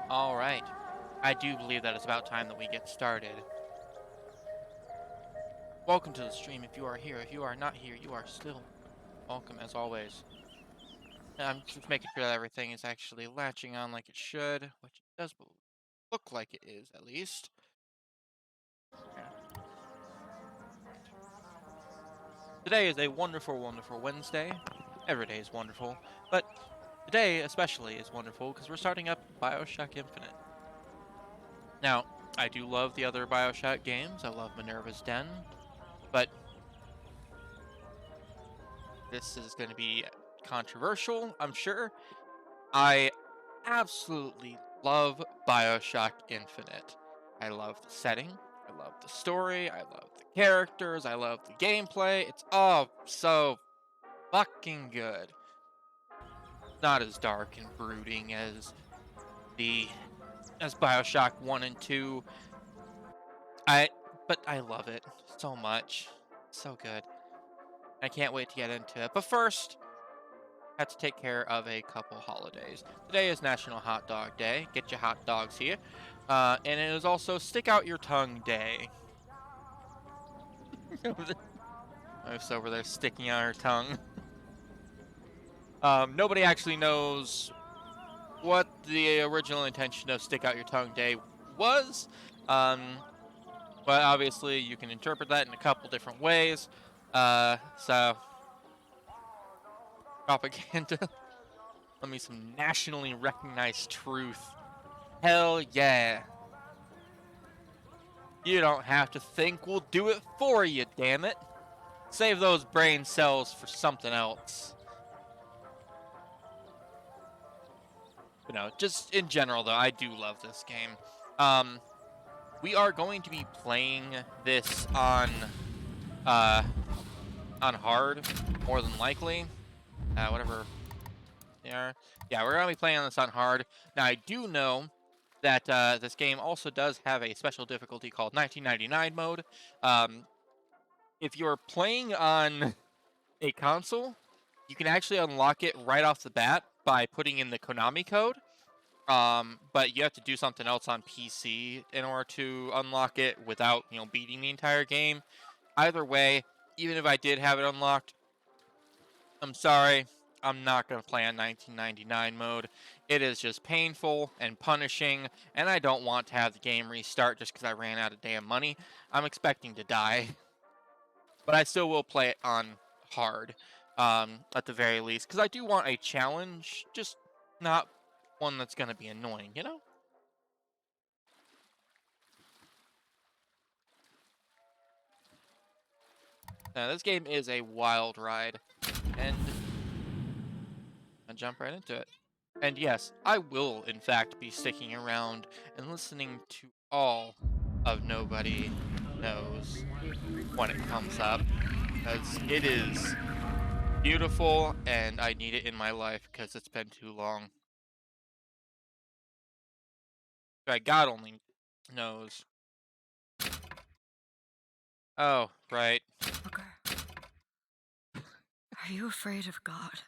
All right. I do believe that it's about time that we get started. Welcome to the stream if you are here. If you are not here, you are still welcome as always. And I'm just making sure that everything is actually latching on like it should, which it does look like it is at least. Yeah. Today is a wonderful, wonderful Wednesday. Every day is wonderful, but today especially is wonderful because we're starting up Bioshock Infinite. Now, I do love the other Bioshock games. I love Minerva's Den, but this is going to be controversial, I'm sure. I absolutely love Bioshock Infinite. I love the setting, I love the story, I love the characters, I love the gameplay. It's all so fucking good. Not as dark and brooding the as Bioshock 1 and 2. I but I love it so much. So good. I can't wait to get into it. But first, I have to take care of a couple holidays. Today is National Hot Dog Day. Get your hot dogs here. And it is also Stick Out Your Tongue Day. Wife's over there sticking out her tongue. Nobody actually knows what the original intention of Stick Out Your Tongue Day was. But obviously you can interpret that in a couple different ways. So propaganda. Let me some nationally recognized truth. Hell yeah. You don't have to think, we'll do it for you, damn it. Save those brain cells for something else. But no, just in general though, I do love this game. We are going to be playing this uh on hard, more than likely. Whatever they are. Yeah, we're gonna be playing this on hard. Now I do know that this game also does have a special difficulty called 1999 mode. If you're playing on a console, you can actually unlock it right off the bat by putting in the Konami code. But you have to do something else on PC in order to unlock it without, beating the entire game. Either way, even if I did have it unlocked, I'm sorry, I'm not going to play on 1999 mode. It is just painful and punishing, and I don't want to have the game restart just because I ran out of damn money. I'm expecting to die. But I still will play it on hard, at the very least, because I do want a challenge, just not one that's going to be annoying, you know? Now, this game is a wild ride, and I jump right into it. And yes, I will, in fact, be sticking around and listening to all of Nobody Knows when it comes up, because it is beautiful, and I need it in my life because it's been too long. God only knows. Oh, right. Booker, are you afraid of God?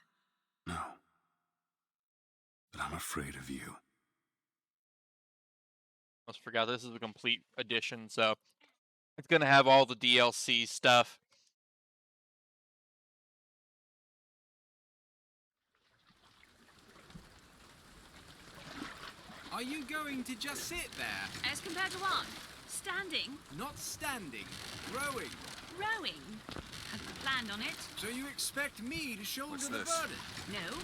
No. But I'm afraid of you. Almost forgot this is a complete edition, so it's gonna have all the DLC stuff. Are you going to just sit there? As compared to what? Standing? Not standing, rowing. Rowing? Hadn't planned on it. So you expect me to shoulder What's the this? burden? No.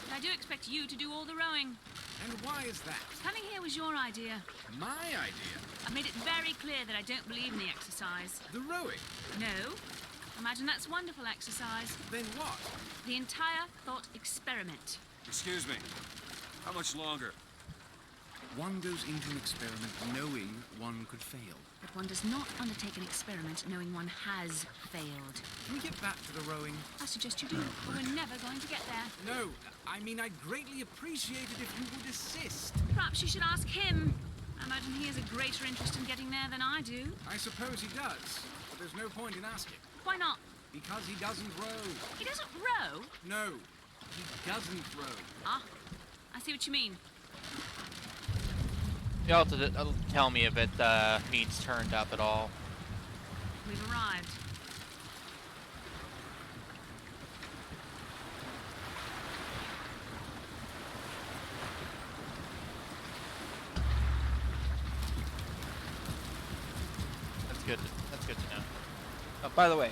But I do expect you to do all the rowing. And why is that? Coming here was your idea. My idea. I've made it very clear that I don't believe in the exercise. The rowing. No. Imagine that's wonderful exercise. Then what? The entire thought experiment. Excuse me. How much longer? One goes into an experiment knowing one could fail. But one does not undertake an experiment knowing one has failed. Can we get back to the rowing? I suggest you do, or we're never going to get there. No, I mean I'd greatly appreciate it if you would assist. Perhaps you should ask him. I imagine he has a greater interest in getting there than I do. I suppose he does, but there's no point in asking. Why not? Because he doesn't row. He doesn't row. No, he doesn't row. Ah, I see what you mean. You'll have to tell me if it means turned up at all. We've arrived. That's good. That's good to know. Oh, by the way,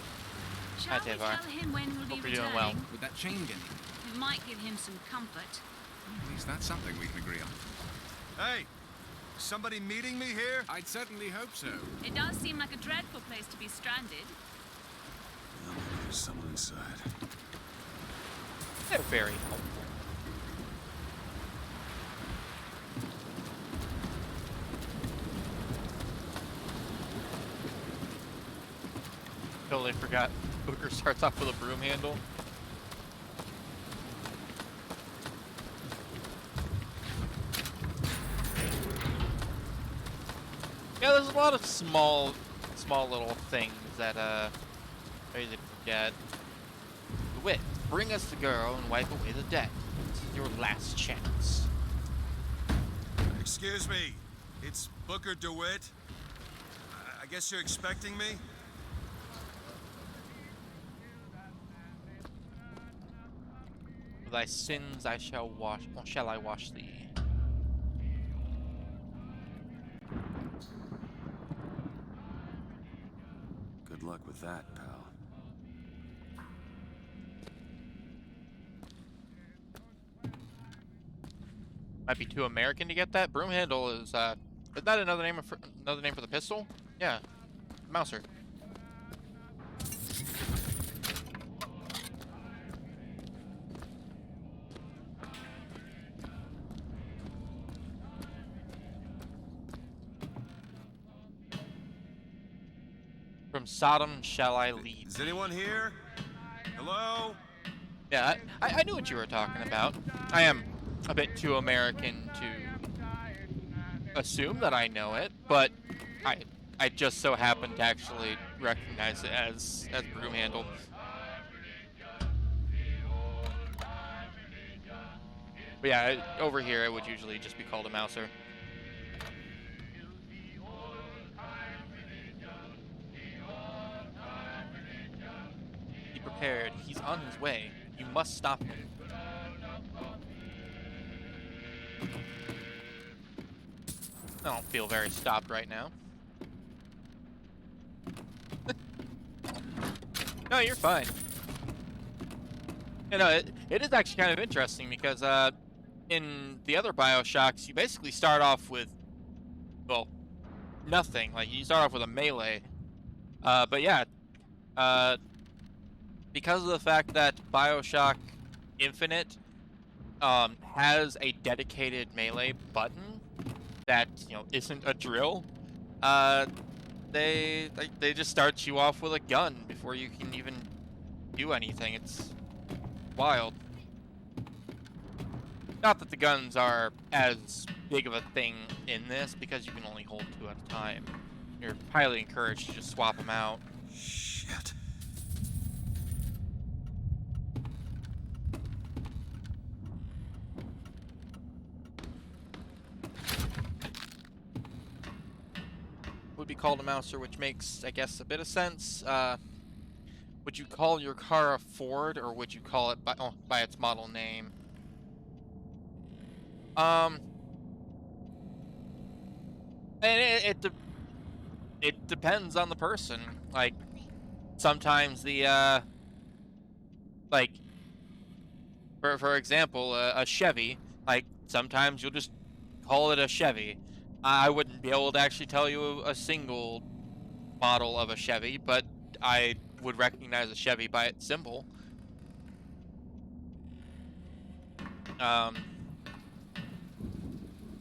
Shall we Tavar. tell him when we'll Hope be you're doing returning? well. Would that chain get you? It might give him some comfort. At least that's something we can agree on. Hey, is somebody meeting me here? I'd certainly hope so. It does seem like a dreadful place to be stranded. Well, maybe there's someone inside. They're very helpful. Totally forgot Booker starts off with a broom handle. Yeah, there's a lot of small little things that I easy to forget. DeWitt, bring us the girl and wipe away the debt. This is your last chance. Excuse me, it's Booker DeWitt. I guess you're expecting me? For thy sins I shall wash. Well, shall I wash thee? Good luck with that, pal. Might be too American to get that. Broom handle is that another name for the pistol? Yeah, Mouser. From Sodom shall I lead. Is anyone here? Hello? Yeah, I knew what you were talking about. I am a bit too American to assume that I know it, but I just so happen to actually recognize it as broom handle. But yeah, over here it would usually just be called a Mouser. Be prepared. He's on his way. You must stop him. I don't feel very stopped right now. No, you're fine. You know, it is actually kind of interesting because in the other Bioshocks, you basically start off with, well, nothing. Like, you start off with a melee. But yeah, because of the fact that Bioshock Infinite has a dedicated melee button that, you know, isn't a drill, they just start you off with a gun before you can even do anything. It's wild. Not that the guns are as big of a thing in this, because you can only hold 2 at a time. You're highly encouraged to just swap them out. Shit. Would be called a Mouser, which makes, I guess, a bit of sense. Would you call your car a Ford, or would you call it by its model name? And it depends on the person. Like, sometimes the like, for example, a Chevy. Like, sometimes you'll just call it a Chevy. I wouldn't be able to actually tell you a single model of a Chevy, but I would recognize a Chevy by its symbol.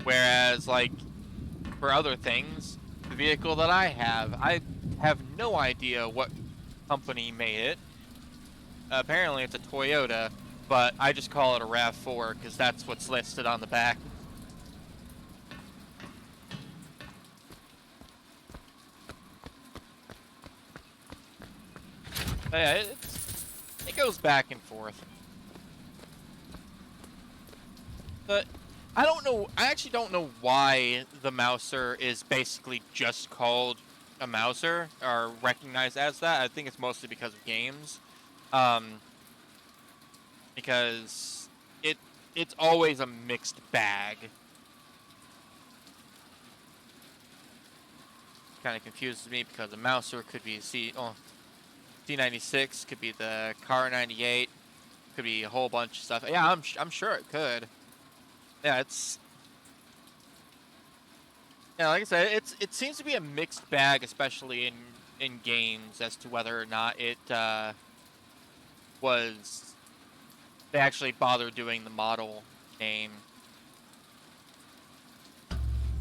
Whereas, like, for other things, the vehicle that I have no idea what company made it. Apparently it's a Toyota, but I just call it a RAV4 because that's what's listed on the back. But yeah, it goes back and forth. But I don't know. I actually don't know why the Mouser is basically just called a Mouser or recognized as that. I think it's mostly because of games. Um, because it's always a mixed bag. Kind of confuses me because a Mouser could be C96, could be the Car 98, could be a whole bunch of stuff. Yeah, I'm sure it could. Yeah, like I said, it seems to be a mixed bag, especially in games, as to whether or not it was they actually bothered doing the model name.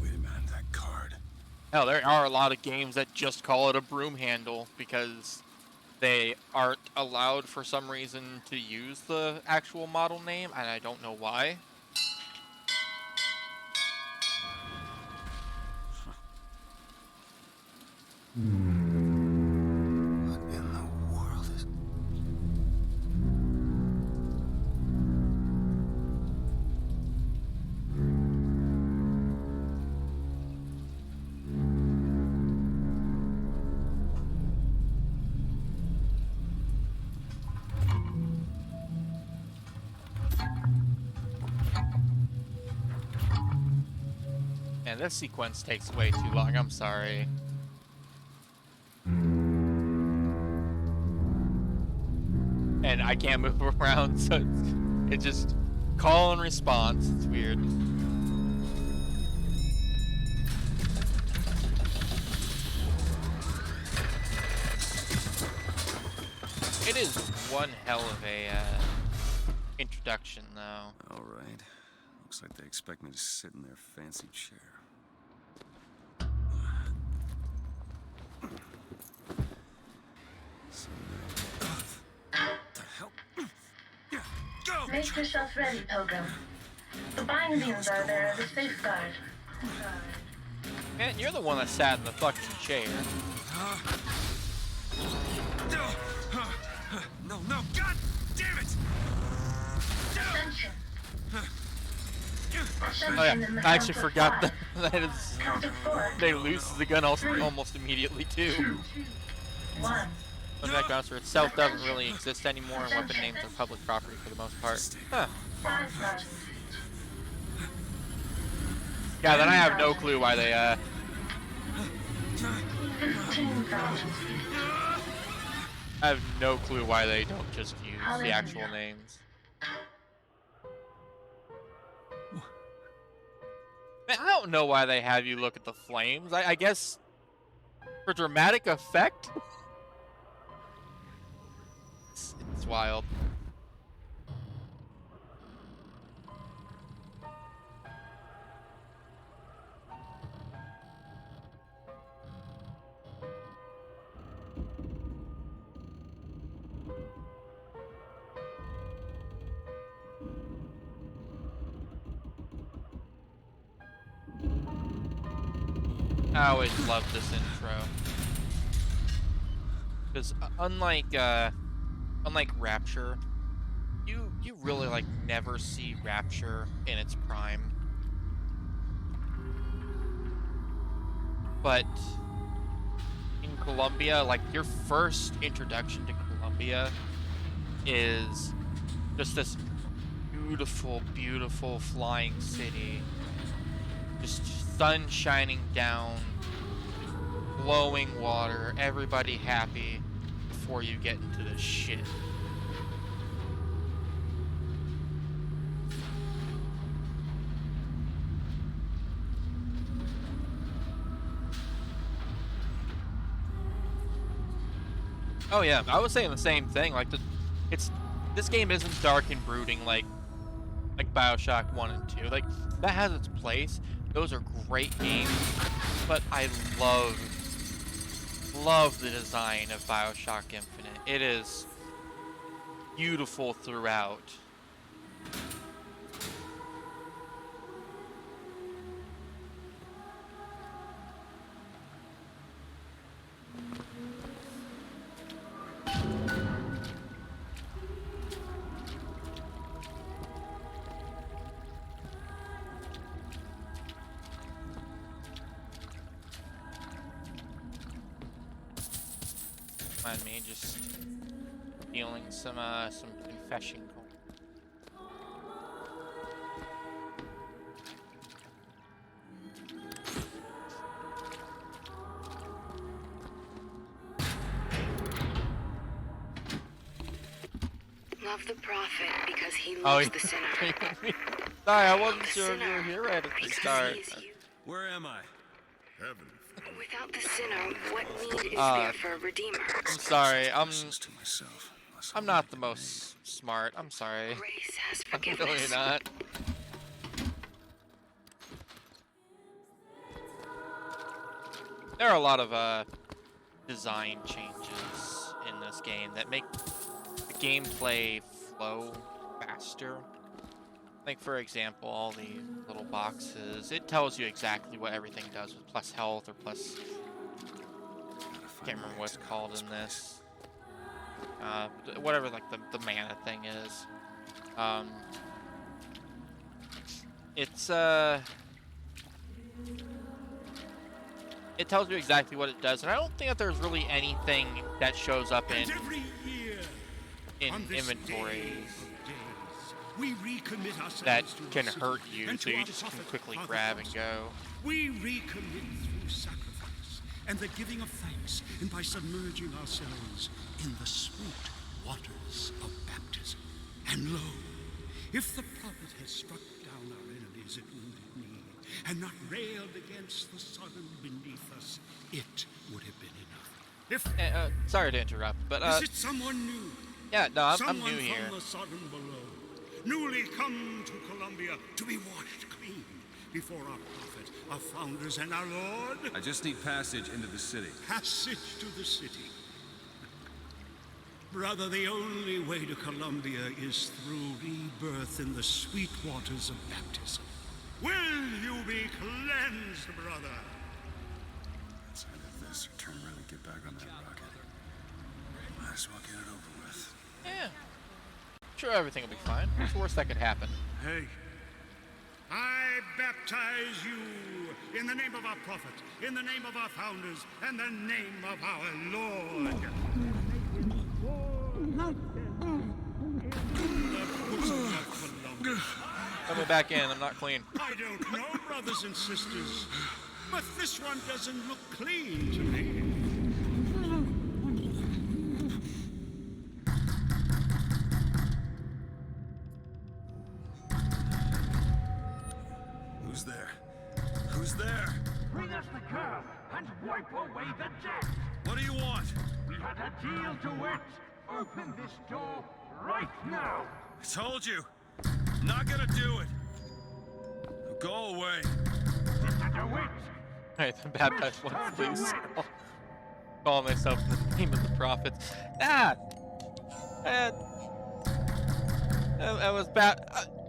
Wait a minute, that card. Hell, there are a lot of games that just call it a broom handle because they aren't allowed for some reason to use the actual model name, and I don't know why. What in the world is... And this sequence takes way too long. I'm sorry. And I can't move around, so it's just call and response. It's weird. It is one hell of a introduction, though. All right. Looks like they expect me to sit in their fancy chair. So, the hell? Go! Make yourself ready, Pilgrim. The bindings are there as a safeguard. Man, you're the one that sat in the fucking chair. No, no, God damn it! Ascension. Oh yeah, I actually forgot that is Count of 4. they lose the gun almost immediately too. 1. The back bouncer itself doesn't really exist anymore, and weapon names are public property for the most part. Huh. 5,000. Yeah, then I have no clue why they 15,000. I have no clue why they don't just use the actual names. Man, I don't know why they have you look at the flames. I guess for dramatic effect. It's wild. I always loved this intro. Because unlike Rapture, you really like never see Rapture in its prime. But in Colombia, like your first introduction to Colombia is just this beautiful, beautiful flying city. Just sun shining down, flowing water, everybody happy before you get into this shit. Oh yeah, I was saying the same thing. Like this game isn't dark and brooding like Bioshock 1 and 2. Like that has its place. Those are great games, but I love the design of Bioshock Infinite. It is beautiful throughout. Mind me, just feeling some confession going. Love the prophet because he Oh, loves the sinner. sorry, I wasn't The sure if you were sinner here right at the because start. he is you. Where am I? Heaven. Without the sinner, what need is Uh, there for a redeemer? I'm sorry. Listens to myself. That's I'm all I not the can most smart. I'm sorry. Grace has I'm really forgiveness. not. There are a lot of design changes in this game that make the gameplay flow faster. Like, for example, all the little boxes, it tells you exactly what everything does with plus health or plus, can't remember what it's called in this. Whatever, like, the mana thing is. It's, it tells you exactly what it does, and I don't think that there's really anything that shows up in inventory we recommit ourselves that to can the city hurt you, and so to you our just can prophet, quickly Father grab and Fausto. go. We recommit through sacrifice and the giving of thanks, and by submerging ourselves in the sweet waters of baptism. And lo, if the prophet had struck down our enemies at wounded knee, and not railed against the Sodom beneath us, it would have been enough. If Sorry to interrupt, but is it someone new? yeah, no, I'm Someone new here. from the Sodom below, newly come to Columbia to be washed clean before our prophet, our founders, and our Lord. I just need passage into the city. Passage to the city. Brother, the only way to Columbia is through rebirth in the sweet waters of baptism. Will you be cleansed, brother? Let's either this or turn around and get back on that rocket. Might as well get it over with. Yeah. Sure, everything will be fine. What's the worst that could happen? Hey. I baptize you in the name of our prophet, in the name of our founders, and the name of our Lord. The bosom of Columbia. Coming back in, I'm not clean. I don't know, brothers and sisters, but this one doesn't look clean to me. Who's there? Who's there? Bring us the curb and wipe away the debt. What do you want? We had a deal to it. Open this door right now. I told you. I'm not gonna do it. Go away. Mr. DeWitt. Alright, then baptize once, please. Call myself in the name of the prophets. That was bad.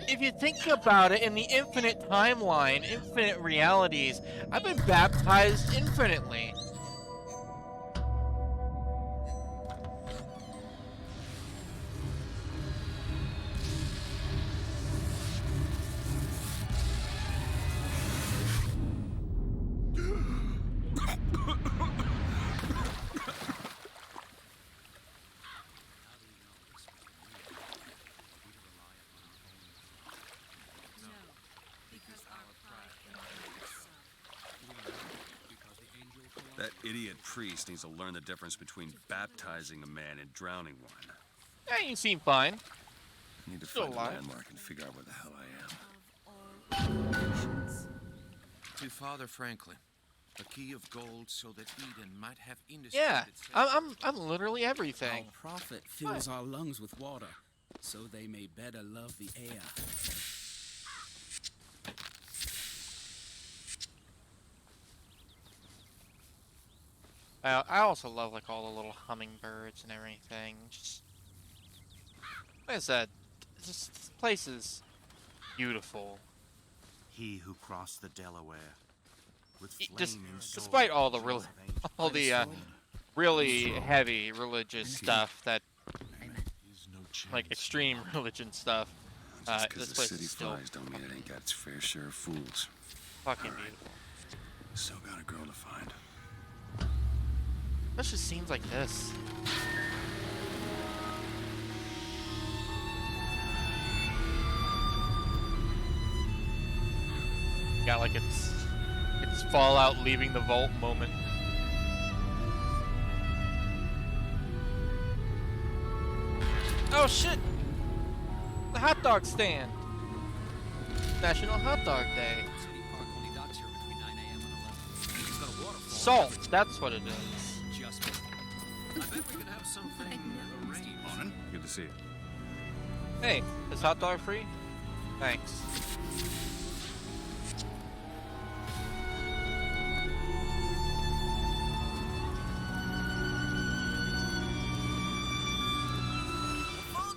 If you think about it, in the infinite timeline, infinite realities, I've been baptized infinitely. That idiot priest needs to learn the difference between baptizing a man and drowning one. Yeah, you seem fine. I need to Still find a alive. landmark and figure out where the hell I am. To Father Franklin, a key of gold so that Eden might have industry. Yeah, I'm literally everything. Our prophet fills our lungs with water, so they may better love the air. I also love like all the little hummingbirds and everything. Just like I said, this place is beautiful. He who crossed the Delaware with Despite all the really heavy religious stuff that like extreme religion stuff. Just 'cause This the place city is still flies don't mean it ain't got its fair share of fools. fucking beautiful. Still got a girl to find. Especially scenes like this. Got like it's Fallout leaving the vault moment. Oh shit! The hot dog stand. National Hot Dog Day. City Park only docks here between 9 a.m. and 11. It's got a waterfall. Salt, that's what it is. Just me. I bet we could have something arranged. Morning. Good to see you. Hey, is hot dog free? Thanks.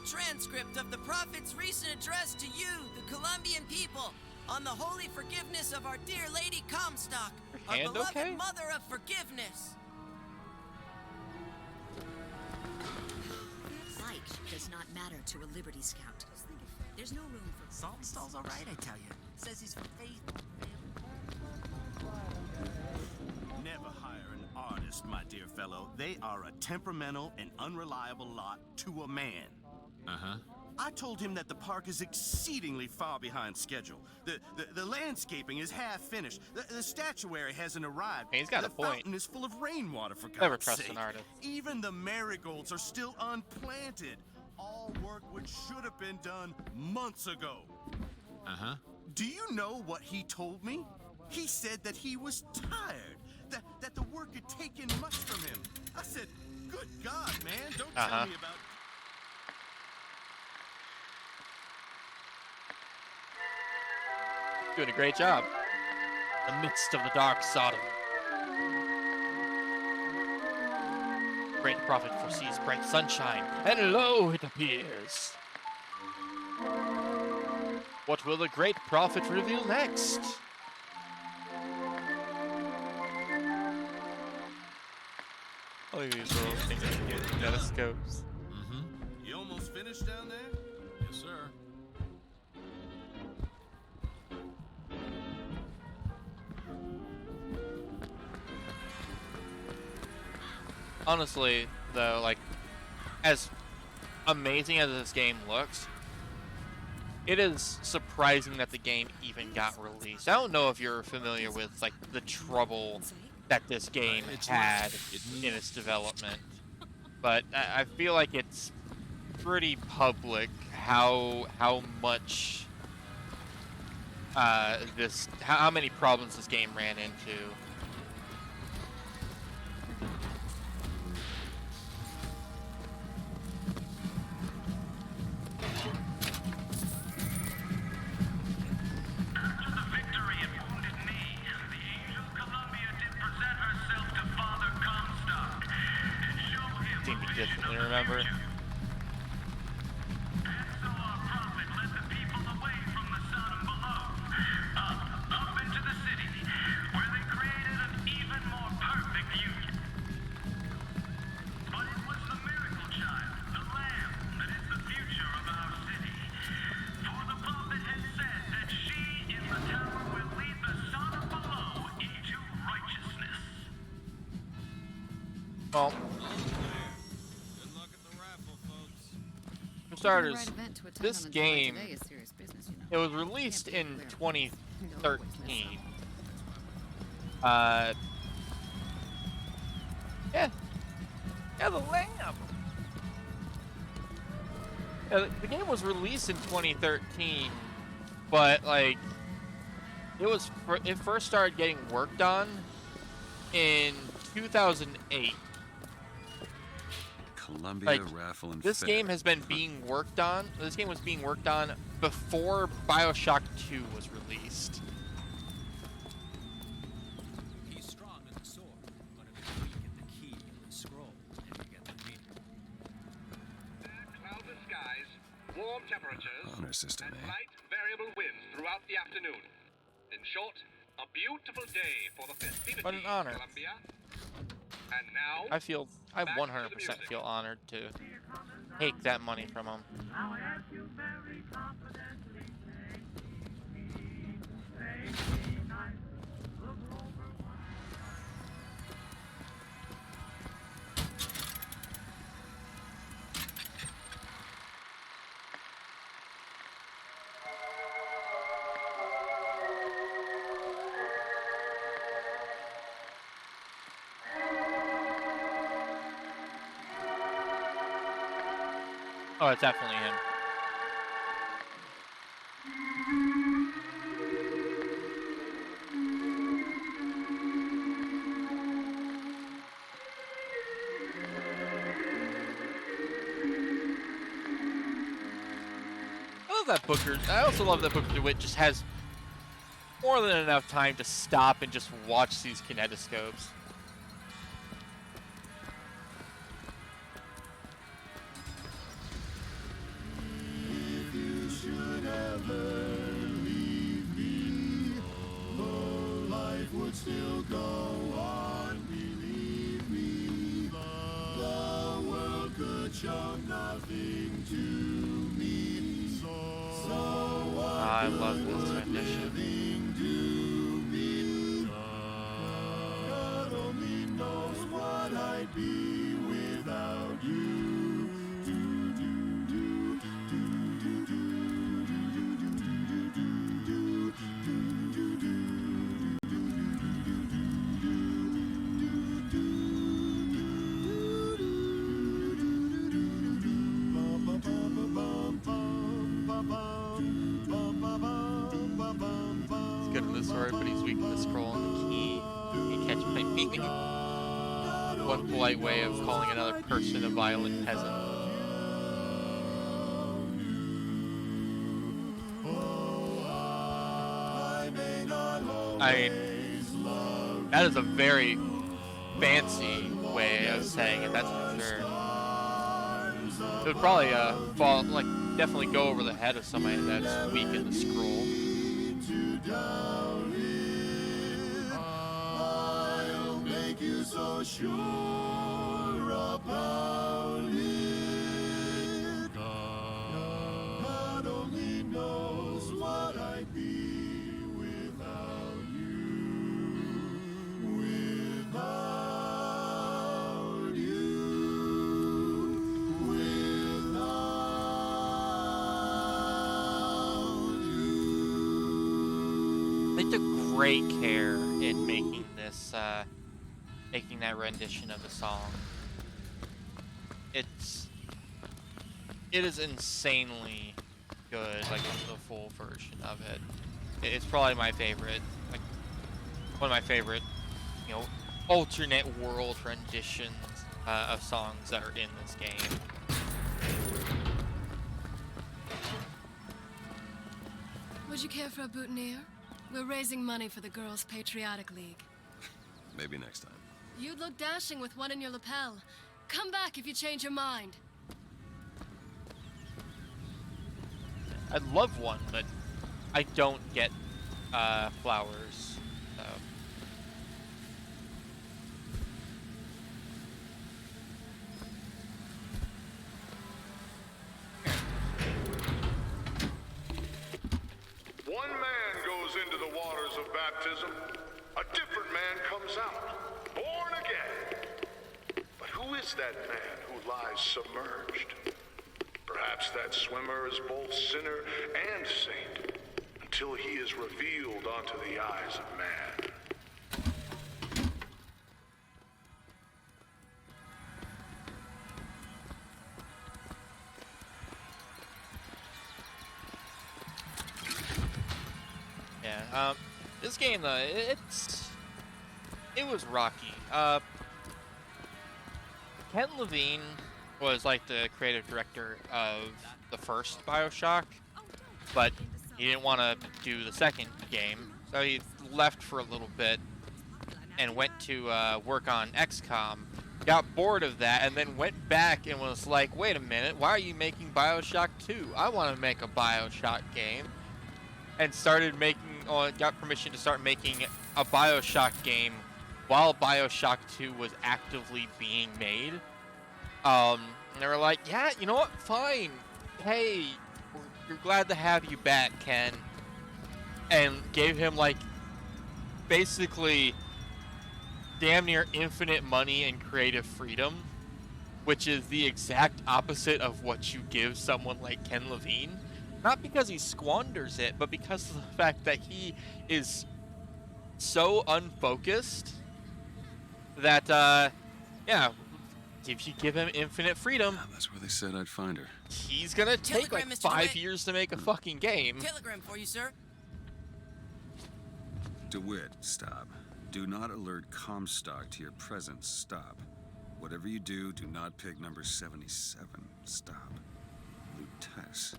Transcript of the Prophet's recent address to you, the Colombian people, on the holy forgiveness of our dear Lady Comstock, our beloved okay? Mother of Forgiveness. Light does not matter to a Liberty Scout. There's no room for... Saltonstall's all right, I tell you. Says he's faithful. Never hire an artist, my dear fellow. They are a temperamental and unreliable lot to a man. Uh-huh. I told him that the park is exceedingly far behind schedule. The landscaping is half finished. The statuary hasn't arrived. Hey, he's got a point. The fountain is full of rainwater, for God's Never trust sake. an artist. Even the marigolds are still unplanted. All work which should have been done months ago. Uh-huh. Do you know what he told me? He said that he was tired, that the work had taken much from him. I said, good God, man, don't tell me about... Doing a great job. In the midst of the dark Sodom. Great prophet foresees bright sunshine, and lo, it appears. What will the great prophet reveal next? Oh, these little things here, telescopes. Mm-hmm. You almost finished down there? Yes, sir. Honestly, though, like, as amazing as this game looks, it is surprising that the game even got released. I don't know if you're familiar with, like, the trouble that this game had in its development, but I feel like it's pretty public how much how many problems this game ran into. Definitely remember. Well, for starters, this game, it was released in 2013. Yeah, the lamp. Yeah, the game was released in 2013, but like, it first started getting worked on in 2008. Columbia Raffle and this Fair. game has been being worked on. This game was being worked on before Bioshock 2 was released. He's strong in the sword, but if it's weak in the key and the scroll, then you get the meaning. Cloudless skies, warm temperatures, Honor system, and eh? light variable winds throughout the afternoon. In short, a beautiful day for the festivities, What an honor. Columbia. And now, I 100% music. feel honored to take that money from him. Oh, it's definitely him. I love that Booker. I also love that Booker DeWitt just has more than enough time to stop and just watch these kinetoscopes. If you should ever leave me, though life would still go on, believe me, the world could show nothing to me. So what I love this rendition. living do me? God only knows what I'd be without you. He's good in the sword, but he's weak in the scroll and the key. You catch my meaning. One polite way of calling another person a violent peasant. I mean, that is a very fancy way of saying it, that's for sure. It would probably fall, like, definitely go over the head of somebody that's weak in the scroll. I'll make you so sure about it. God only knows what I'd be without you. Without you. They took great care in making this, making that rendition of the song. It is insanely good, like the full version of it. It's probably my favorite, like one of my favorite, you know, alternate world renditions of songs that are in this game. Would you care for a boutonniere? We're raising money for the Girls' Patriotic League. Maybe next time. You'd look dashing with one in your lapel. Come back if you change your mind. I'd love one, but I don't get flowers, so. One man goes into the waters of baptism, a different man comes out, born again. But who is that man who lies submerged? Perhaps that swimmer is both sinner and saint, until he is revealed unto the eyes of man. Yeah, this game, it was rocky. Ken Levine was like the creative director of the first Bioshock, but he didn't want to do the second game, so he left for a little bit and went to work on XCOM, got bored of that, and then went back and was like, wait a minute, why are you making Bioshock 2? I want to make a Bioshock game. And started making, got permission to start making a Bioshock game while Bioshock 2 was actively being made. And they were like, yeah, you know what, fine. Hey, we're glad to have you back, Ken. And gave him, like, basically damn near infinite money and creative freedom, which is the exact opposite of what you give someone like Ken Levine. Not because he squanders it, but because of the fact that he is so unfocused that, yeah, If you give him infinite freedom, That's where they said I'd find her. he's gonna take Telegram, like Mr. 5 DeWitt. years to make a fucking game. Telegram for you, sir. DeWitt, stop. Do not alert Comstock to your presence. Stop. Whatever you do, do not pick number 77. Stop. Lutess.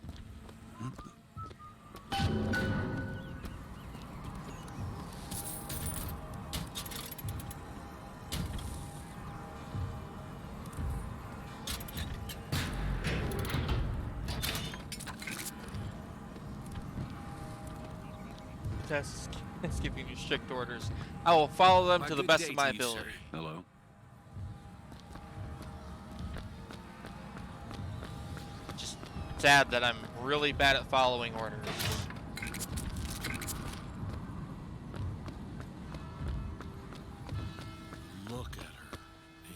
That's giving you strict orders. I will follow them to the best of my ability. Hello? Just sad that I'm really bad at following orders. Look at her.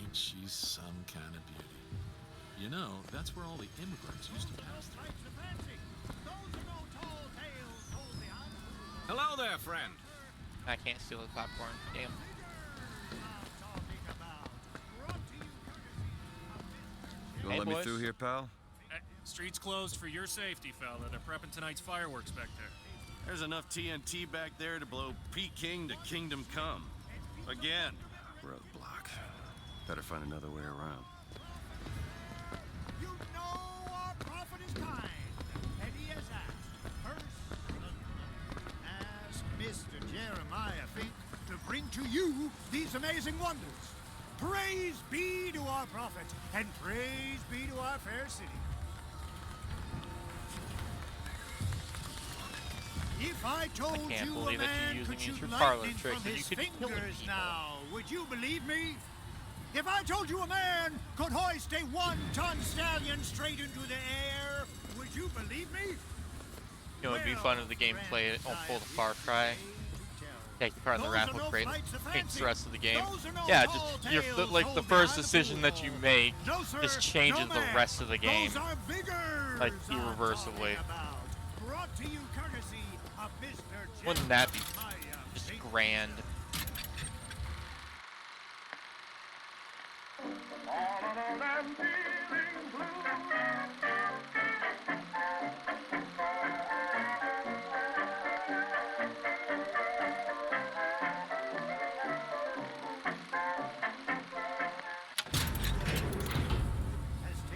Ain't she some kind of beauty? You know, that's where all the immigrants used to pass through. Hello there, friend. I can't steal the popcorn. Damn. You wanna let me through here, pal? Street's closed for your safety, fella. They're prepping tonight's fireworks back there. There's enough TNT back there to blow Peking to Kingdom Come. Again. We're out the block. Better find another way around. You know our prophet is kind, and he has asked asked Mr. Jeremiah Fink to bring to you these amazing wonders. Praise be to our prophet, and praise be to our fair city. If I told I can't you believe a that man you're could using these shoot for parlor lightning tricks from and you his could be killing fingers people. now, would you believe me? If I told you a man could hoist a 1-ton stallion straight into the air, would you believe me? You know, it'd be fun if the gameplay don't pull the Far Cry. Take your part in the raffle crate, change the rest of the game. Yeah, just like the first decision that you make just changes the rest of the game, like irreversibly. Brought to you courtesy of Mr. Wouldn't that be just grand?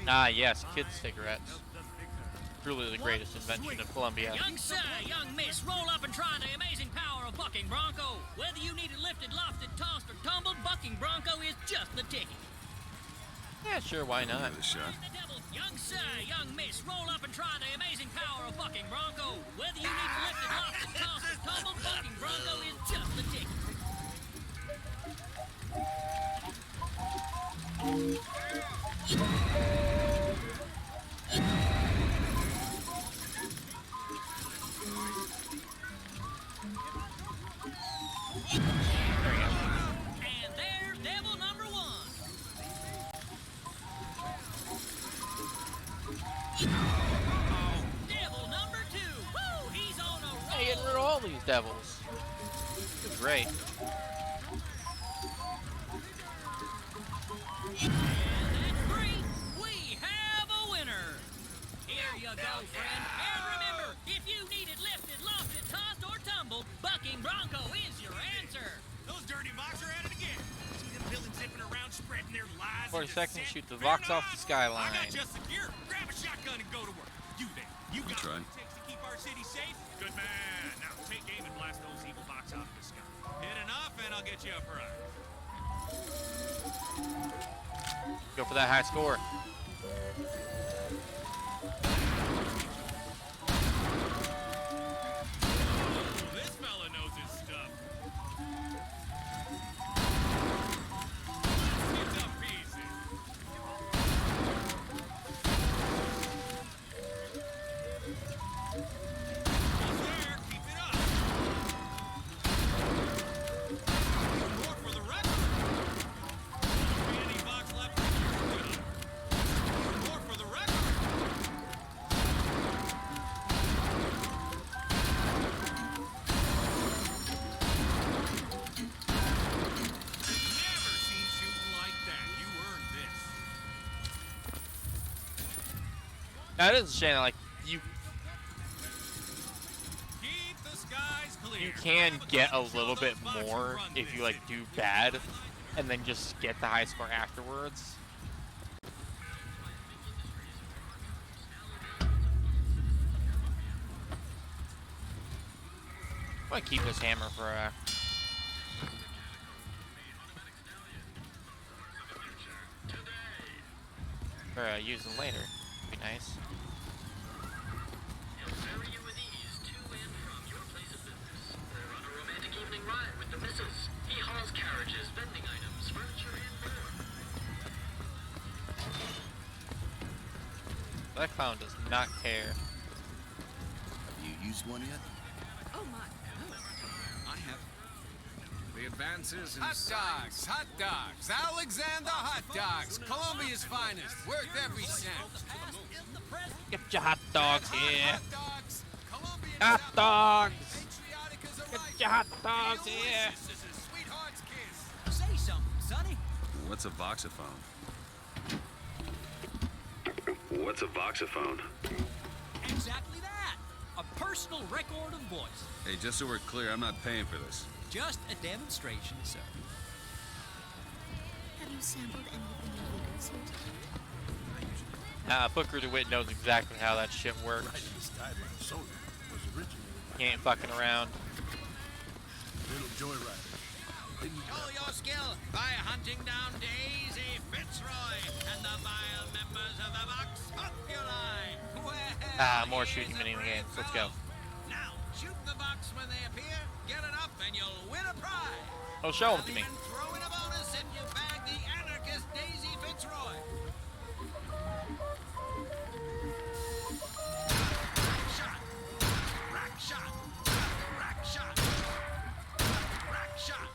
Ah, yes, kids' cigarettes. Truly the greatest invention of Colombia. Young sir, young miss, roll up and try the amazing power of Bucking Bronco. Whether you need it lifted, lofted, tossed, or tumbled, Bucking Bronco is just the ticket. Yeah, sure, why not? Give it a shot. Young sir, young miss, roll up and try the amazing power of Bucking Bronco. Whether you need it lifted, lofted, tossed, or tumbled, Bucking Bronco is just the ticket. And there's devil number one. Devil number two. Woo! He's on a roll. Hey, getting rid of all these devils. It's great. And that's three. We have a winner. Here you go, friend. And remember, if you need it lifted, lofted, tossed, or tumbled, Bucking Bronco is your answer. Those dirty boxers are at it again. See them villains zipping around, spreading their lies. 40 and seconds, dissent? shoot the Fear box off the not. skyline. I got just the gear. Grab a shotgun and go to work. You there? You got try. what it takes to keep our city safe? Good man. Now take aim and blast those evil box out of the sky. Hit enough, and I'll get you a prize. Go for that high score. This fella knows his stuff. It's a piece. There, keep it up. More for the record. Any box left? More for the record. That is a shame. Like you Keep the skies clear. you can get a little bit more if you like do bad, and then just get the high score afterwards. I want to keep this hammer for using later. Be nice. He hauls carriages, vending items, furniture, and more. That clown does not care. Have you used one yet? Oh my. I have. The advances in Hot dogs, hot dogs. Alexander Hot Dogs, Colombia's finest. Worth every cent. Get your hot dogs here. Hot dogs. Get your hot dogs here. Say something, Sonny. What's a voxophone? What's a voxophone? Exactly that. A personal record of voice. Hey, just so we're clear, I'm not paying for this. Just a demonstration, sir. Have you sampled any of the new liquors here today? Booker DeWitt knows exactly how that shit works. He ain't fucking around. Little joyrider. Show your skill by hunting down Daisy Fitzroy and the vile members of the Vox Populi. More shooting mini games. Let's go. Now, shoot the Vox when they appear, get it up, and you'll win a prize. Oh, show them to me. And throw in a bonus if you bag the anarchist Daisy Fitzroy. Rack shot. Rack shot. Rack shot.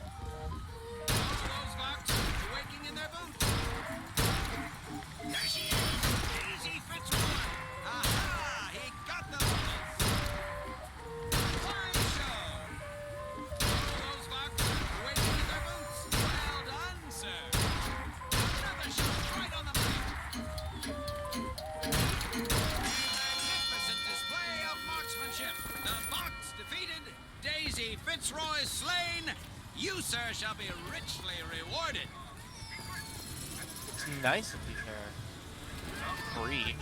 All those Vox are waking in their boots. There she is. Daisy Fitzroy. Aha! He got the bonus. Fine show. All those Vox are waking in their boots. Well done, sir. Another shot right on the money. Magnificent display of marksmanship. The Vox defeated. Daisy Fitzroy slain. You, sir, shall be richly rewarded. It's nice of these are free.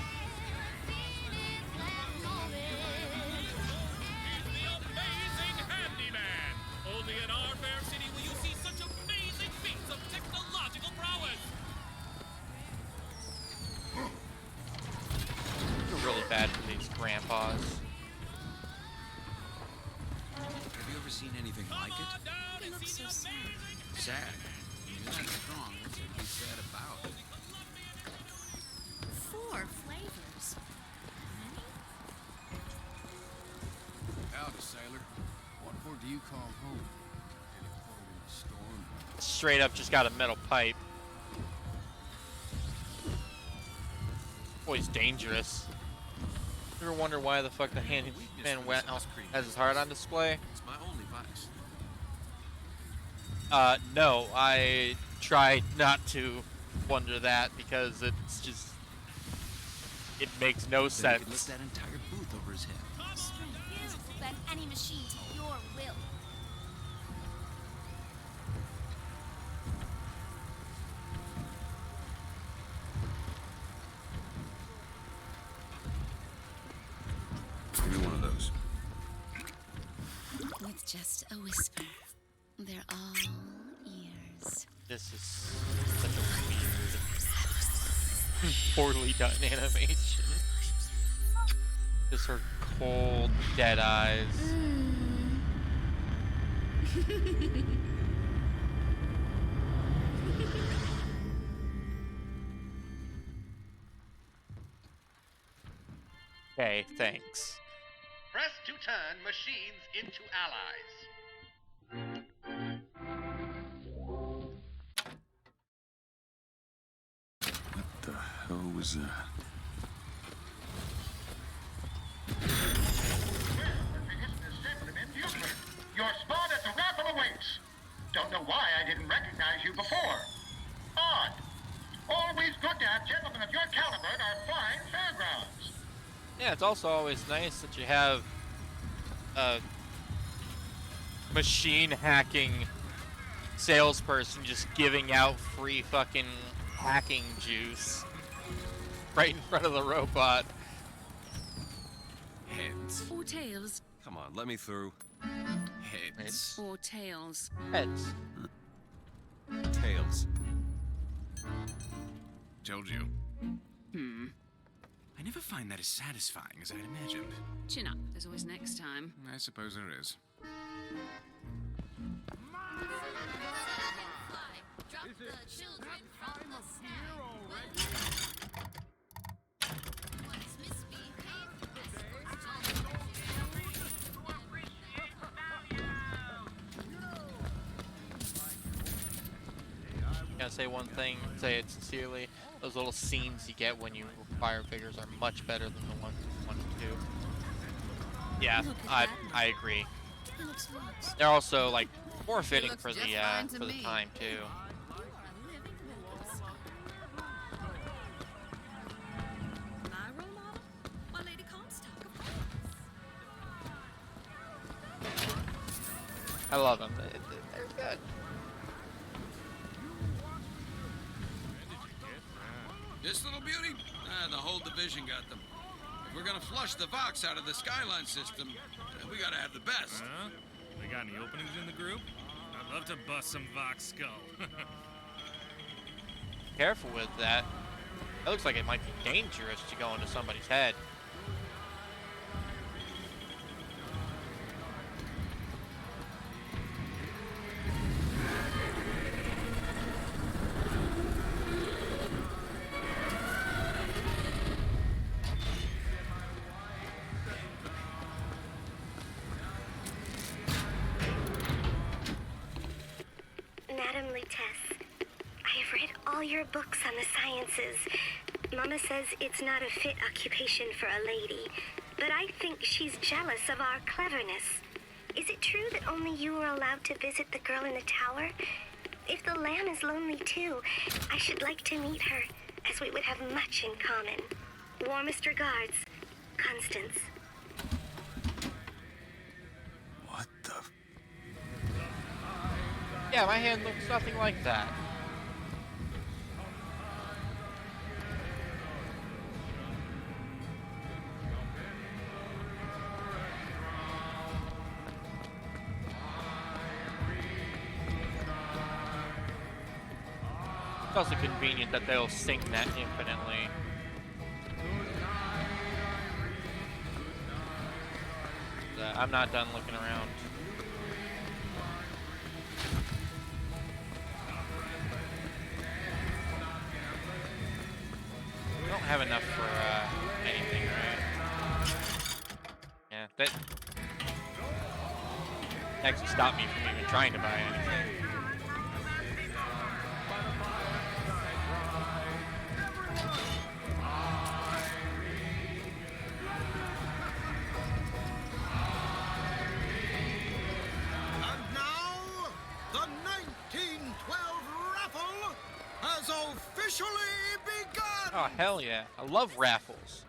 Amazing handyman. Only in our fair city will you see such amazing feats of technological prowess. You're really bad for these grandpas. Have you ever seen anything like it? They look so sad. Sad. You're not strong. What's there to be sad about? 4 flavors. Howdy, sailor. What for do you call home? Any port in the storm? Straight up just got a metal pipe. Boy's dangerous. You ever wonder why the fuck the handyman has his heart on display? It's my only vice. No, I tried not to wonder that because it's just, it makes no Then sense. you could lift that entire booth over his head. Strength is to bend any machine to your will. Give me one of those. With just a whisper, they're all ears. This is such a weird, poorly done animation. Just her cold, dead eyes. Okay, thanks. Press to turn machines into allies. What the hell was that? Your spot at the raffle awaits. Don't know why I didn't recognize you before. Odd. Always good to have gentlemen of your caliber at our fine fairgrounds. it's also always nice that you have a machine hacking salesperson just giving out free fucking hacking juice right in front of the robot. Heads. Or tails. Come on, let me through. Heads. Or tails. Heads. Tails. Told you. I never find that as satisfying as I'd imagined. Chin up. There's always next time. I suppose there is. Gotta say one thing, say it sincerely. Those little scenes you get when you acquire figures are much better than the ones in 1 and 2. Yeah, I agree. They're also like more fitting for the time too. My role model? My Lady Comstock, of course. I love them. They're good. This little beauty? The whole division got them. If we're gonna flush the Vox out of the Skyline system, we gotta have the best. We got any openings in the group? I'd love to bust some Vox skull. Careful with that. That looks like it might be dangerous to go into somebody's head. Madam Lutece, I have read all your books on the sciences. Mama says it's not a fit occupation for a lady, but I think she's jealous of our cleverness. Is it true that only you are allowed to visit the girl in the tower? If the lamb is lonely too, I should like to meet her, as we would have much in common. Warmest regards, Constance. What the? Yeah, my hand looks nothing like that. It's also convenient that they'll sync that infinitely. I'm not done looking around. We don't have enough for anything, right? Yeah, that actually stopped me from even trying to buy anything. And now, the 1912 raffle has officially begun! Oh, hell yeah. I love raffles.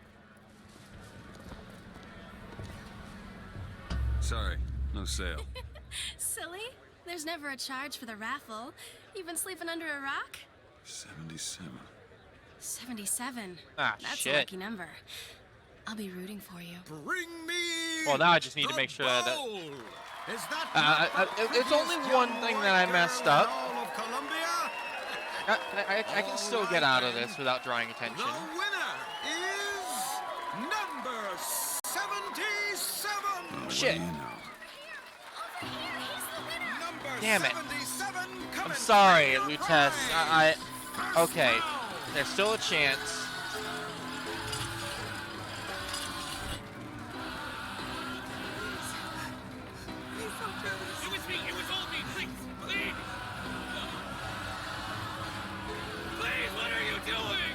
Sorry, no sale. Silly? There's never a charge for the raffle. You've been sleeping under a rock? 77. 77. Ah, That's shit. a lucky number. I'll be rooting for you. Bring me Well, now I just need to make sure that... Is that it's only one thing that I messed up. all of Columbia? I can still get out of this without drawing attention. The winner is number 77. Shit. Number Damn it. 77 I'm coming sorry, for your Lutece. prize. Okay. There's still a chance. It was me. It was all me. Please. Please. Please, what are you doing?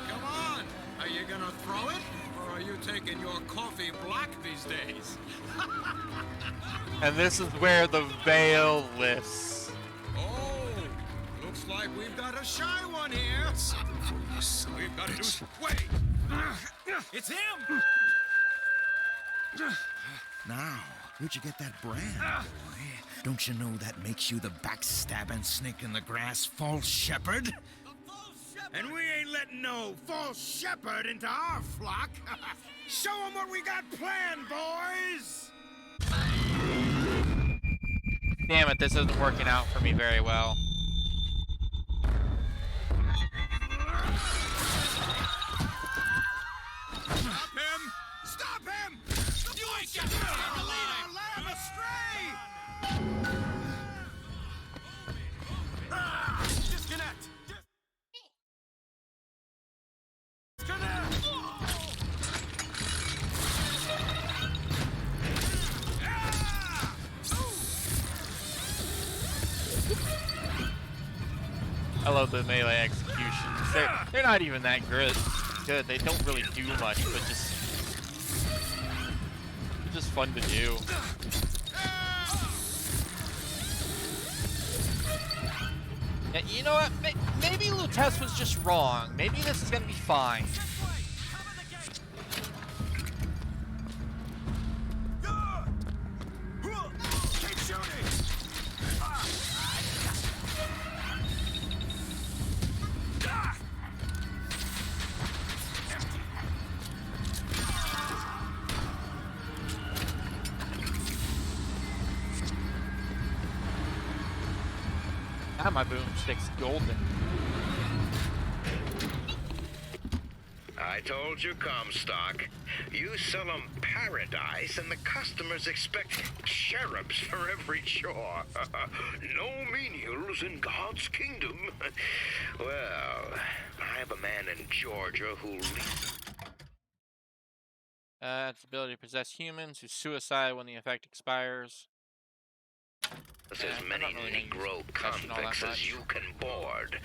Come on! Are you gonna throw it? Or are you taking your coffee black these days? And this is where the veil lifts. Oh! Looks like we've got a shy one here. We've got to do... Wait! It's him! Now, where'd you get that brand, boy? Don't you know that makes you the backstabbing snake in the grass false shepherd? And we ain't letting no false shepherd into our flock. Show them what we got planned, boys! Damn it, this isn't working out for me very well. Stop him! Stop him! You ain't got to lamb astray! Disconnect! Disconnect! I love the melee executions. They're not even that good. They don't really do much, but just it's just fun to do. Yeah, you know what? Maybe Lutece was just wrong. Maybe this is gonna be fine. Keep shooting! Ah, my boomstick's golden. I told you, Comstock. You sell them paradise, and the customers expect cherubs for every chore. No menials in God's kingdom. Well, I have a man in Georgia who... Its ability to possess humans who suicide when the effect expires. As many Negro convicts as you can board.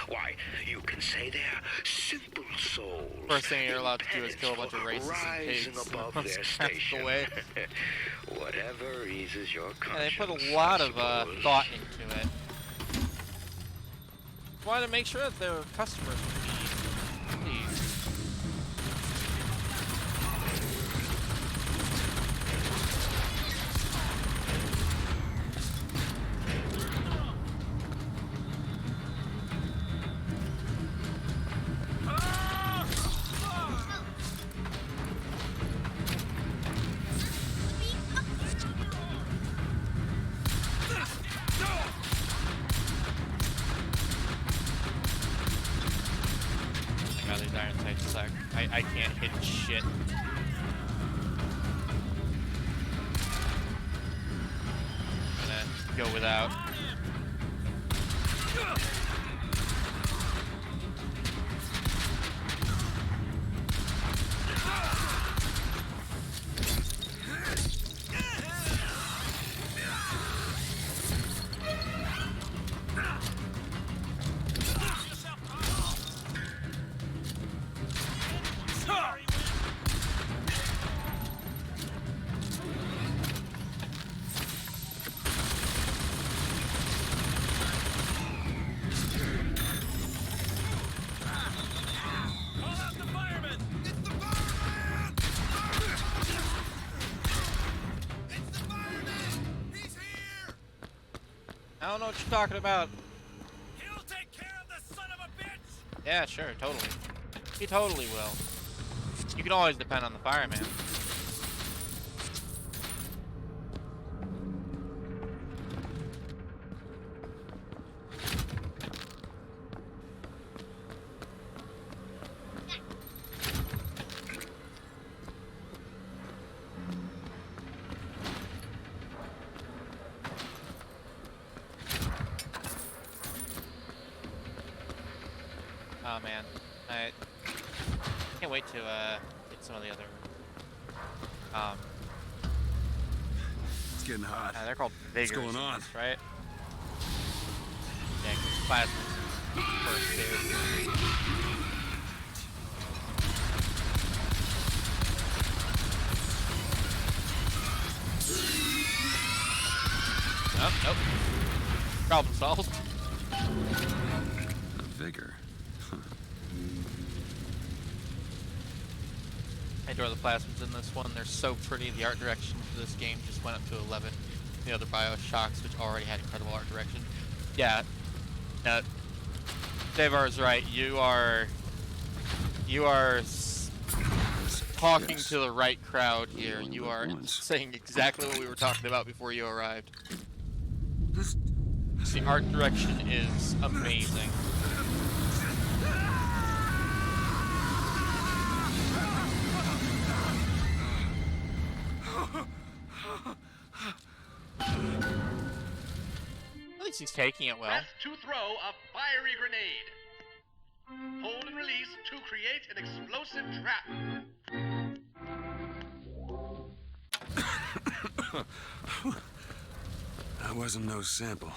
Why, you can say they're simple souls. First thing you're allowed to do is kill a bunch of racists and rising pigs above their station. away. Whatever eases your Yeah, conscience. they put a lot of thought into it. Wanted to make sure that their customers would be pleased. I can't hit shit. I'm gonna go without. I don't know what you're talking about. He'll take care of the son of a bitch! Yeah, sure, totally. He totally will. You can always depend on the fireman. Oh man, I can't wait to get some of the other. It's getting hot. They're called vigors. What's going on? Right? Yeah, plasma first too. Oh, nope. Problem solved. Vigor. adore the plasmids in this one. They're so pretty. The art direction for this game just went up to 11. The other Bioshocks, which already had incredible art direction. Yeah, Devar is right. You are talking to the right crowd here. You are saying exactly what we were talking about before you arrived. The art direction is amazing. At least he's taking it well. Press to throw a fiery grenade. Hold and release to create an explosive trap. That wasn't no sample.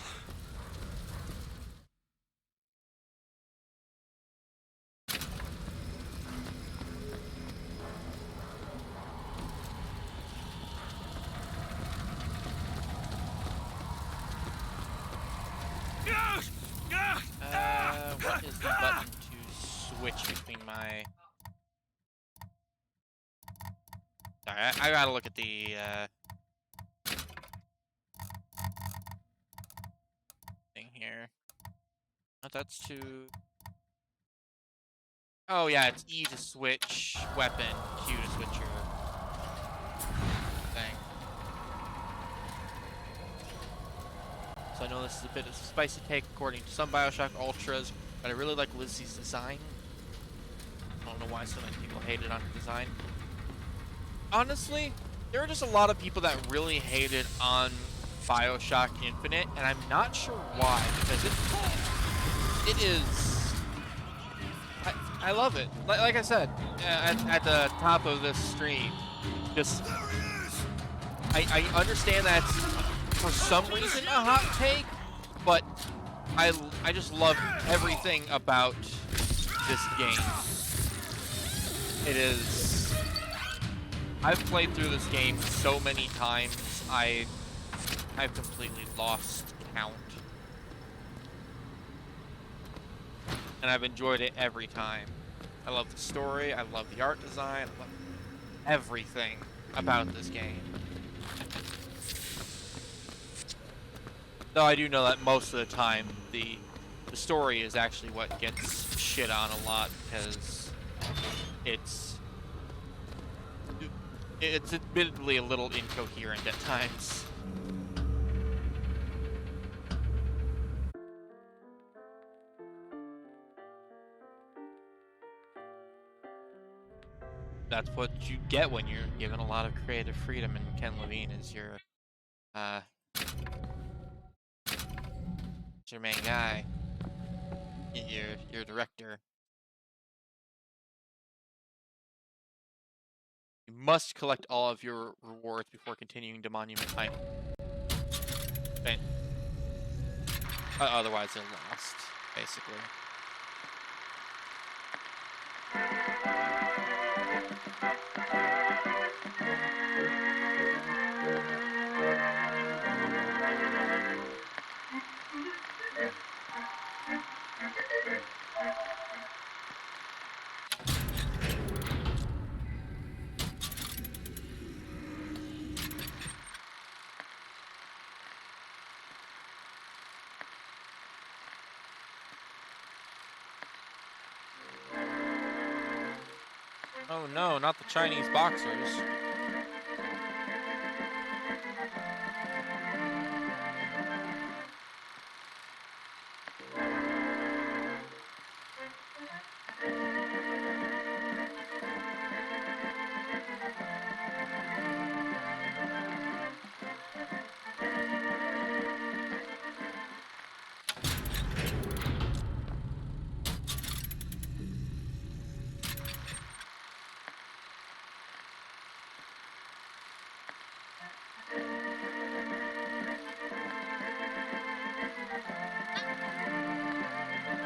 What is the button to switch between my... Sorry, I gotta look at the, thing here. Oh, that's to... Oh yeah, it's E to switch weapon, Q to switch your thing. So I know this is a bit of a spicy take according to some Bioshock Ultras, but I really like Lizzie's design. I don't know why so many people hated on her design. Honestly, there are just a lot of people that really hated on Bioshock Infinite, and I'm not sure why, because it is... I love it. Like I said, at the top of this stream, just... I understand that's, for some reason, a hot take, but I just love everything about this game. It is... I've played through this game so many times, I've completely lost count. And I've enjoyed it every time. I love the story, I love the art design, I love everything about this game. Though I do know that most of the time, the story is actually what gets shit on a lot, because it's admittedly a little incoherent at times. That's what you get when you're given a lot of creative freedom, and Ken Levine is your main guy, your director. You must collect all of your rewards before continuing to Monument Time. Otherwise they're lost, basically. Oh no, not the Chinese boxers.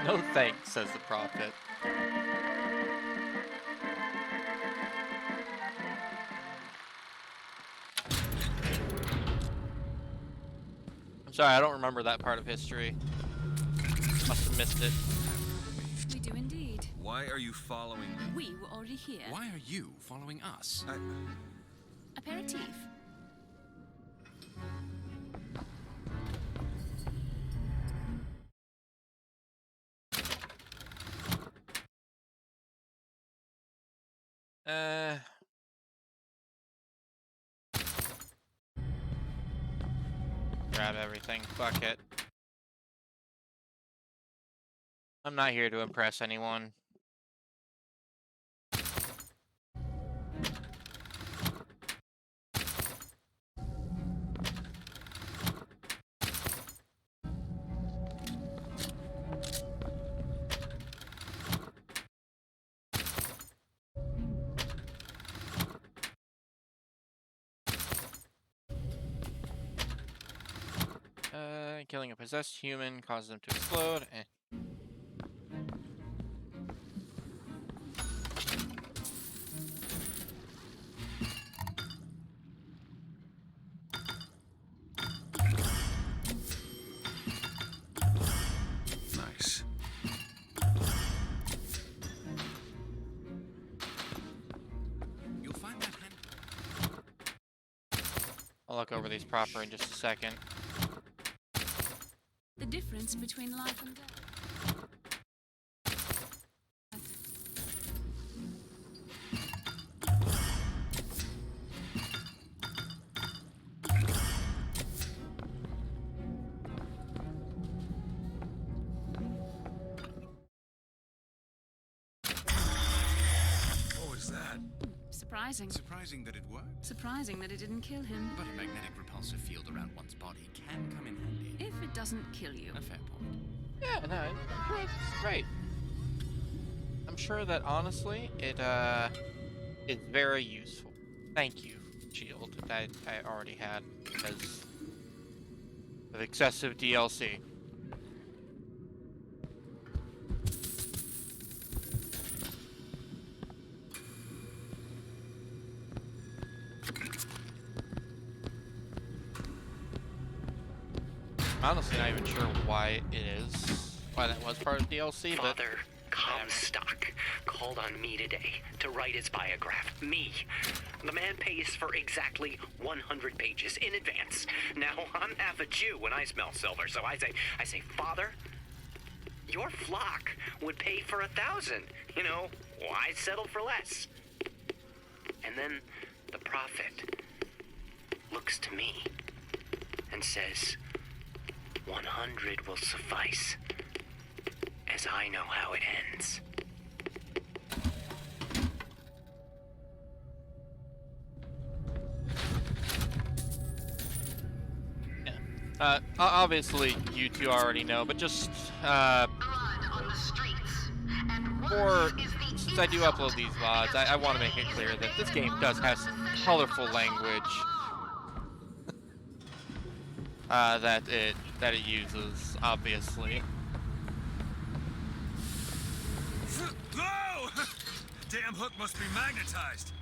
No thanks, says the prophet. I'm sorry, I don't remember that part of history. Must have missed it. We do indeed. Why are you following me? We were already here. Why are you following us? Aperitif. Grab everything. Fuck it. I'm not here to impress anyone. Killing a possessed human causes them to explode. Nice. You'll find that hand. I'll look over these proper in just a second. The difference between life and death. What was that? Surprising. Surprising that it worked. Surprising that it didn't kill him. But a magnetic repulsive field around one's body can come in handy. If it doesn't kill you. A fair point. Yeah, no, it's great. I'm sure that honestly, it is very useful. Thank you, Shield, that I already had because of excessive DLC. Honestly, not even sure why that was part of DLC, but... Father Comstock called on me today to write his biograph. Me. The man pays for exactly 100 pages in advance. Now, I'm half a Jew when I smell silver, so I say, Father, your flock would pay for 1,000. You know, why settle for less? And then the prophet looks to me and says, 100 will suffice, as I know how it ends. Obviously, you two already know, but just, since I do upload these VODs, I want to make it clear that this game does have some colorful language that it uses, obviously. Whoa! Damn hook must be magnetized.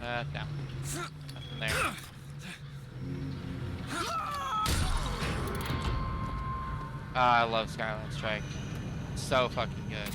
Down. Nothing there. I love Skyline Strike. So fucking good.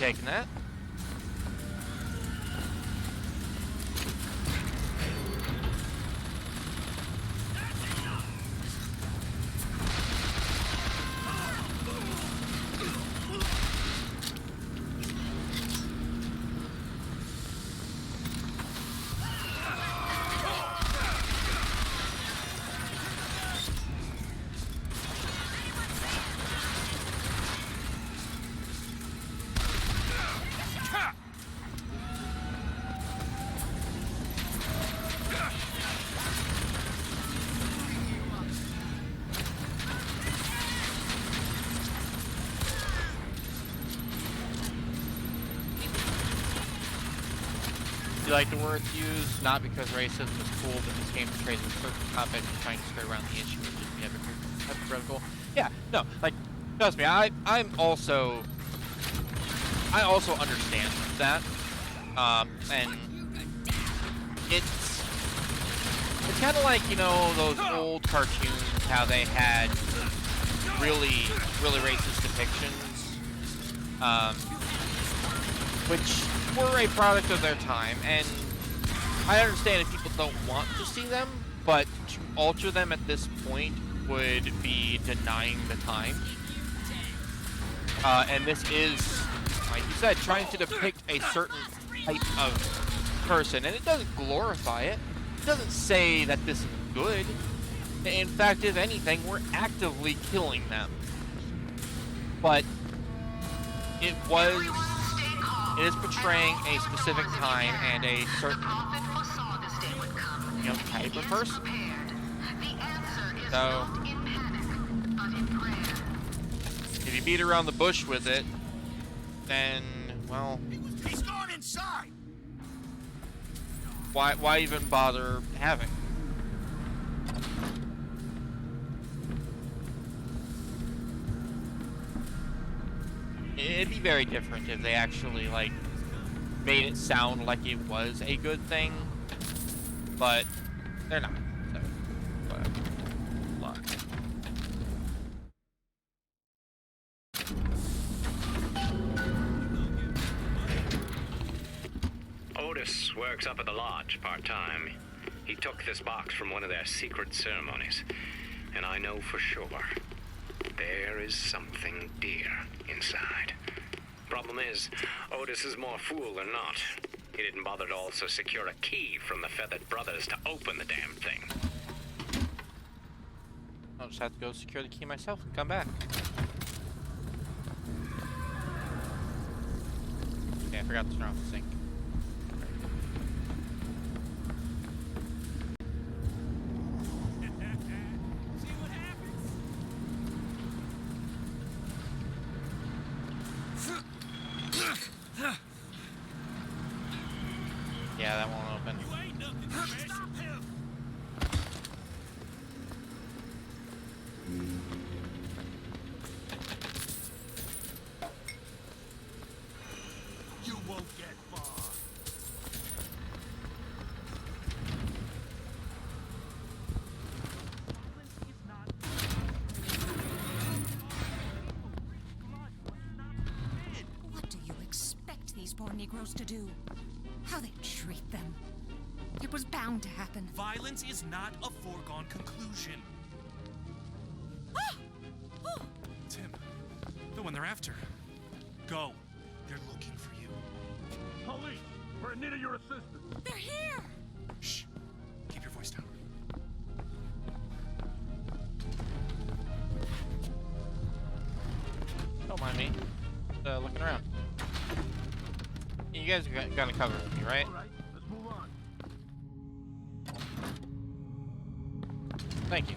Taking that. you like the words used, not because racism is cool, but this game portrays a certain topic and trying to skirt around the issue and just be hypocritical. Yeah, no, like, trust me, I also understand that, and it's kind of like, you know, those old cartoons, how they had really racist depictions, which were a product of their time, and I understand if people don't want to see them, but to alter them at this point would be denying the time. And this is, like you said, trying to depict a certain type of person, and it doesn't glorify it. It doesn't say that this is good. In fact, if anything, we're actively killing them. But it is portraying a specific time and a certain, you know, type of person. So if you beat around the bush with it, then, well, He's gone inside. why even bother having? It'd be very different if they actually, like, made it sound like it was a good thing, but they're not, so whatever. Luck. Otis works up at the lodge part-time. He took this box from one of their secret ceremonies, and I know for sure there is something dear inside. Problem is, Otis is more fool than not. He didn't bother to also secure a key from the Feathered Brothers to open the damn thing. I'll just have to go secure the key myself and come back. Okay, I forgot to turn off the sink. Yeah, that won't open. Stop him! You won't get far. What do you expect these poor Negroes to do? How they treat them. It was bound to happen. Violence is not a foregone conclusion. Tim, the one they're after. Go. They're looking for you. Police, we're in need of your assistance. They're here! Shh. Keep your voice down. Don't mind me. Looking around. You guys are gonna cover me, right? All right, let's move on. Thank you.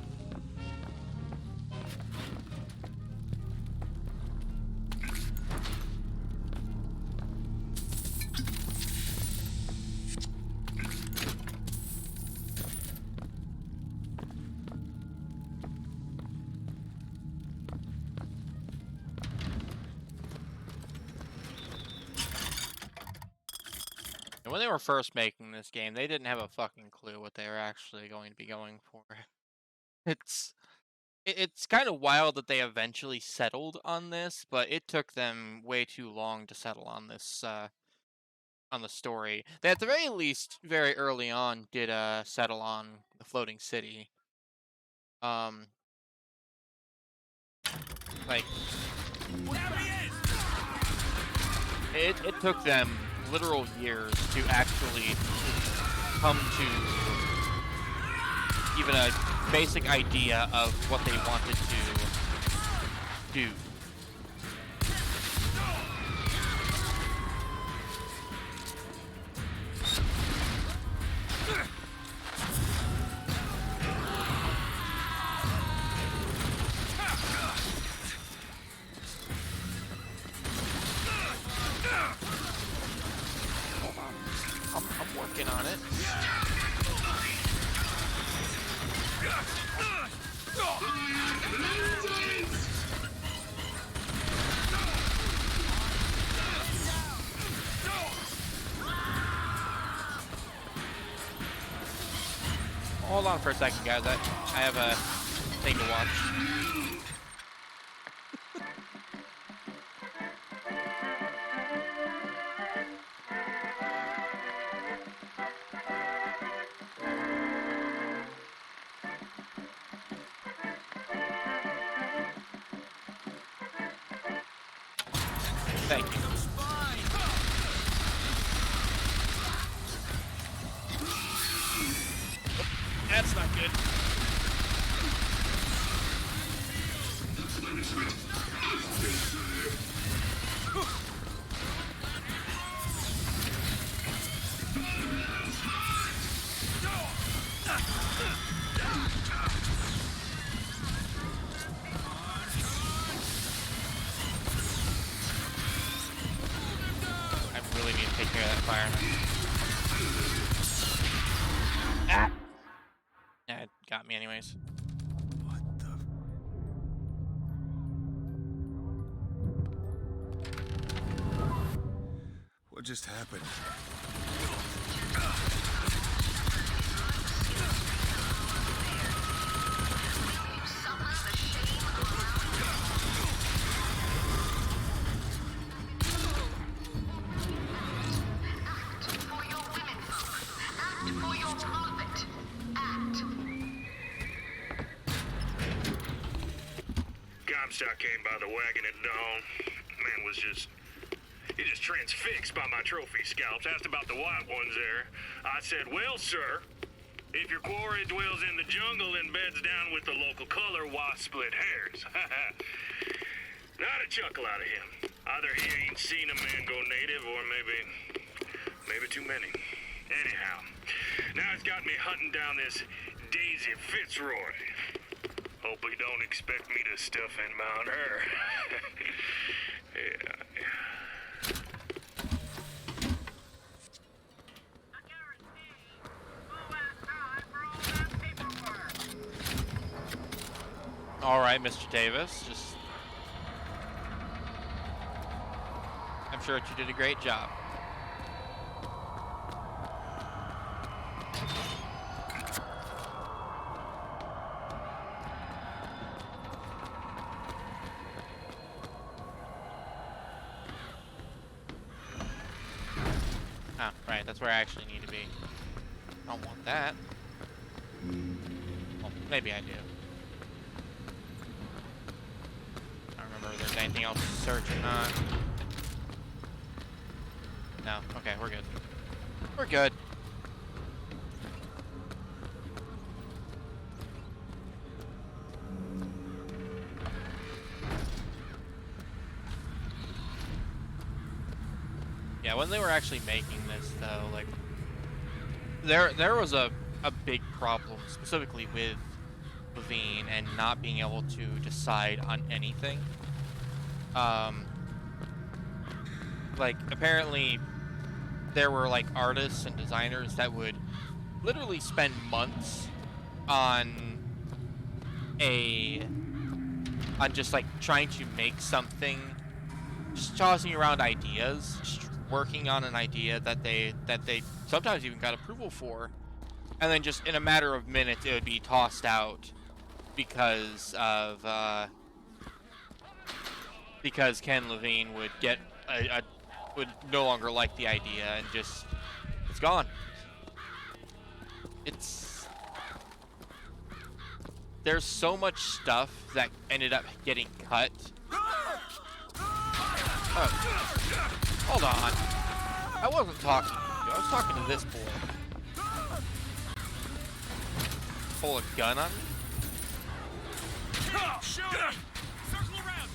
And when they were first making this game, they didn't have a fucking clue what they were actually going to be going for. It's kind of wild that they eventually settled on this, but it took them way too long to settle on this on the story. They at the very least, very early on, did settle on the floating city. Like it took them literal years to actually come to even a basic idea of what they wanted to do. I'm working on it. Hold on for a second, guys. I have a thing to watch. Thank you. That's not good. I really need to take care of that fireman. Ah! Yeah, it got me anyways. What just happened? Comstock came by the wagon at dawn. Man was just transfixed by my trophy scalps. Asked about the white ones there. I said, well, sir, if your quarry dwells in the jungle and beds down with the local color, why split hairs? Not a chuckle out of him. Either he ain't seen a man go native or maybe too many. Anyhow, now he's got me hunting down this Daisy Fitzroy. Hope he don't expect me to stuff and mount her. Yeah. All right, Mr. Davis. I'm sure that you did a great job. Oh, right, that's where I actually need to be. I don't want that. Well, maybe I do. I don't remember if there's anything else to search or not. No, okay, we're good. We're good. Yeah, when they were actually making this, though, like, there was a big problem, specifically with Levine and not being able to decide on anything. Like, apparently, there were, like, artists and designers that would literally spend months on just, like, trying to make something, just tossing around ideas, just working on an idea that they sometimes even got approval for, and then just in a matter of minutes it would be tossed out because Ken Levine would get would no longer like the idea and just it's gone. There's so much stuff that ended up getting cut. Oh, hold on. I wasn't talking to you. I was talking to this boy. Pull a gun on me? Shoot! Circle around!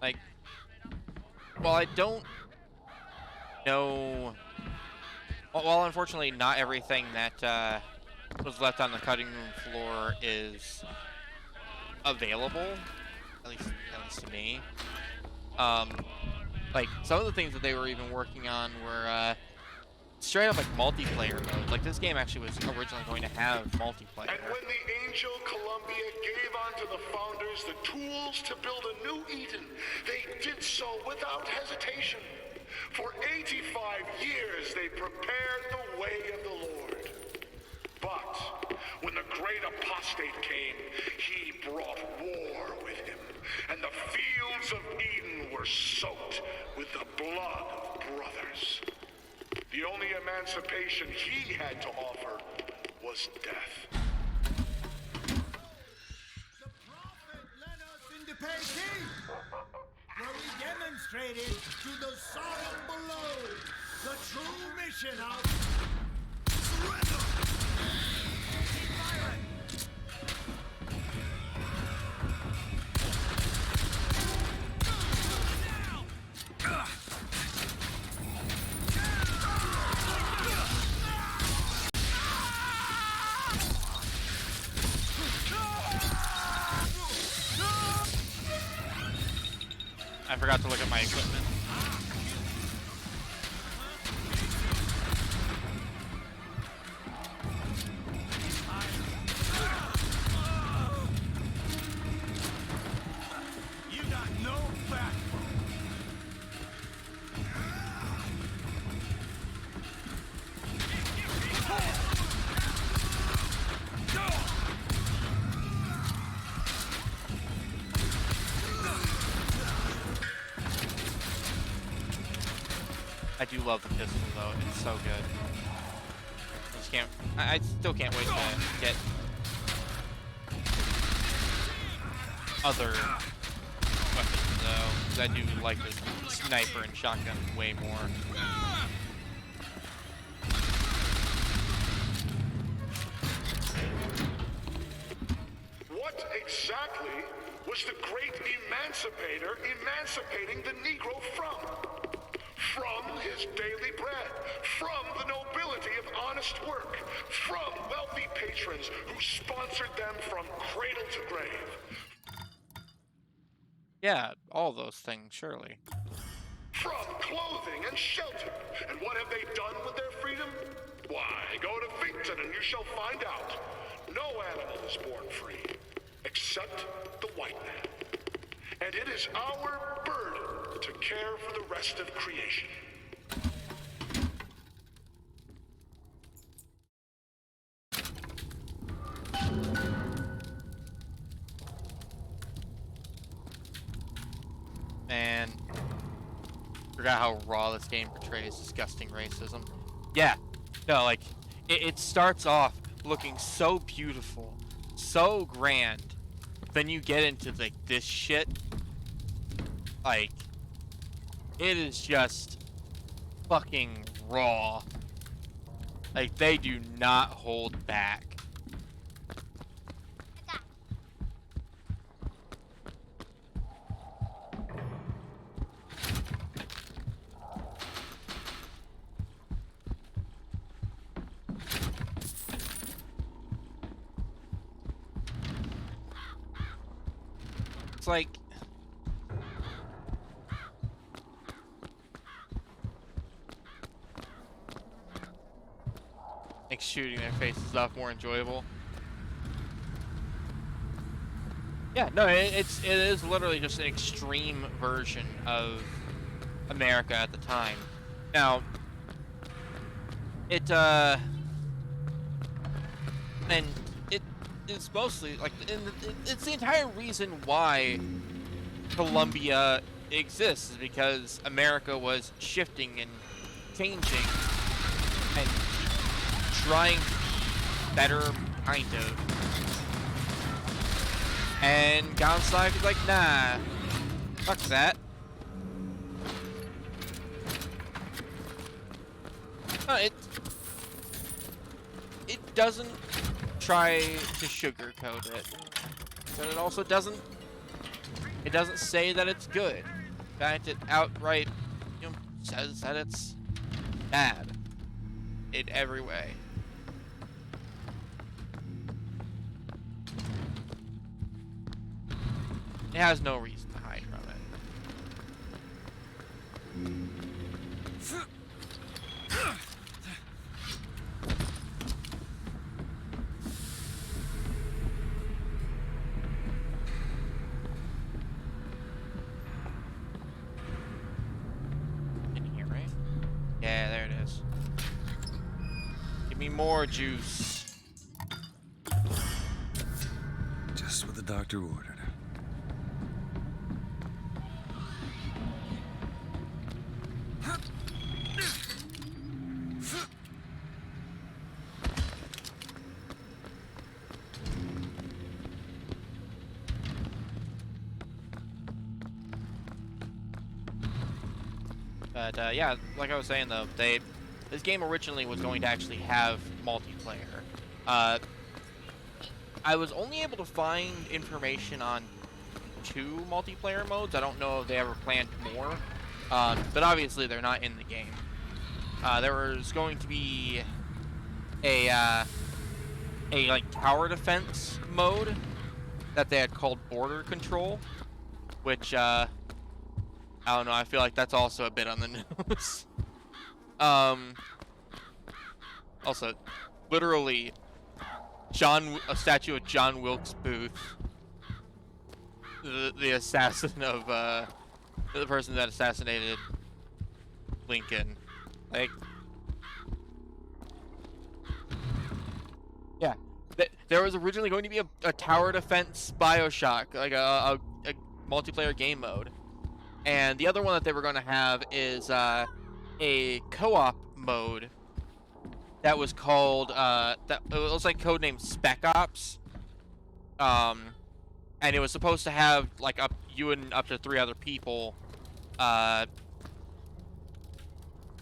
Like, while I don't know, well, unfortunately, not everything that was left on the cutting room floor is available, at least to me. Like some of the things that they were even working on were straight up like multiplayer mode. Like this game actually was originally going to have multiplayer. And when the Angel Columbia gave unto the founders the tools to build a new Eden, they did so without hesitation. For 85 years they prepared the way of the Lord. But when the great apostate came, he brought war with him, and the fields of Eden were soaked with the blood of brothers. The only emancipation he had to offer was death. The prophet led us into Peking, where we demonstrated to the Sodom below the true mission of surrender. Keep firing. I forgot to look at my equipment. You got no back. I do love the pistol though, it's so good. I just can't, I still can't wait to get other weapons though, because I do like the sniper and shotgun way more. What exactly was the great emancipator emancipating the Negro from? From his daily bread, from the nobility of honest work, from wealthy patrons who sponsored them from cradle to grave. Yeah, all those things, surely. From clothing and shelter. And what have they done with their freedom? Why, go to Finkton and you shall find out. No animal is born free, except the white man. And it is our burden to care for the rest of creation. Man, forgot how raw this game portrays disgusting racism. Yeah, no, like, it starts off looking so beautiful, so grand. Then you get into, like, this shit. Like, it is just fucking raw. Like, they do not hold back. It's like, makes shooting their faces off more enjoyable. Yeah, no, it is literally just an extreme version of America at the time. Now, and it is mostly like, it's the entire reason why Columbia exists, is because America was shifting and changing and trying better, kind of. And Gonzalez was like, nah, fuck that. No, it doesn't try to sugarcoat it, but it also doesn't say that it's good. fact, it outright, says that it's bad in every way. It has no reason to hide from it. In here, right? Yeah, there it is. Give me more juice. Just what the doctor ordered. But yeah, like I was saying though, this game originally was going to actually have multiplayer. I was only able to find information on 2 multiplayer modes. I don't know if they ever planned more, but obviously they're not in the game. There was going to be a like tower defense mode that they had called border control, which I don't know. I feel like that's also a bit on the nose. Also, literally, a statue of John Wilkes Booth, the assassin of the person that assassinated Lincoln. Like, yeah, there was originally going to be a tower defense Bioshock, like a multiplayer game mode. And the other one that they were going to have is a co-op mode that was called it was like codenamed Spec Ops. And it was supposed to have like you and up to 3 other people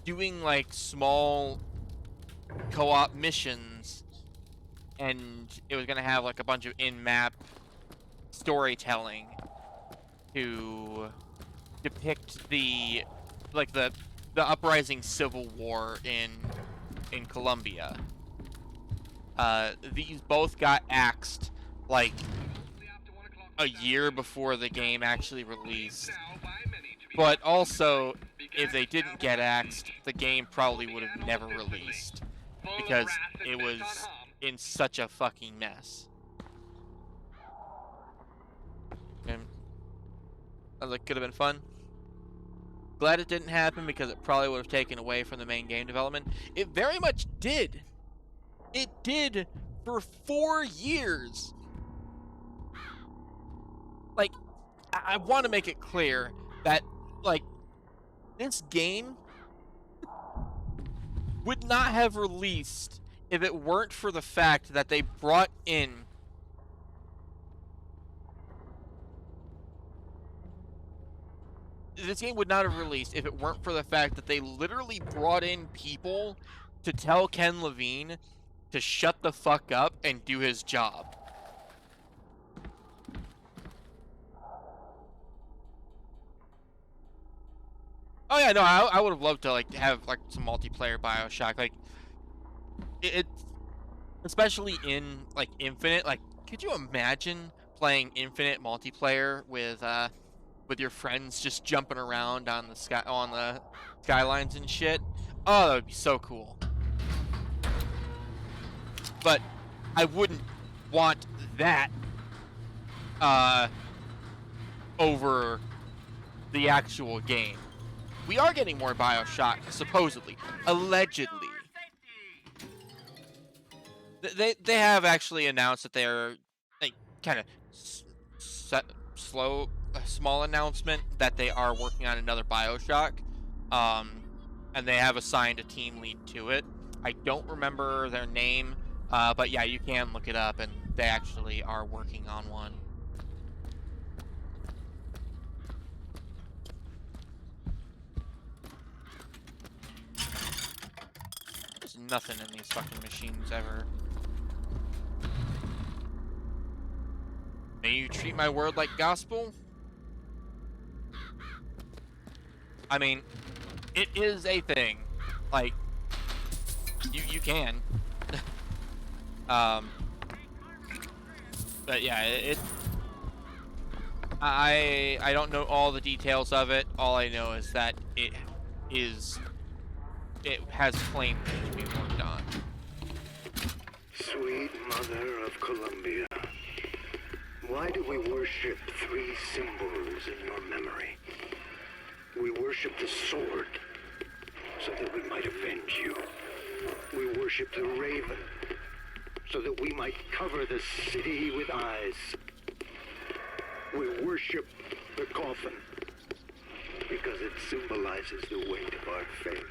doing like small co-op missions, and it was going to have like a bunch of in-map storytelling to depict the uprising civil war in Colombia. These both got axed like a year before the game actually released. But also, if they didn't get axed, the game probably would have never released because it was in such a fucking mess. And that could have been fun. Glad it didn't happen because it probably would have taken away from the main game development. It very much did. It did for 4 years. Like, I want to make it clear that, like, this game would not have released if it weren't for the fact that they brought in this game would not have released if it weren't for the fact that they literally brought in people to tell Ken Levine to shut the fuck up and do his job. Oh yeah, no, I would have loved to like have like some multiplayer Bioshock, like it especially in like Infinite. Like, could you imagine playing Infinite multiplayer with your friends just jumping around on the skylines and shit? Oh, that would be so cool. But I wouldn't want that over the actual game. We are getting more Bioshock, supposedly, allegedly. They have actually announced that they're like kind of small announcement that they are working on another Bioshock, and they have assigned a team lead to it. I don't remember their name, but yeah, you can look it up, and they actually are working on one. There's nothing in these fucking machines ever. May you treat my word like gospel? I mean, it is a thing. Like, you can. um, but yeah, I don't know all the details of it. All I know is that it has claimed to be worked on. Sweet Mother of Columbia, why do we worship three symbols in your memory? We worship the sword, so that we might avenge you. We worship the raven, so that we might cover the city with eyes. We worship the coffin, because it symbolizes the weight of our faith.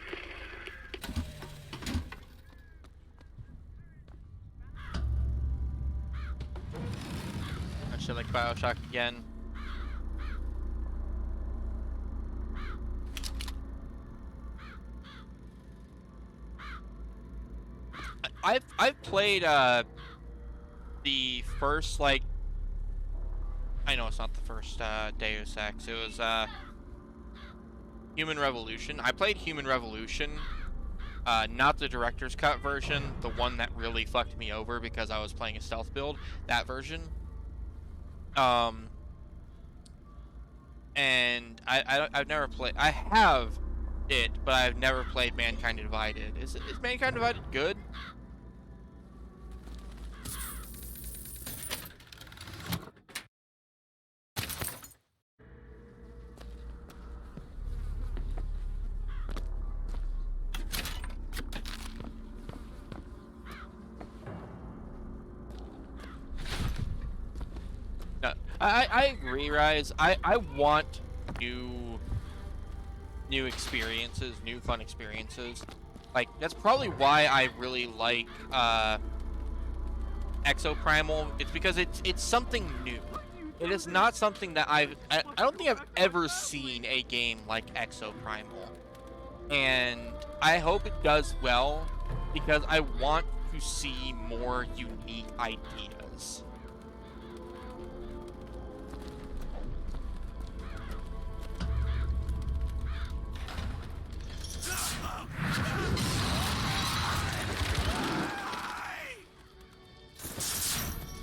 I should like Bioshock again. I've played the first, like, I know it's not the first Deus Ex. It was Human Revolution. I played Human Revolution, not the director's cut version, the one that really fucked me over because I was playing a stealth build. That version. And I've never played. I have it, but I've never played Mankind Divided. Is Mankind Divided good? No, I agree, Rise. I want new experiences, new fun experiences. Like, that's probably why I really like Exoprimal. It's because it's something new. It is not something that I don't think I've ever seen a game like Exoprimal. And I hope it does well because I want to see more unique ideas.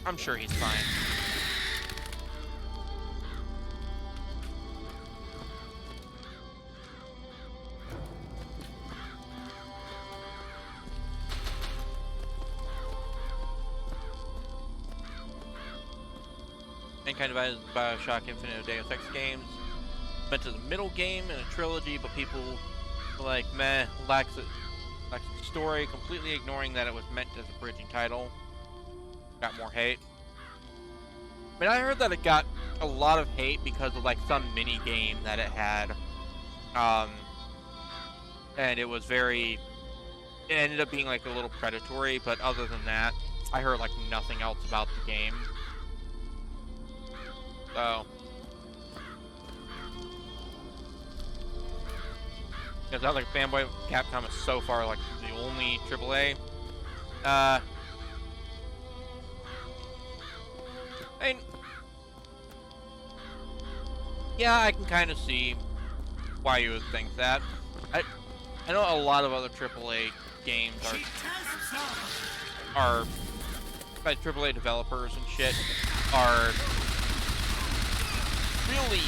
I'm sure he's fine. Mankind Divided is Bioshock Infinite Deus Ex games. Meant as a middle game in a trilogy, but people were like, meh, lacks a story, completely ignoring that it was meant as a bridging title. Got more hate. I mean, I heard that it got a lot of hate because of like some mini game that it had. And it was very, it ended up being like a little predatory, but other than that, I heard like nothing else about the game. So, because I was like, Fanboy Capcom is so far like the only AAA. I mean, yeah, I can kind of see why you would think that. I know a lot of other AAA games are by AAA developers and shit are really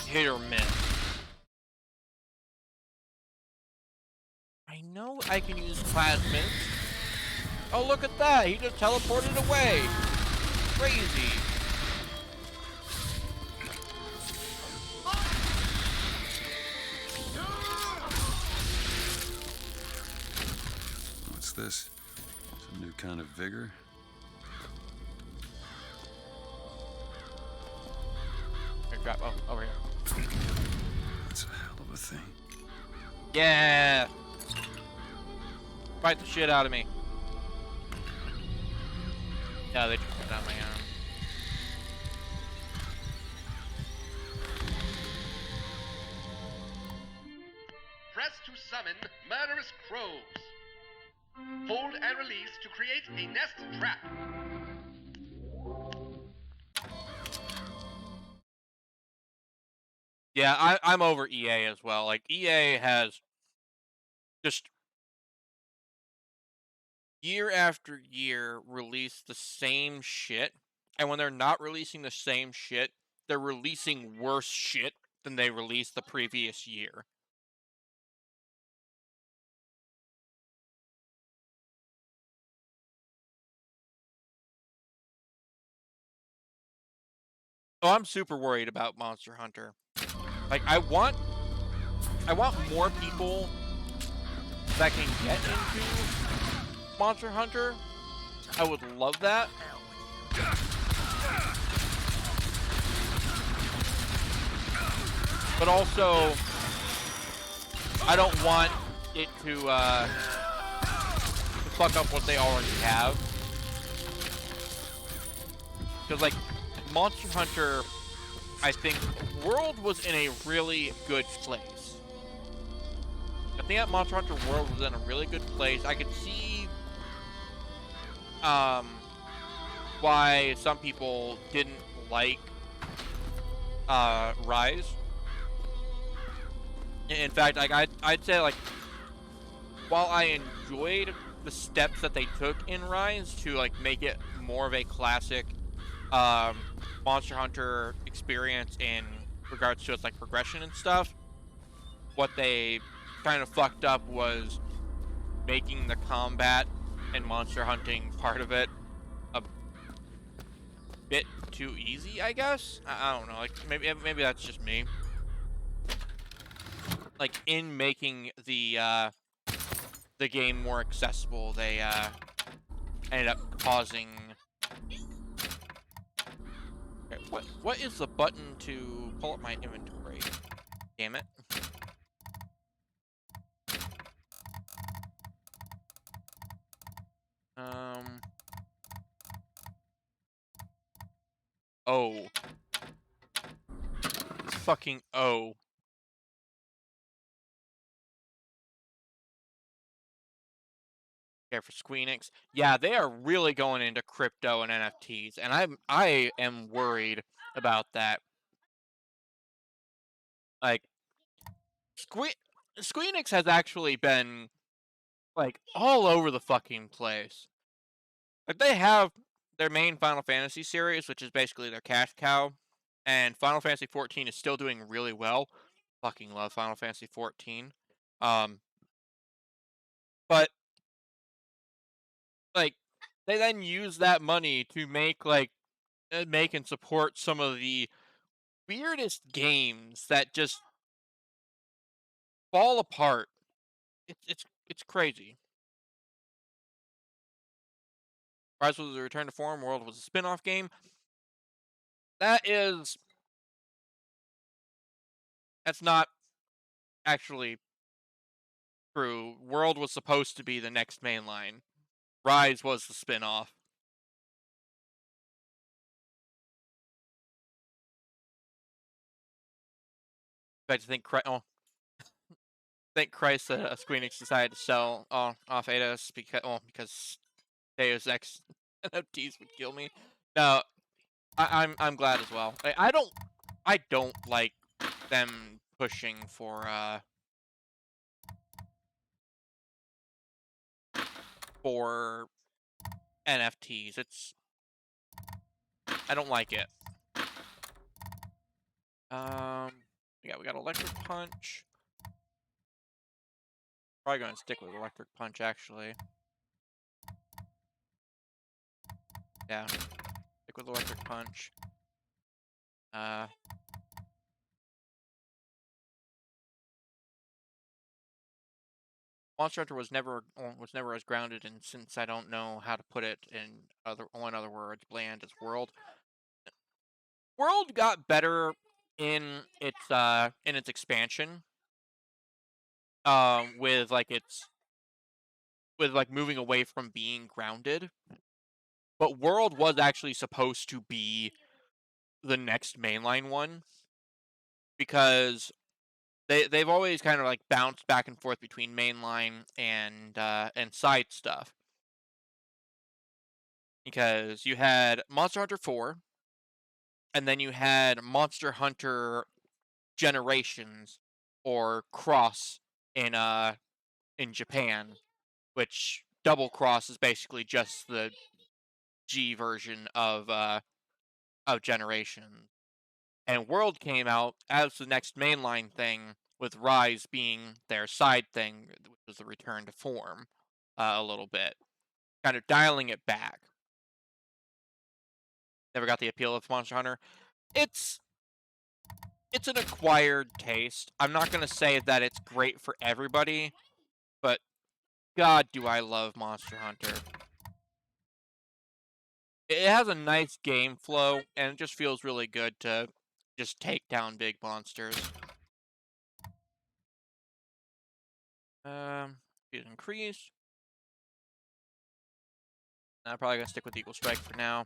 hit or miss. I know I can use plasmids. Oh, look at that! He just teleported away! Crazy! What's this? Some new kind of vigor? Here, drop. Oh, over here. That's a hell of a thing. Yeah! Fight the shit out of me. Yeah, they took it out my arm. Press to summon murderous crows. Hold and release to create a nest trap. Yeah, I'm over EA as well. Like, EA has just year after year released the same shit, and when they're not releasing the same shit, they're releasing worse shit than they released the previous year. So I'm super worried about Monster Hunter. Like, I want more people that can get into Monster Hunter. I would love that. But also, I don't want it to fuck up what they already have. Because, like, Monster Hunter, I think, World was in a really good place. I think that Monster Hunter World was in a really good place. I could see why some people didn't like Rise. In fact, like I'd say, like, while I enjoyed the steps that they took in Rise to, like, make it more of a classic Monster Hunter experience in regards to its, like, progression and stuff, what they kind of fucked up was making the combat and monster hunting part of it a bit too easy, I guess. I don't know. Like, maybe that's just me. Like, in making the game more accessible, they ended up causing. Okay, what is the button to pull up my inventory? Damn it. Oh. Fucking O. Okay, for Squeenix. Yeah, they are really going into crypto and NFTs, and I am worried about that. Like, Squeenix has actually been, like, all over the fucking place. Like, they have their main Final Fantasy series, which is basically their cash cow, and Final Fantasy 14 is still doing really well. Fucking love Final Fantasy 14. But, like, they then use that money to make, like, make and support some of the weirdest games that just fall apart. It's crazy. Rise was a return to form. World was a spin-off game. That's not actually true. World was supposed to be the next main line. Rise was the spin-off. I think thank Christ that Square Enix decided to sell off Eidos because Deus Ex NFTs would kill me. No, I'm glad as well. I don't like them pushing for NFTs. I don't like it. Yeah, we got Electric Punch. Probably gonna stick with Electric Punch, actually. Yeah, stick with Electric Punch. Monster Hunter was never as grounded, and since I don't know how to put it in other words, bland as World. World got better in its expansion. With moving away from being grounded. But World was actually supposed to be the next mainline one, because they've always kind of, like, bounced back and forth between mainline and side stuff. Because you had Monster Hunter 4, and then you had Monster Hunter Generations or Cross in Japan, which Double Cross is basically just the G version of Generation. And World came out as the next mainline thing, with Rise being their side thing, which was the return to form a little bit, kind of dialing it back. Never got the appeal of Monster Hunter. It's an acquired taste. I'm not gonna say that it's great for everybody, but God, do I love Monster Hunter. It has a nice game flow, and it just feels really good to just take down big monsters. Increase. I'm probably gonna stick with Eagle Strike for now.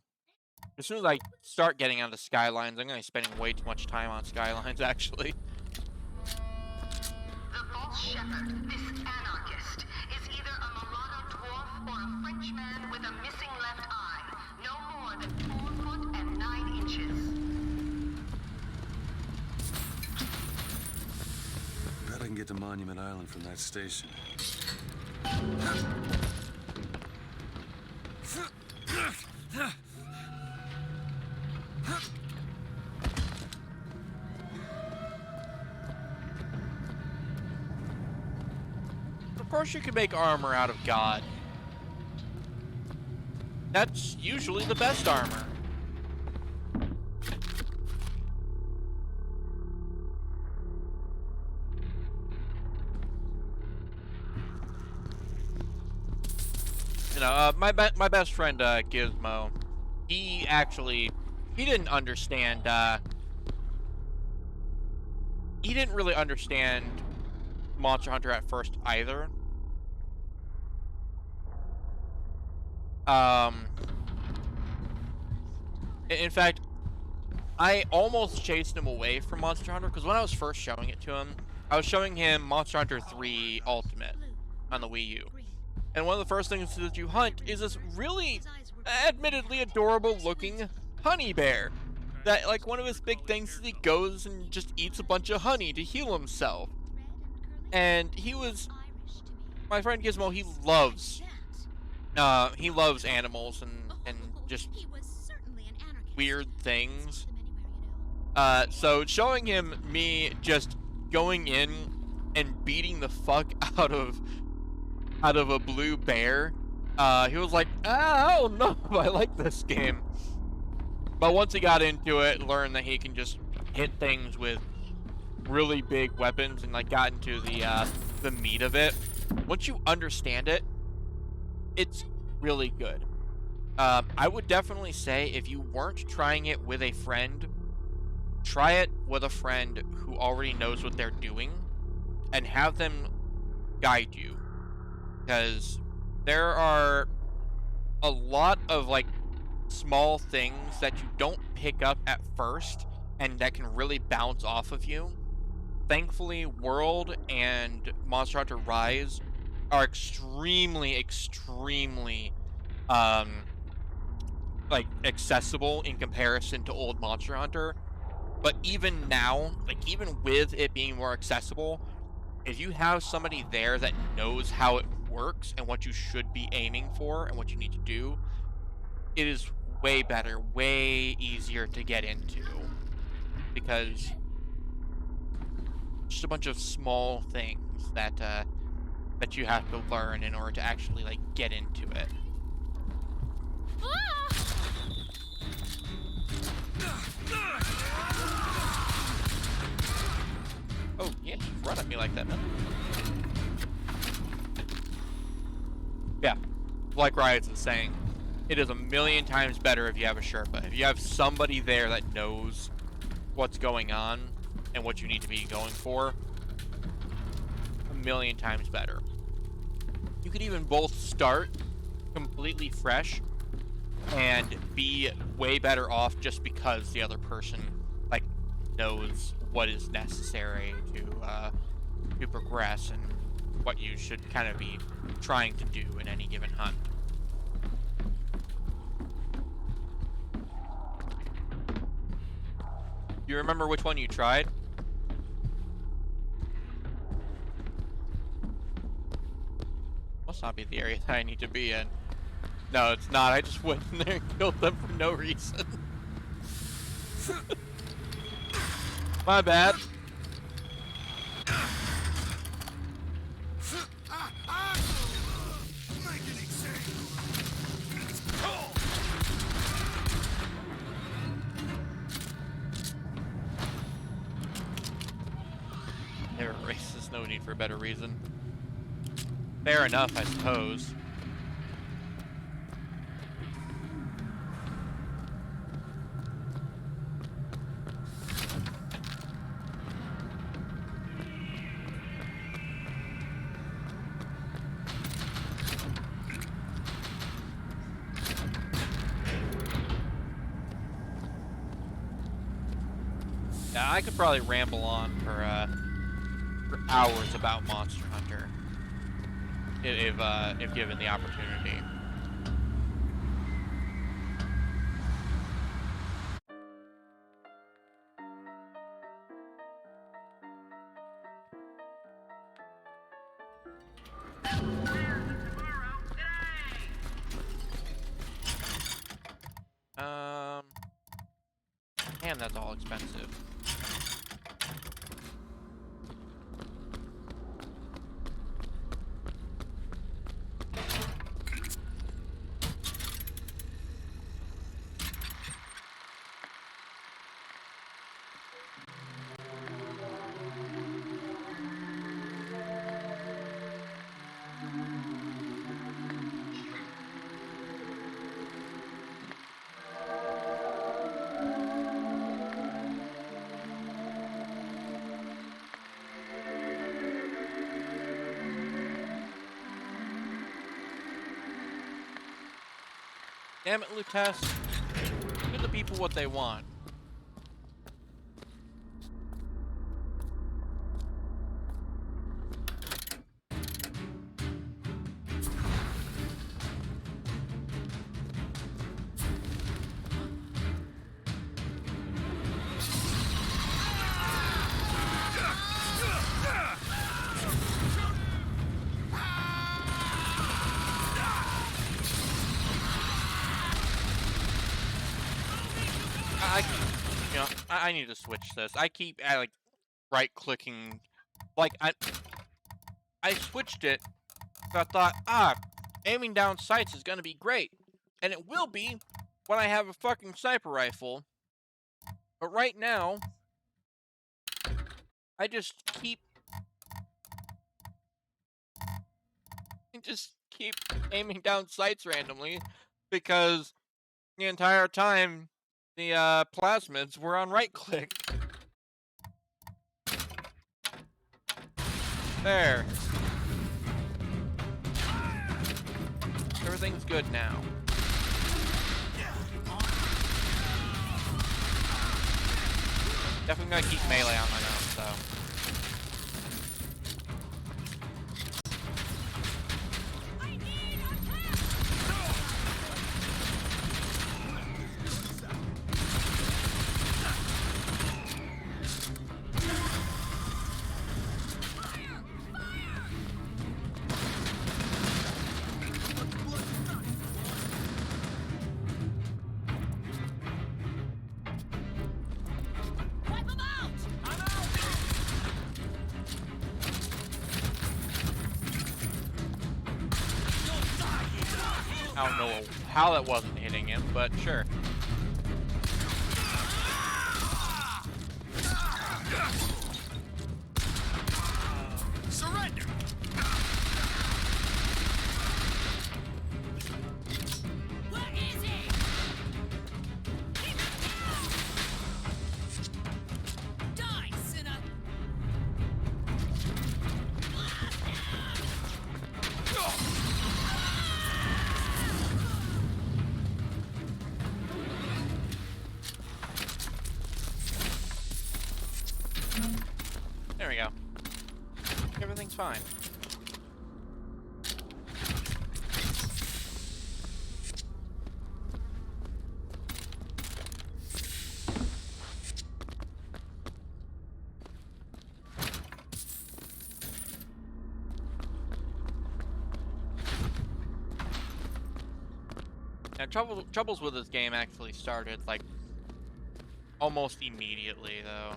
As soon as I start getting onto Skylines, I'm gonna be spending way too much time on Skylines, actually. The false shepherd, this anarchist, is either a mulatto dwarf or a French man with a missing left eye. No more than 4 foot and 9 inches. Bet I can get to Monument Island from that station. Of course you can make armor out of God. That's usually the best armor. You know, my best friend Gizmo, he didn't understand. He didn't really understand Monster Hunter at first either. In fact, I almost chased him away from Monster Hunter, because when I was first showing it to him, I was showing him Monster Hunter 3 Ultimate on the Wii U. And one of the first things that you hunt is this really, admittedly adorable looking honey bear. That, like, one of his big things is he goes and just eats a bunch of honey to heal himself. And my friend Gizmo, he loves animals and just weird things. So showing him me just going in and beating the fuck out of a blue bear, he was like, I don't know if I like this game. But once he got into it, learned that he can just hit things with really big weapons and like got into the meat of it. Once you understand it, it's really good. I would definitely say if you weren't trying it with a friend, try it with a friend who already knows what they're doing and have them guide you. Because there are a lot of like small things that you don't pick up at first and that can really bounce off of you. Thankfully, World and Monster Hunter Rise are extremely like accessible in comparison to old Monster Hunter. But even now, like even with it being more accessible, if you have somebody there that knows how it works and what you should be aiming for and what you need to do, it is way better, way easier to get into, because just a bunch of small things that that you have to learn in order to actually like get into it. Oh, yeah, just run at me like that, man. Yeah, like Riot's is saying, it is a million times better if you have a Sherpa. If you have somebody there that knows what's going on and what you need to be going for, a million times better. You could even both start completely fresh and be way better off just because the other person like knows what is necessary to progress and what you should kind of be trying to do in any given hunt. You remember which one you tried? Must not be the area that I need to be in. No, it's not. I just went in there and killed them for no reason. My bad. Never racist, no need for a better reason. Fair enough, I suppose. Yeah, I could probably ramble on for hours about Monster Hunter if given the opportunity. Man, that's all expensive. Damn it, Lutess. Give the people what they want. I need to switch this. I keep like right-clicking, like I switched it. So I thought, aiming down sights is gonna be great, and it will be when I have a fucking sniper rifle. But right now, I just keep aiming down sights randomly because the entire time the plasmids were on right click. There. Everything's good now. Definitely gonna keep melee on my nose, though. I don't know how that wasn't hitting him, but sure. Surrender! Where is he? Die, sinner! There we go. Everything's fine. troubles with this game actually started like almost immediately, though.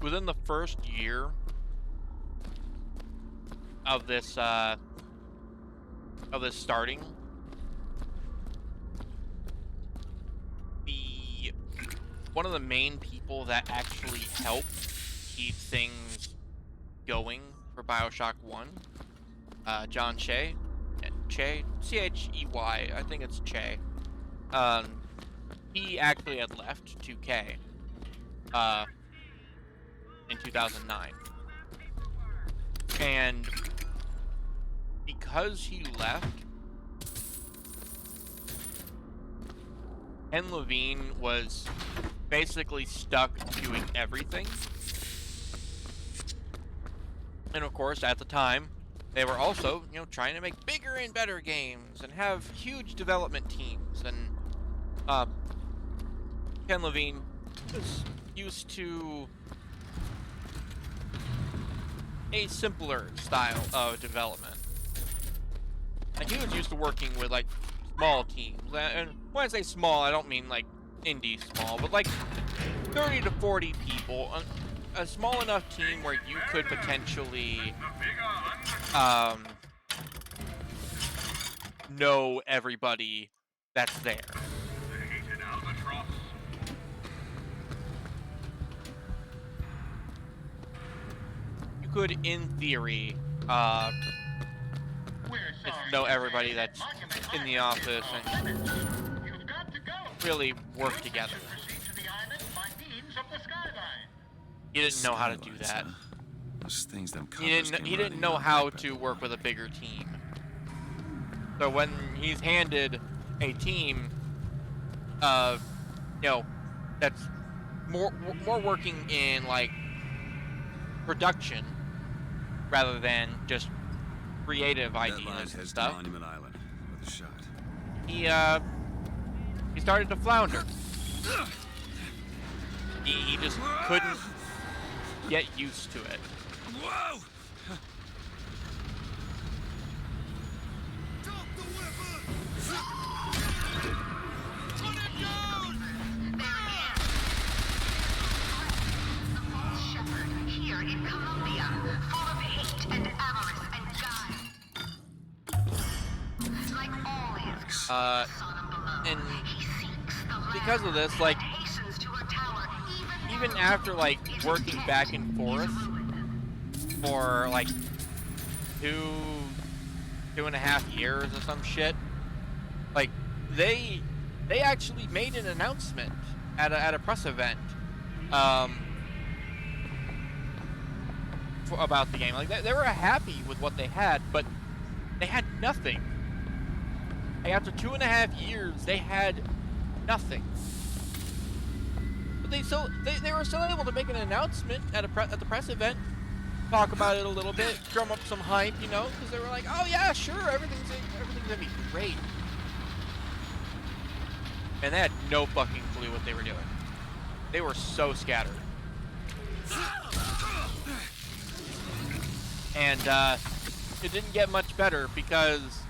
Within the first year of this starting, one of the main people that actually helped keep things going for Bioshock 1, John Che, C-H-E-Y, I think it's Che. He actually had left 2K in 2009. And because he left, Ken Levine was basically stuck doing everything. And of course, at the time, they were also, trying to make bigger and better games and have huge development teams. And Ken Levine was used to a simpler style of development. And he was used to working with, like, small teams. And when I say small, I don't mean, like, indie small, but, like, 30 to 40 people. A small enough team where you could potentially know everybody that's there. You could, in theory, just know everybody that's in the office and really work together. He didn't know how to do that. Those things them He didn't know how to work with a bigger team. So when he's handed a team, that's more working in like production rather than just creative ideas and stuff. Monument Island with a shot. He started to flounder. He just couldn't get used to it. Whoa! Here in Colombia, full of hate and avarice and guile. Like all his and because of this, like, even after like working back and forth for like 2.5 years or some shit, like they actually made an announcement at a press event about the game. Like they were happy with what they had, but they had nothing. Like, after 2.5 years, they had nothing. But they were still able to make an announcement at the press event, talk about it a little bit, drum up some hype, because they were like, oh yeah, sure, everything's gonna be great. And they had no fucking clue what they were doing. They were so scattered. And it didn't get much better because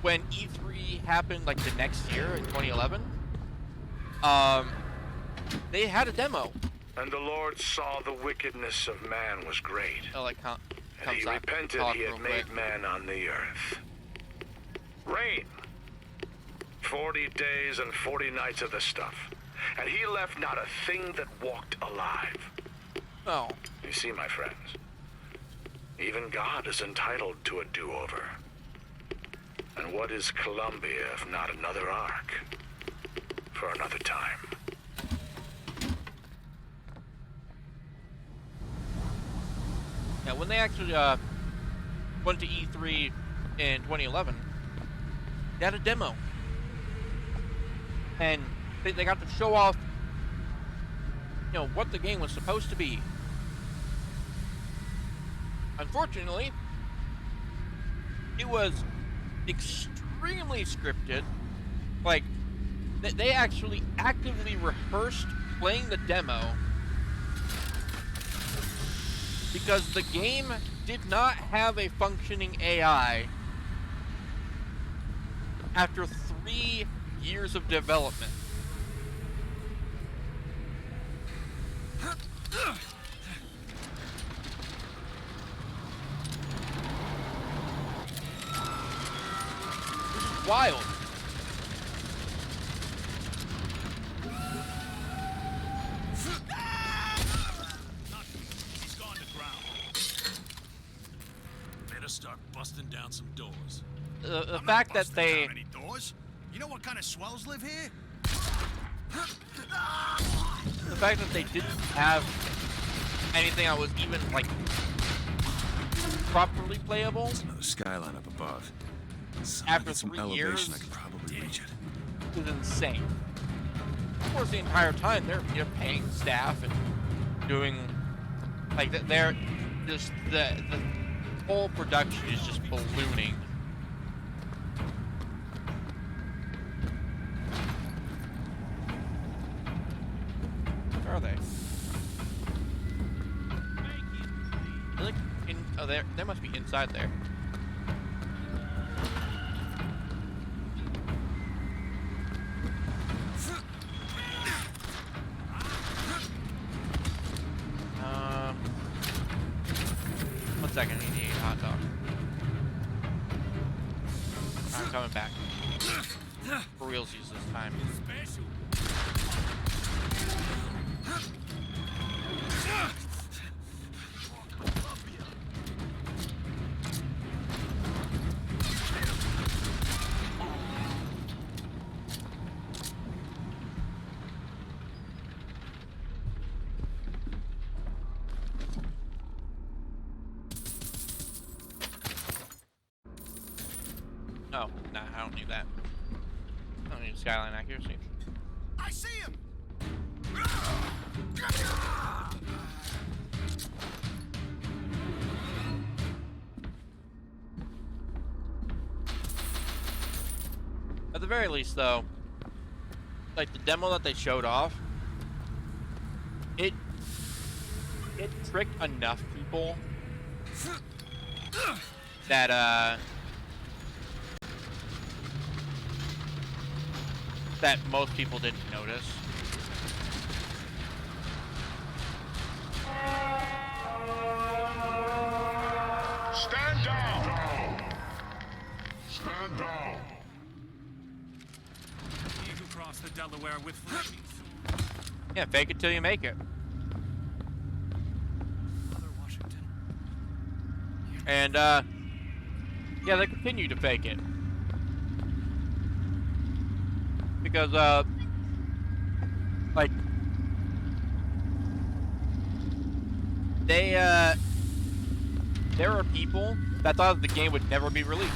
when E3 happened, like the next year in 2011, they had a demo. And the Lord saw the wickedness of man was great. Oh, like and he repented he had made man on the earth. Rain. 40 days and 40 nights of the stuff. And he left not a thing that walked alive. Oh. You see, my friends, even God is entitled to a do-over. And what is Columbia if not another ark for another time? Yeah, when they actually went to E3 in 2011, they had a demo. And they got to show off, what the game was supposed to be. Unfortunately, it was extremely scripted. Like, they actually actively rehearsed playing the demo because the game did not have a functioning AI after 3 years of development. Which is wild. He's gone to ground. Better start busting down some doors. The fact that they... Any doors? You know what kind of swells live here? The fact that they didn't have anything that was even, like, properly playable. There's another skyline up above. After Some 3 elevation, years, I could probably reach it. is insane. Of course, the entire time they're paying staff and doing, like, they're just the whole production is just ballooning. Where are they? They're like in, oh, they must be inside there. One second, I need to eat a hot dog. I'm coming back. For realsies this time. Oh, nah, I don't need that. I don't need skyline accuracy. I see him! At the very least, though, like the demo that they showed off, it tricked enough people that that most people didn't notice. Stand down! Stand down! He who crossed the Delaware with flaming Yeah, fake it till you make it. Mother Washington. And yeah, they continue to fake it. Because like they there are people that thought the game would never be released.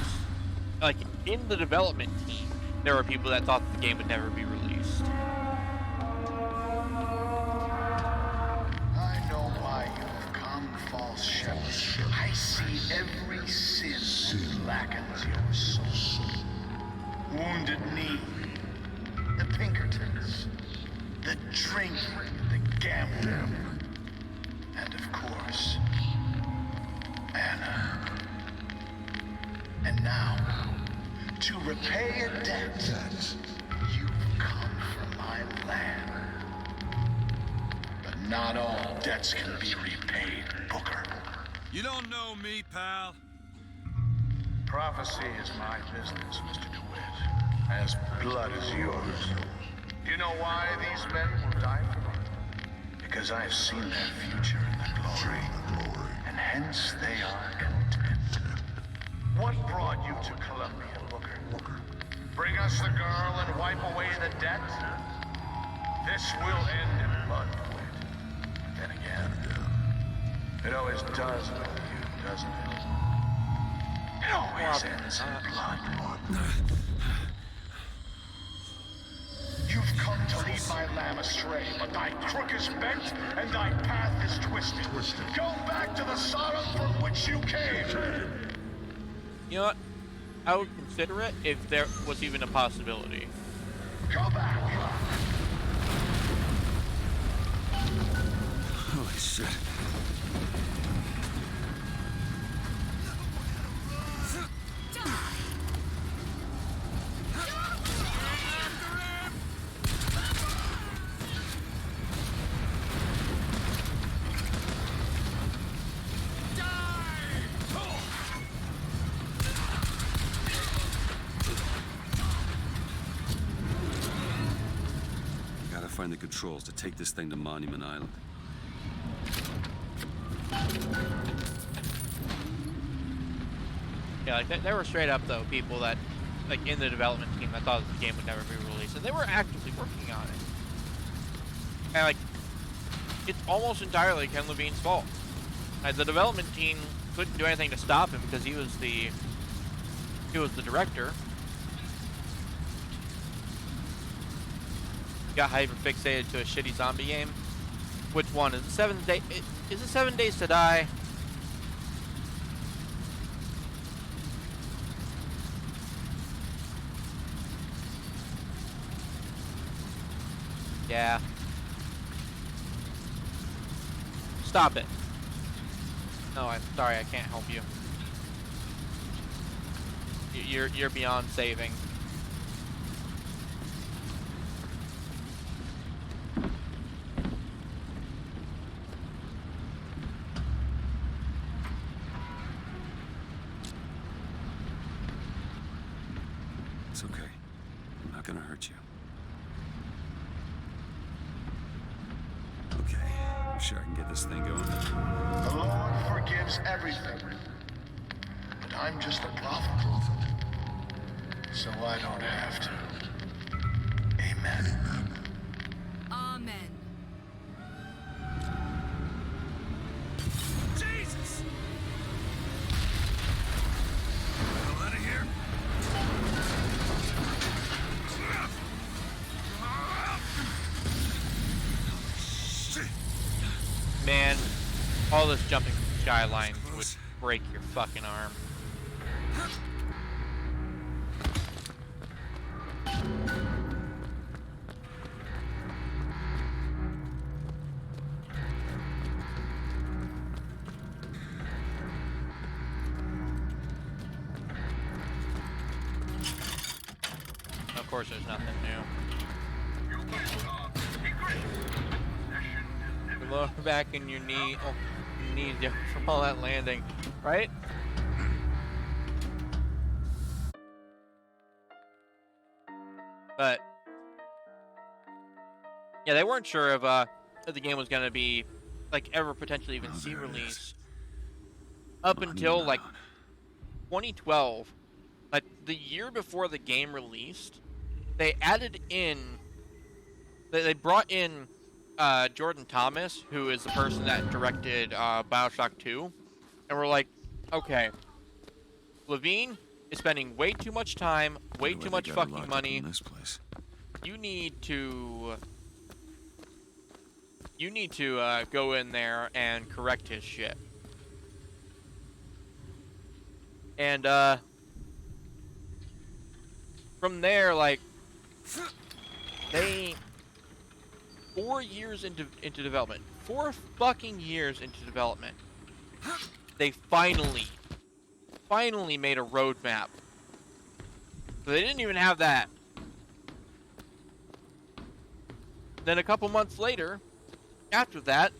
Like in the development team, there are people that thought the game would never be released. I know why you've come, false shepherd. I see every sin that blackens your soul. Wounded knee, the Pinkertons, the drinking, the gambling, and of course, Anna. And now, to repay a debt, you've come from my land. But not all debts can be repaid, Booker. You don't know me, pal. Prophecy is my business, Mr. DeWitt. As blood is yours. You know why these men will die for me? Because I've seen their future in the glory, and hence they are content. What brought you to Columbia, Booker? Bring us the girl and wipe away the debt? This will end in blood, DeWitt. Then again, it always does with you, doesn't it? It always ends in blood. You've come to lead my lamb astray, but thy crook is bent and thy path is twisted. Go back to the Sodom from which you came. You know what? I would consider it if there was even a possibility. Go back. Holy shit. find the controls to take this thing to Monument Island. Yeah, like there were straight up though people that, like in the development team, that thought the game would never be released, and they were actively working on it. And like, it's almost entirely Ken Levine's fault. Like, the development team couldn't do anything to stop him because he was the director. He got hyper fixated to a shitty zombie game. Which one is it? 7 Days? Is it 7 Days to Die? Yeah. Stop it. No, I'm sorry, I can't help you. You're beyond saving. It's okay. I'm not gonna hurt you. Okay, I'm sure I can get this thing going. The Lord forgives everything. But I'm just a prophet. So I don't have to. Amen. Amen. Jesus! Hell out of here. Man, all this jumping from skylines would break your fucking arm. Of course, there's nothing new. You're lower back in your knee. Oh, your knees from all that landing, right? But yeah, they weren't sure if the game was gonna be like ever potentially even see release up until like 2012, like the year before the game released. They added in, they brought in Jordan Thomas, who is the person that directed Bioshock 2, and we're like, okay, Levine is spending way too much time, way too much fucking money. In this place. You need to go in there and correct his shit. And from there, like, they 4 years into development, 4 fucking years into development, they finally made a roadmap. So they didn't even have that. Then a couple months later, after that,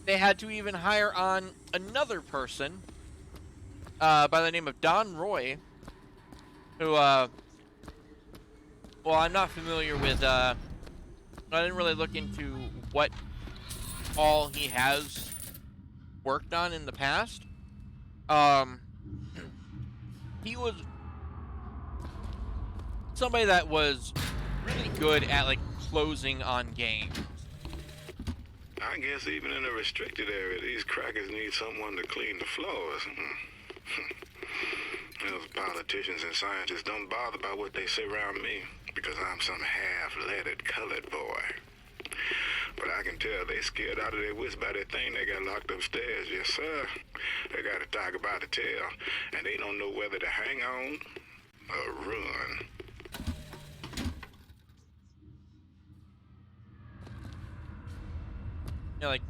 they had to even hire on another person by the name of Don Roy, who, well, I'm not familiar with, I didn't really look into what all he has worked on in the past. He was somebody that was really good at, like, closing on games. I guess even in a restricted area, these crackers need someone to clean the floors. Those politicians and scientists don't bother about what they say around me because I'm some half-leaded colored boy. But I can tell they scared out of their wits by that thing they got locked upstairs. Yes, sir. They got a tiger by the tail, and they don't know whether to hang on or run. You know, like,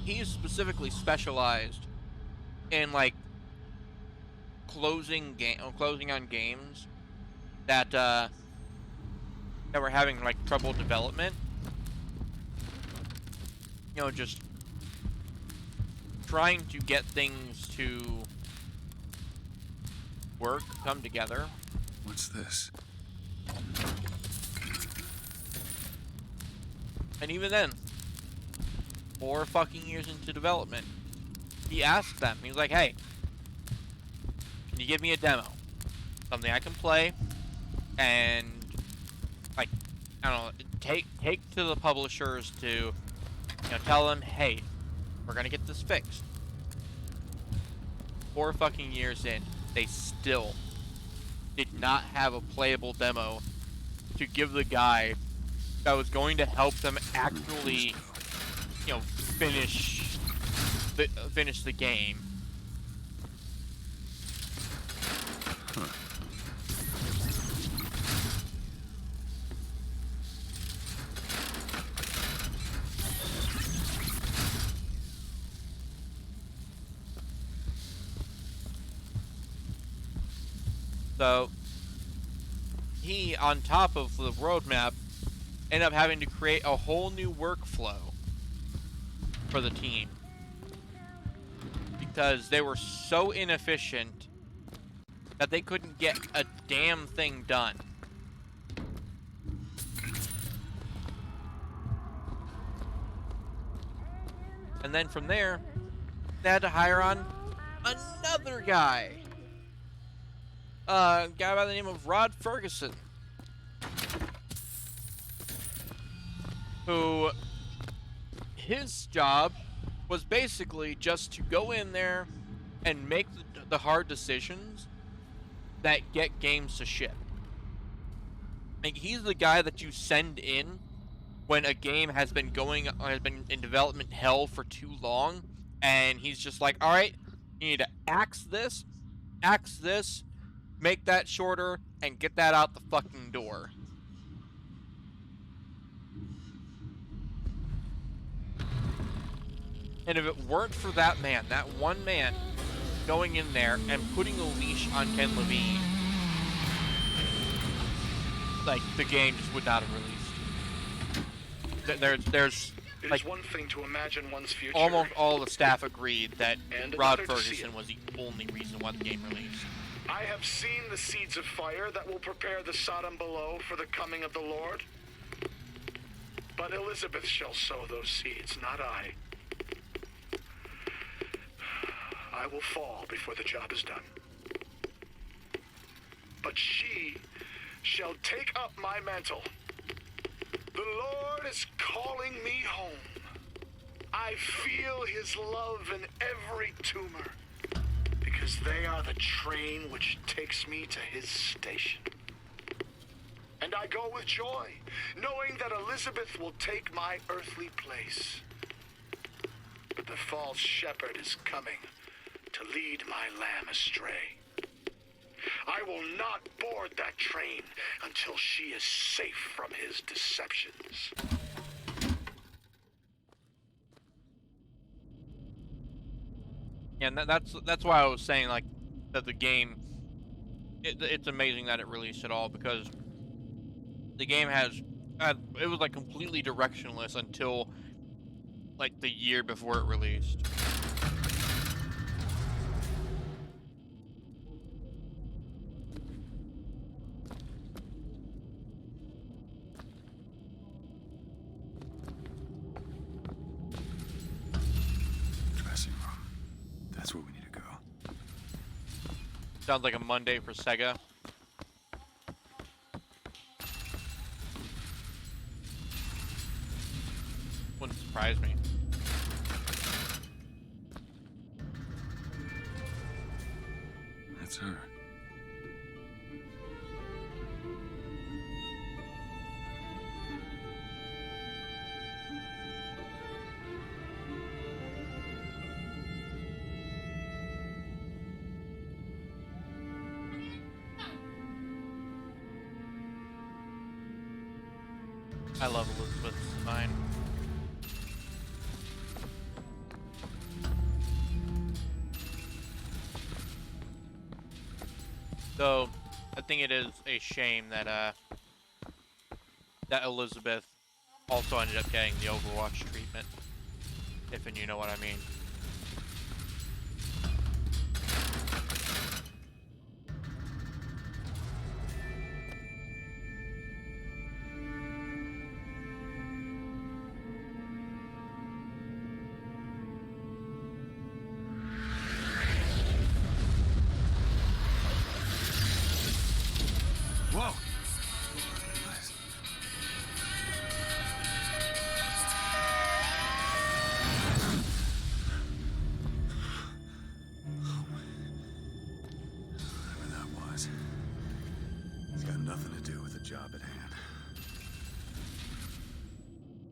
he's specifically specialized in, like, closing on games that that were having, like, trouble development. You know, just trying to get things to work, come together. What's this? And even then, 4 fucking years into development, he asked them, he was like, hey, can you give me a demo? Something I can play, and, like, I don't know, take to the publishers to, you know, tell them, hey, we're gonna get this fixed. 4 fucking years in, they still did not have a playable demo to give the guy that was going to help them actually, you know, finish the game. Huh. So he, on top of the roadmap, ended up having to create a whole new workflow for the team because they were so inefficient that they couldn't get a damn thing done. And then from there, they had to hire on another guy. A guy by the name of Rod Ferguson. Who, his job was basically just to go in there and make the hard decisions that get games to ship. Like, he's the guy that you send in when a game has been in development hell for too long, and he's just like, all right, you need to axe this, make that shorter, and get that out the fucking door. And if it weren't for that man, that one man, going in there and putting a leash on Ken Levine, like, the game just would not have released. There's It like, is one thing to imagine one's future. almost all the staff agreed that And Rod another to see Ferguson it. was the only reason why the game released. I have seen the seeds of fire that will prepare the Sodom below for the coming of the Lord. But Elizabeth shall sow those seeds, not I. I will fall before the job is done. But she shall take up my mantle. The Lord is calling me home. I feel his love in every tumor, because they are the train which takes me to his station. And I go with joy, knowing that Elizabeth will take my earthly place. But the false shepherd is coming to lead my lamb astray. I will not board that train until she is safe from his deceptions. And that's why I was saying, like, that the game, it's amazing that it released at all, because the game it was like completely directionless until like the year before it released. Dressing room. That's where we need to go. Sounds like a Monday for Sega. Wouldn't surprise me. That's her. I love Elizabeth's design. So, I think it is a shame that that Elizabeth also ended up getting the Overwatch treatment, if and you know what I mean.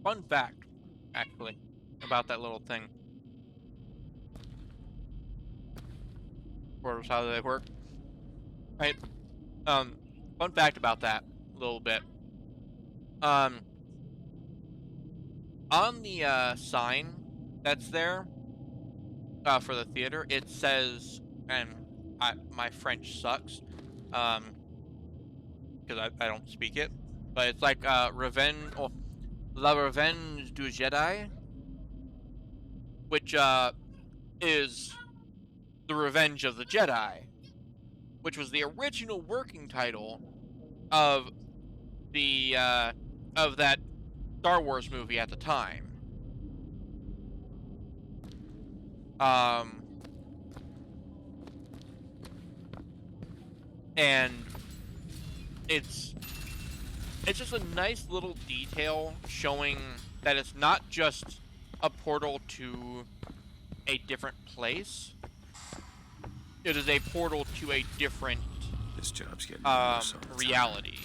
fun fact, actually, about that little thing. Portals, how do they work? Right. Fun fact about that a little bit. On the sign that's there for the theater, it says, and my French sucks, because I don't speak it, but it's like revenge, or La Revenge du Jedi, which is the Revenge of the Jedi, which was the original working title of the of that Star Wars movie at the time. And it's just a nice little detail showing that it's not just a portal to a different place. It is a portal to a different This job's getting reality.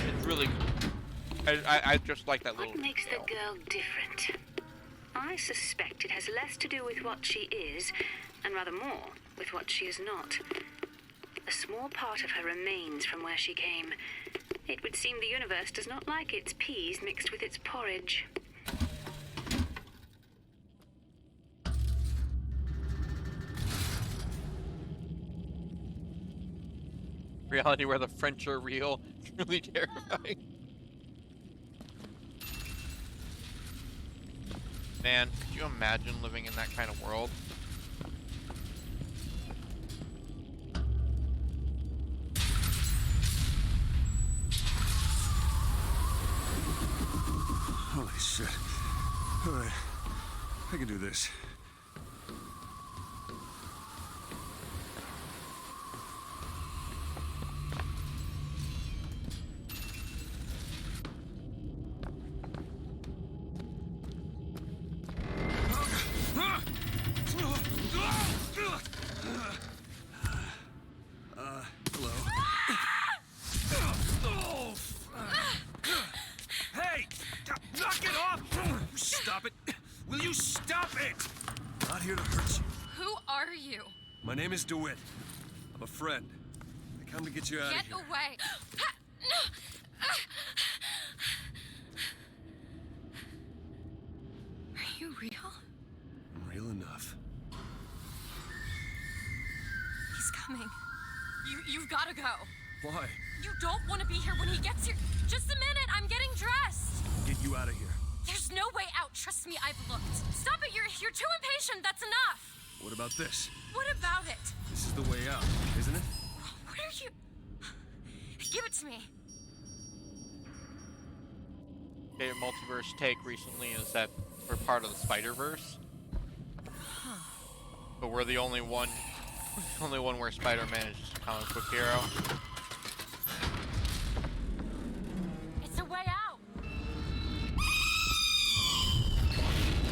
It's really cool. I just like that little What makes detail. the girl different? I suspect it has less to do with what she is, and rather more with what she is not. A small part of her remains from where she came. It would seem the universe does not like its peas mixed with its porridge. Reality where the French are real. Really terrifying. Man, could you imagine living in that kind of world? Holy shit. Alright. I can do this. Hello. Hey! Knock it off! Stop it! Will you stop it? Not here to hurt you. Who are you? My name is DeWitt. I'm a friend. I come to get you out of Get here. away! Are you real? I'm real enough. He's coming. You've got to go. Why? You don't want to be here when he gets here. Just a minute, I'm getting dressed. Get you out of here. There's no way out. Trust me, I've looked. Stop it, you're too impatient. That's enough. What about this? What about it? This is the way out, isn't it? What are you... Give it to me. Okay, multiverse take recently is that we're part of the Spider-Verse. But we're the only one where Spider-Man is just a comic book hero. It's a way out.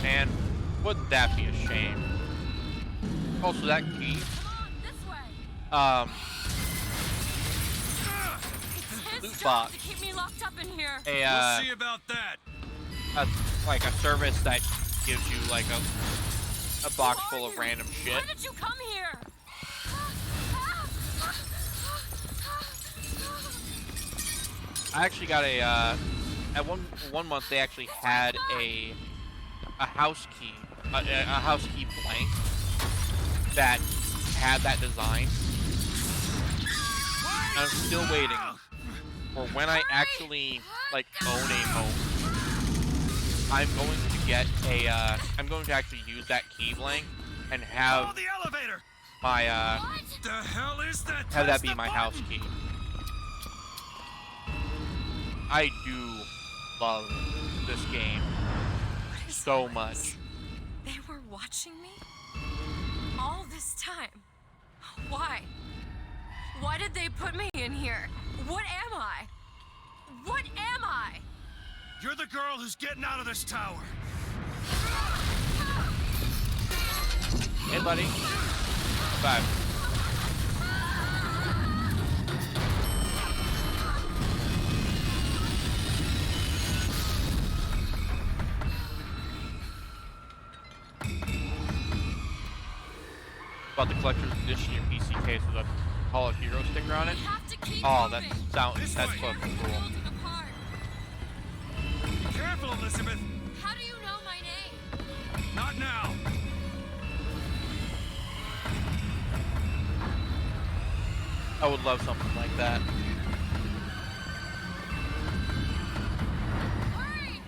Man, wouldn't that be a shame? Also, that key. It's his Loot job box. to keep me locked up in here. We'll see about that. Like a service that gives you like a box full of random shit. Why did you come here? I actually got a at one month they actually had a house key, a house key blank that had that design. I'm still waiting for when I actually like own a home. I'm going to actually use that key blank and have the elevator. my The hell is that? have that Press be the my button. house key. I do love this game so much. They were watching me? All this time? Why? Why did they put me in here? What am I? What am I? You're the girl who's getting out of this tower. Hey, buddy. Bye. about the collector's edition your PC case with a Hall of Hero sticker on it? Oh, that's fucking cool. Be careful, Elizabeth. How do you know my name? Not now. I would love something like that. Hurry!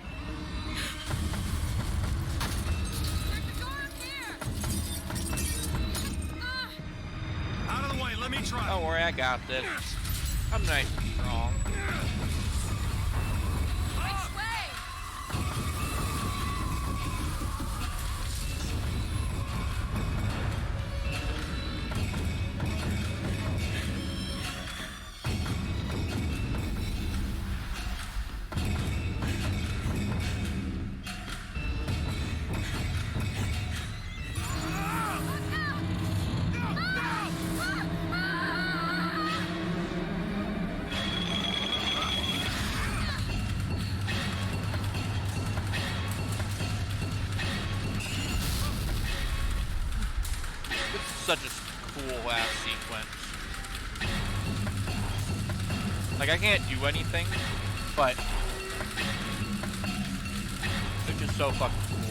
There's a door up here. Out of the way. Let me try. Don't worry, I got this. I'm nice and strong. Which way? Such a cool ass sequence. Like, I can't do anything, but it's just so fucking cool.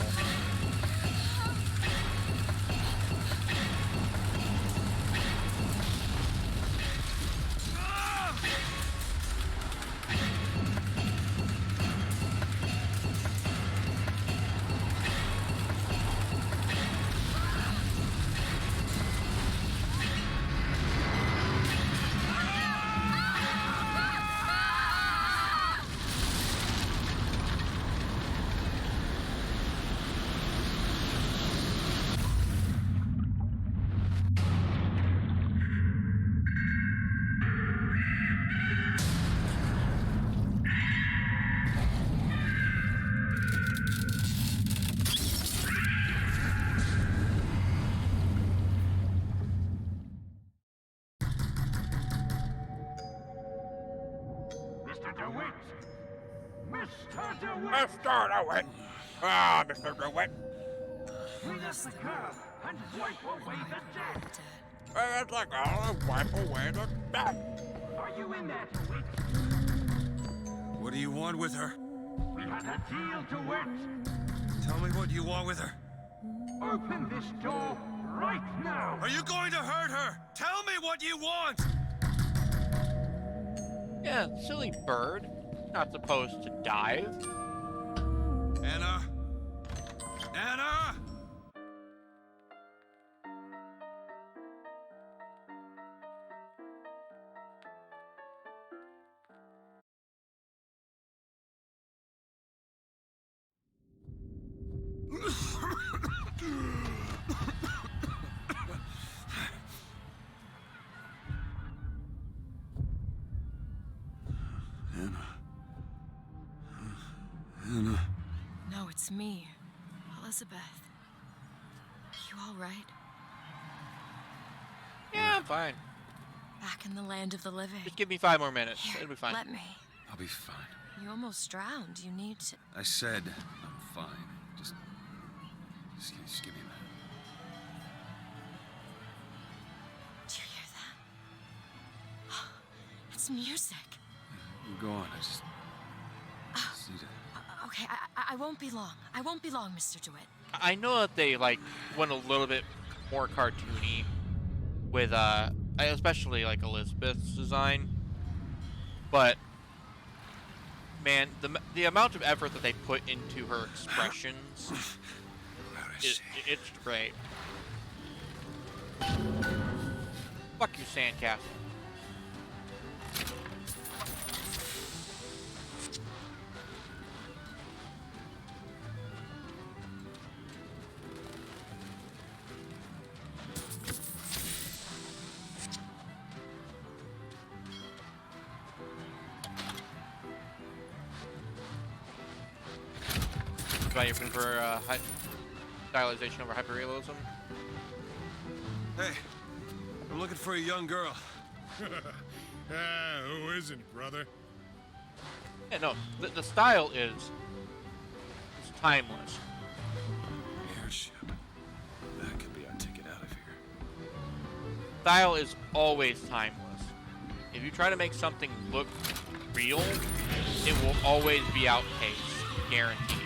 Mr. DeWitt! Ah, Mr. DeWitt! Bring us the girl and wipe away the debt! It's like, I'll wipe away the debt! Are you in there, DeWitt? What do you want with her? We had a deal, DeWitt! Tell me what you want with her. Open this door right now! Are you going to hurt her? Tell me what you want! Yeah, silly bird. Not supposed to dive. Anna? Anna? Anna. No, it's me, Elizabeth. You all right? Yeah, I'm fine. Back in the land of the living. Just give me 5 more minutes. Here, It'll be fine. let me. I'll be fine. You almost drowned. You need to... I said I'm fine. Just give me a minute. Do you hear that? It's music. Go on. I just need to... Okay, I won't be long. I won't be long, Mr. DeWitt. I know that they, like, went a little bit more cartoony with, especially, like, Elizabeth's design. But, man, the amount of effort that they put into her expressions, it's great. Fuck you, Sandcastle. You're looking for stylization over hyperrealism? Hey, I'm looking for a young girl. Who isn't, brother? Yeah, no, the style is timeless. Airship. That could be our ticket out of here. style is always timeless. If you try to make something look real, it will always be outpaced, guaranteed.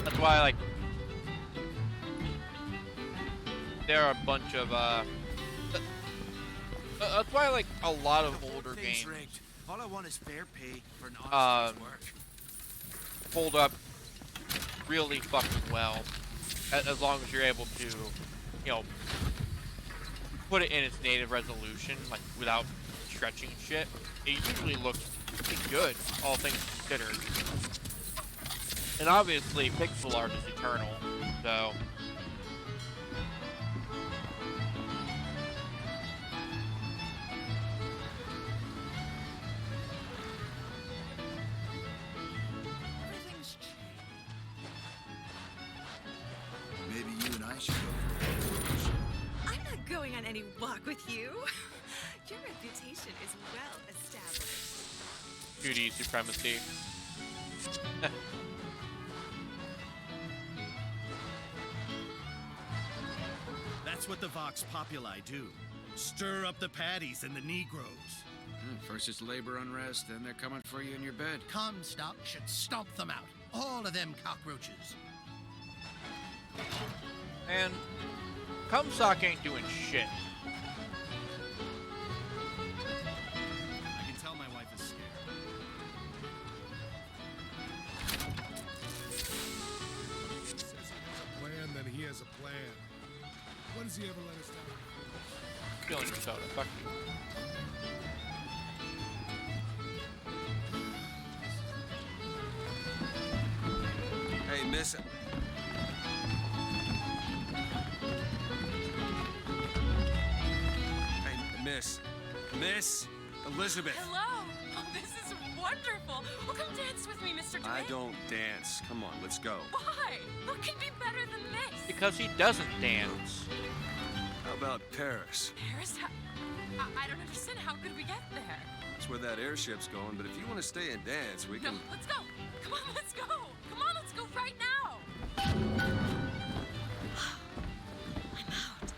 That's why, like, there are a bunch of, that's why, like, a lot of older games, All I want is fair pay for an honest day's work. hold up really fucking well, as long as you're able to, you know, put it in its native resolution, like, without stretching shit. It usually looks pretty good, all things considered. And obviously, pixel art is eternal, so... Maybe you and I should go. I'm not going on any walk with you. Your reputation is well established. 2D supremacy. That's what the Vox Populi do. Stir up the paddies and the Negroes. First it's labor unrest, then they're coming for you in your bed. Comstock should stomp them out. All of them cockroaches. And Comstock ain't doing shit. I can tell my wife is scared. He says he has a plan, then he has a plan. When does he ever let us down? Feeling your soda, fuck you. Hey, miss. Hey, Miss Elizabeth. Hello. Oh, this is wonderful. Well, come dance with me, Mr. I DeWitt. don't dance. Come on, let's go. Why? What could be better than this? Because he doesn't dance. How about Paris? Paris? I don't understand. How could we get there? That's where that airship's going, but if you want to stay and dance, we No, can... let's go. Come on, let's go. Come on, let's go right now. I'm out.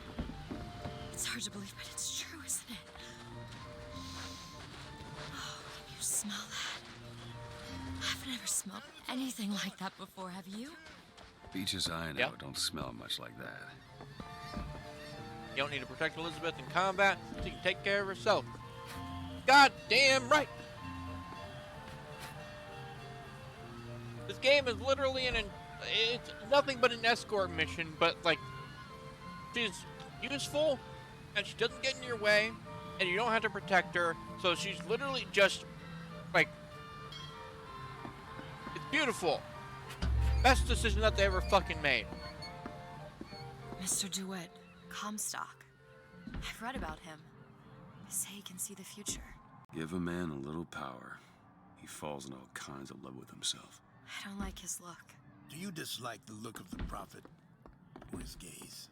It's hard to believe, but it's true, isn't it? Oh, can you smell that? I've never smelled anything like that before, have you? Beaches I know Yep. don't smell much like that. You don't need to protect Elizabeth in combat, so you can take care of herself. God damn right! This game is literally it's nothing but an escort mission, but, like, she's useful, and she doesn't get in your way, and you don't have to protect her, so she's literally just, like, it's beautiful. Best decision that they ever fucking made. Mr. DeWitt, Comstock. I've read about him. They say he can see the future. Give a man a little power. He falls in all kinds of love with himself. I don't like his look. Do you dislike the look of the prophet or his gaze?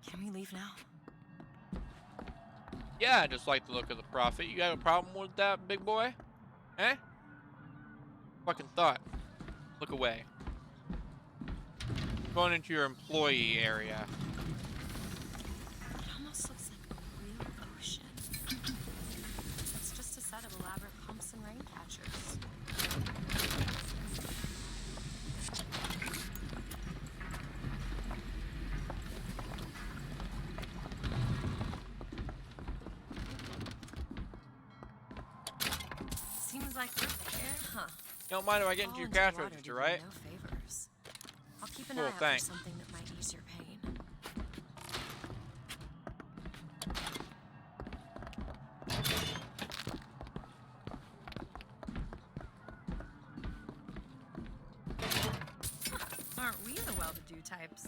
Can we leave now? Yeah, I just like the look of the prophet. You got a problem with that, big boy? Eh? Fucking thought. Look away. Going into your employee area. It almost looks like a real ocean. It's just a set of elaborate pumps and rain catchers. Seems like we're there, huh? You don't mind if I get into your cash register, right? No favors. I'll keep an Cool, eye out thanks. for something that might ease your pain. Aren't we the well-to-do types?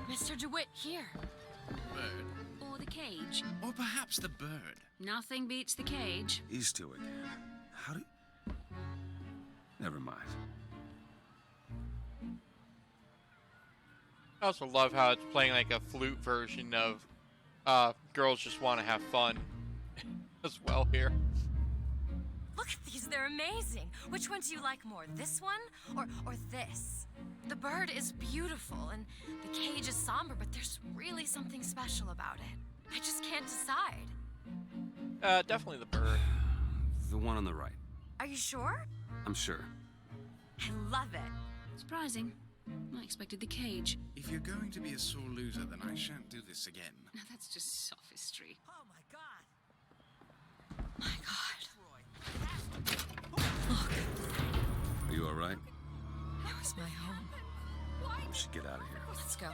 Mr. DeWitt, here. Bird. Or the cage. Or perhaps the bird. Nothing beats the cage. He's to again. How do... Never mind. I also love how it's playing like a flute version of Girls Just Want to Have Fun as well here. Look at these, they're amazing. Which one do you like more, this one or this? The bird is beautiful and the cage is somber, but there's really something special about it. I just can't decide. Definitely the bird. The one on the right. Are you sure? I'm sure. I love it. Surprising. I expected the cage. If you're going to be a sore loser, then I shan't do this again. Now that's just sophistry. Oh my god! My God. Are you all right? That was my home. We should get out of here. Let's go.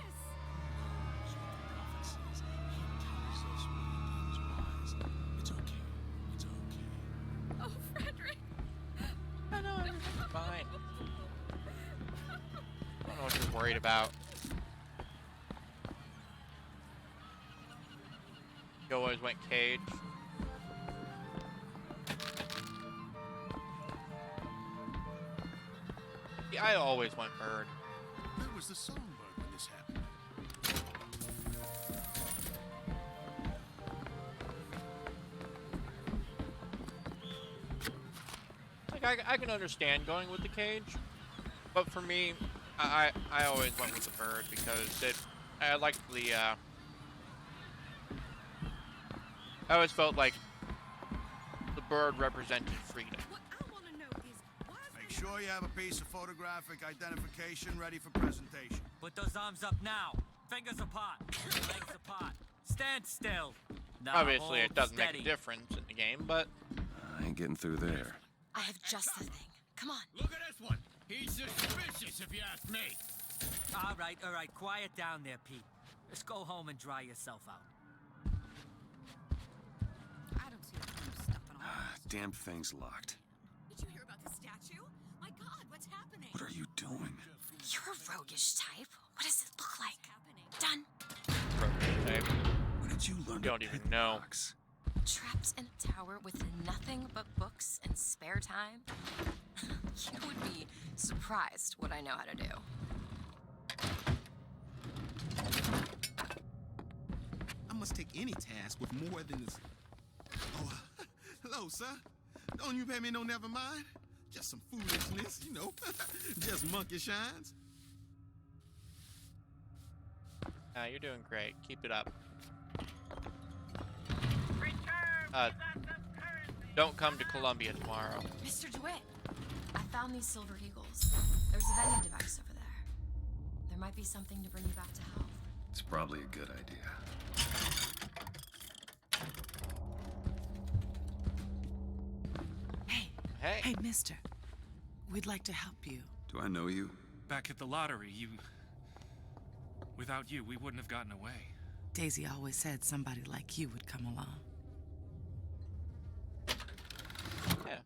It's okay. It's okay. Oh, Frederick. I know, everything's fine. I don't know what you're worried about. You always went cage. Yeah, I always went bird. Where was the songbird when this happened? Like I can understand going with the cage, but for me, I always went with the bird because I liked the I always felt like the bird represented freedom. What I want to know is why is Make sure you have a piece of photographic identification ready for presentation. Put those arms up now. Fingers apart. Legs apart. Stand still. Now Obviously, it hold doesn't steady. make a difference in the game, but I ain't getting through there. I have just the thing. Come on. Look at this one. He's suspicious, if you ask me. All right. Quiet down there, Pete. Just go home and dry yourself out. I don't see the point of stuffing all this. Damn thing's locked. Did you hear about the statue? My God, what's happening? What are you doing? You're a roguish type. What does it look like? Done. When did you learn don't even know. box? Trapped in a tower with nothing but books and spare time? You would be surprised what I know how to do. I must take any task with more than this. Oh, hello, sir. Don't you pay me no never mind? Just some foolishness, you know. Just monkey shines. You're doing great. Keep it up. Don't come to Columbia tomorrow. Mr. DeWitt, I found these silver eagles. There's a vending device over there. There might be something to bring you back to health. It's probably a good idea. Hey, mister. We'd like to help you. Do I know you? Back at the lottery, without you, we wouldn't have gotten away. Daisy always said somebody like you would come along. Yeah.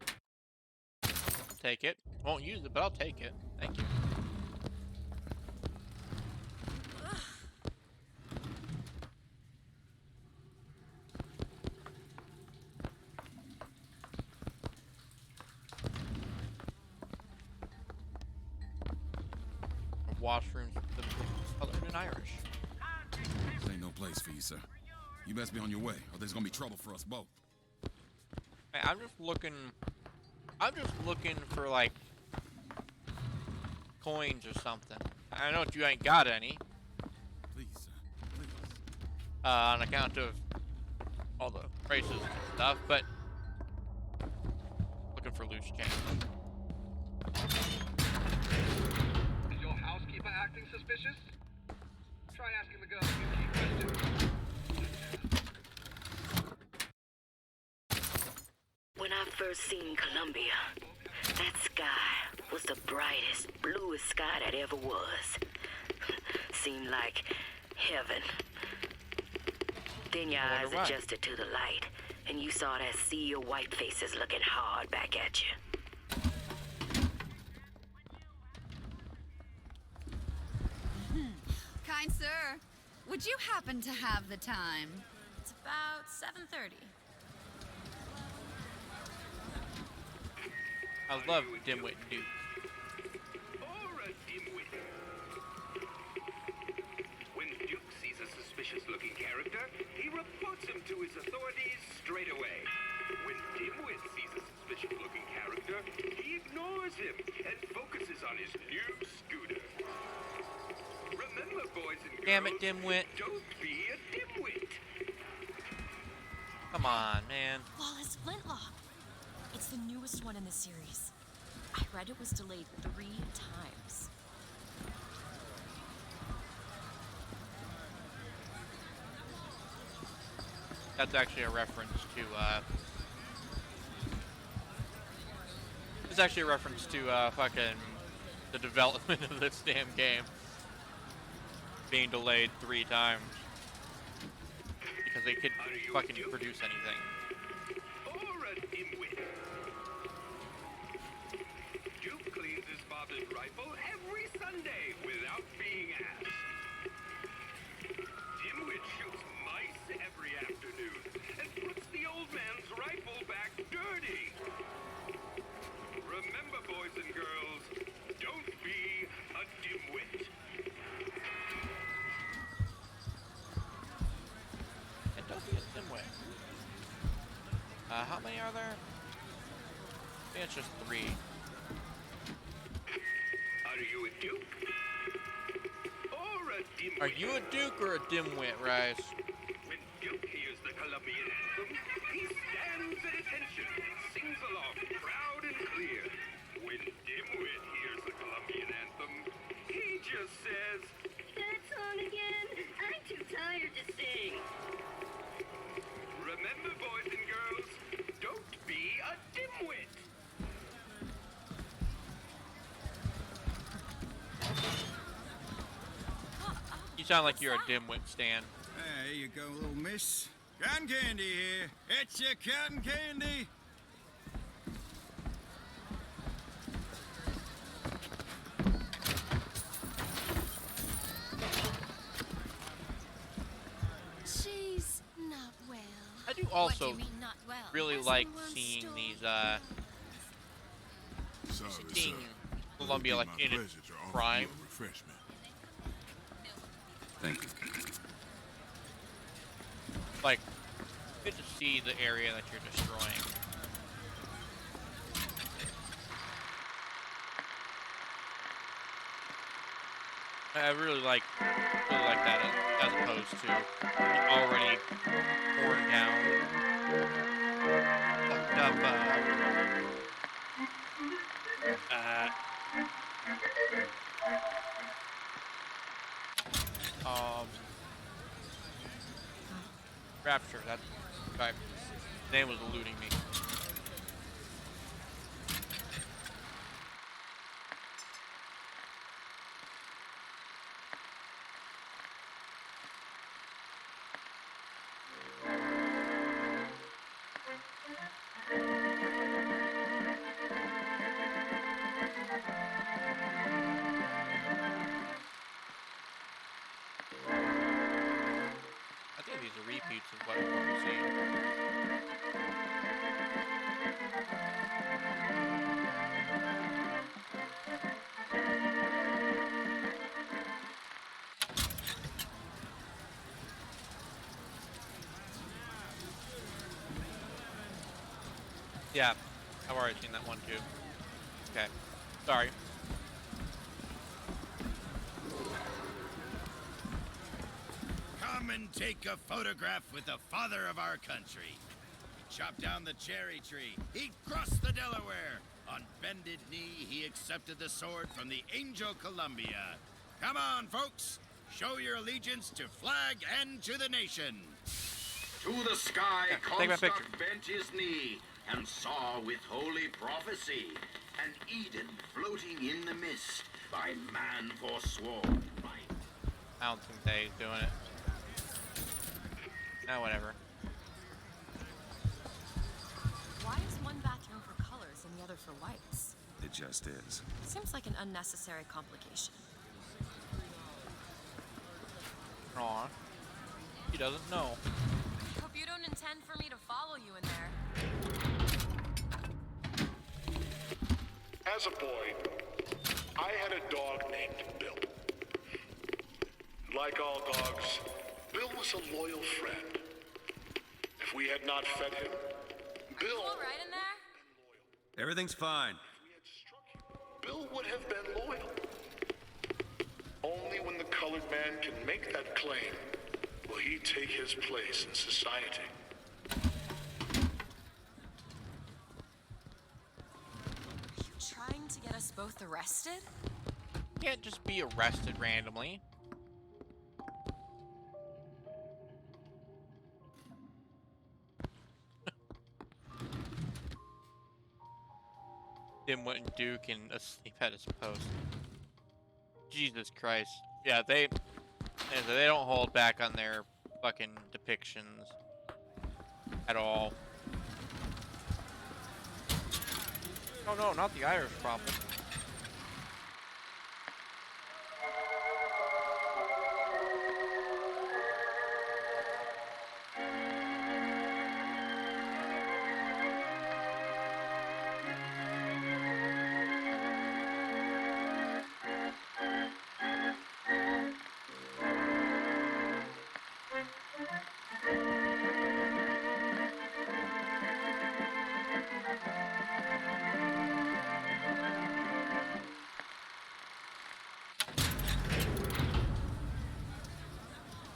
I'll take it. Won't use it, but I'll take it. Thank you. Washrooms colored in Irish. This ain't no place for you, sir. You best be on your way, or there's gonna be trouble for us both. Hey, I'm just looking for like coins or something. I know you ain't got any. Please, sir. Please. On account of all the prices and stuff, but looking for loose change. Is your housekeeper acting suspicious? Try asking the girl a few key questions. When I first seen Columbia, that sky was the brightest, bluest sky that ever was. Seemed like heaven. Then your eyes adjusted to the light, and you saw that sea of white faces looking hard back at you. Kind sir, would you happen to have the time? It's about 7:30. I love Dimwit Duke. Alright, Dimwit. suspicious-looking character, he reports him to his authorities straight away. When Dimwit sees a suspicious-looking character, he ignores him and focuses on his new scooter. Remember, boys and girls, damn it, Dimwit. Don't be a dimwit. Come on, man. Flawless Flintlock. It's the newest one in the series. I read it was delayed 3 times. That's actually a reference to, it's actually a reference to, fucking the development of this damn game being delayed 3 times. Because they couldn't fucking produce anything. Or a dimwit. Duke cleans his father's rifle every Sunday without being asked. Dimwit shoots mice every afternoon and puts the old man's rifle back dirty. Remember, boys and girls, don't be a dimwit. And don't be a dimwit. How many are there? I think it's just 3. Are you a duke? Or a dimwit? Are you a duke or a dimwit, Rice? When Duke hears the Colombian anthem, he stands at attention and sings along proud and clear. When Dimwit hears the Colombian anthem, he just says, That song again? I'm too tired to sing. Remember, boys and girls, don't be a dimwit. You sound like you're a dimwit, Stan. There you go, little miss. Cotton candy here. It's your cotton candy. She's not well. I do also What do you mean not well? really As like in one seeing store? these, Sorry, seeing sir. Columbia like in its prime. Refreshment. Thank you. Like, good to see the area that you're destroying. I really like that as opposed to already torn down, fucked up, Rapture, that's right. His name was eluding me. I think these are repeats of what we've seen. Yeah, I've already seen that one too. Okay, sorry. Come and take a photograph with the father of our country. He chopped down the cherry tree. He crossed the Delaware. On bended knee, he accepted the sword from the Angel Columbia. Come on, folks. Show your allegiance to flag and to the nation. To the sky, take my picture. Comstock bent his knee and saw with holy prophecy an Eden floating in the mist by man forsworn. I don't think they's doing it. Whatever. Why is one bathroom for colors and the other for whites? It just is. Seems like an unnecessary complication. Aw. He doesn't know. Hope you don't intend for me to follow you in there. As a boy, I had a dog named Bill. Like all dogs, Bill was a loyal friend. If we had not fed him, Bill... All right in there? Everything's fine. Bill would have been loyal. Only when the colored man can make that claim will he take his place in society. You trying to get us both arrested? Can't just be arrested randomly. Dimwit and Duke and asleep at his post. Jesus Christ. Yeah, they don't hold back on their fucking depictions at all. Oh no, not the Irish problem.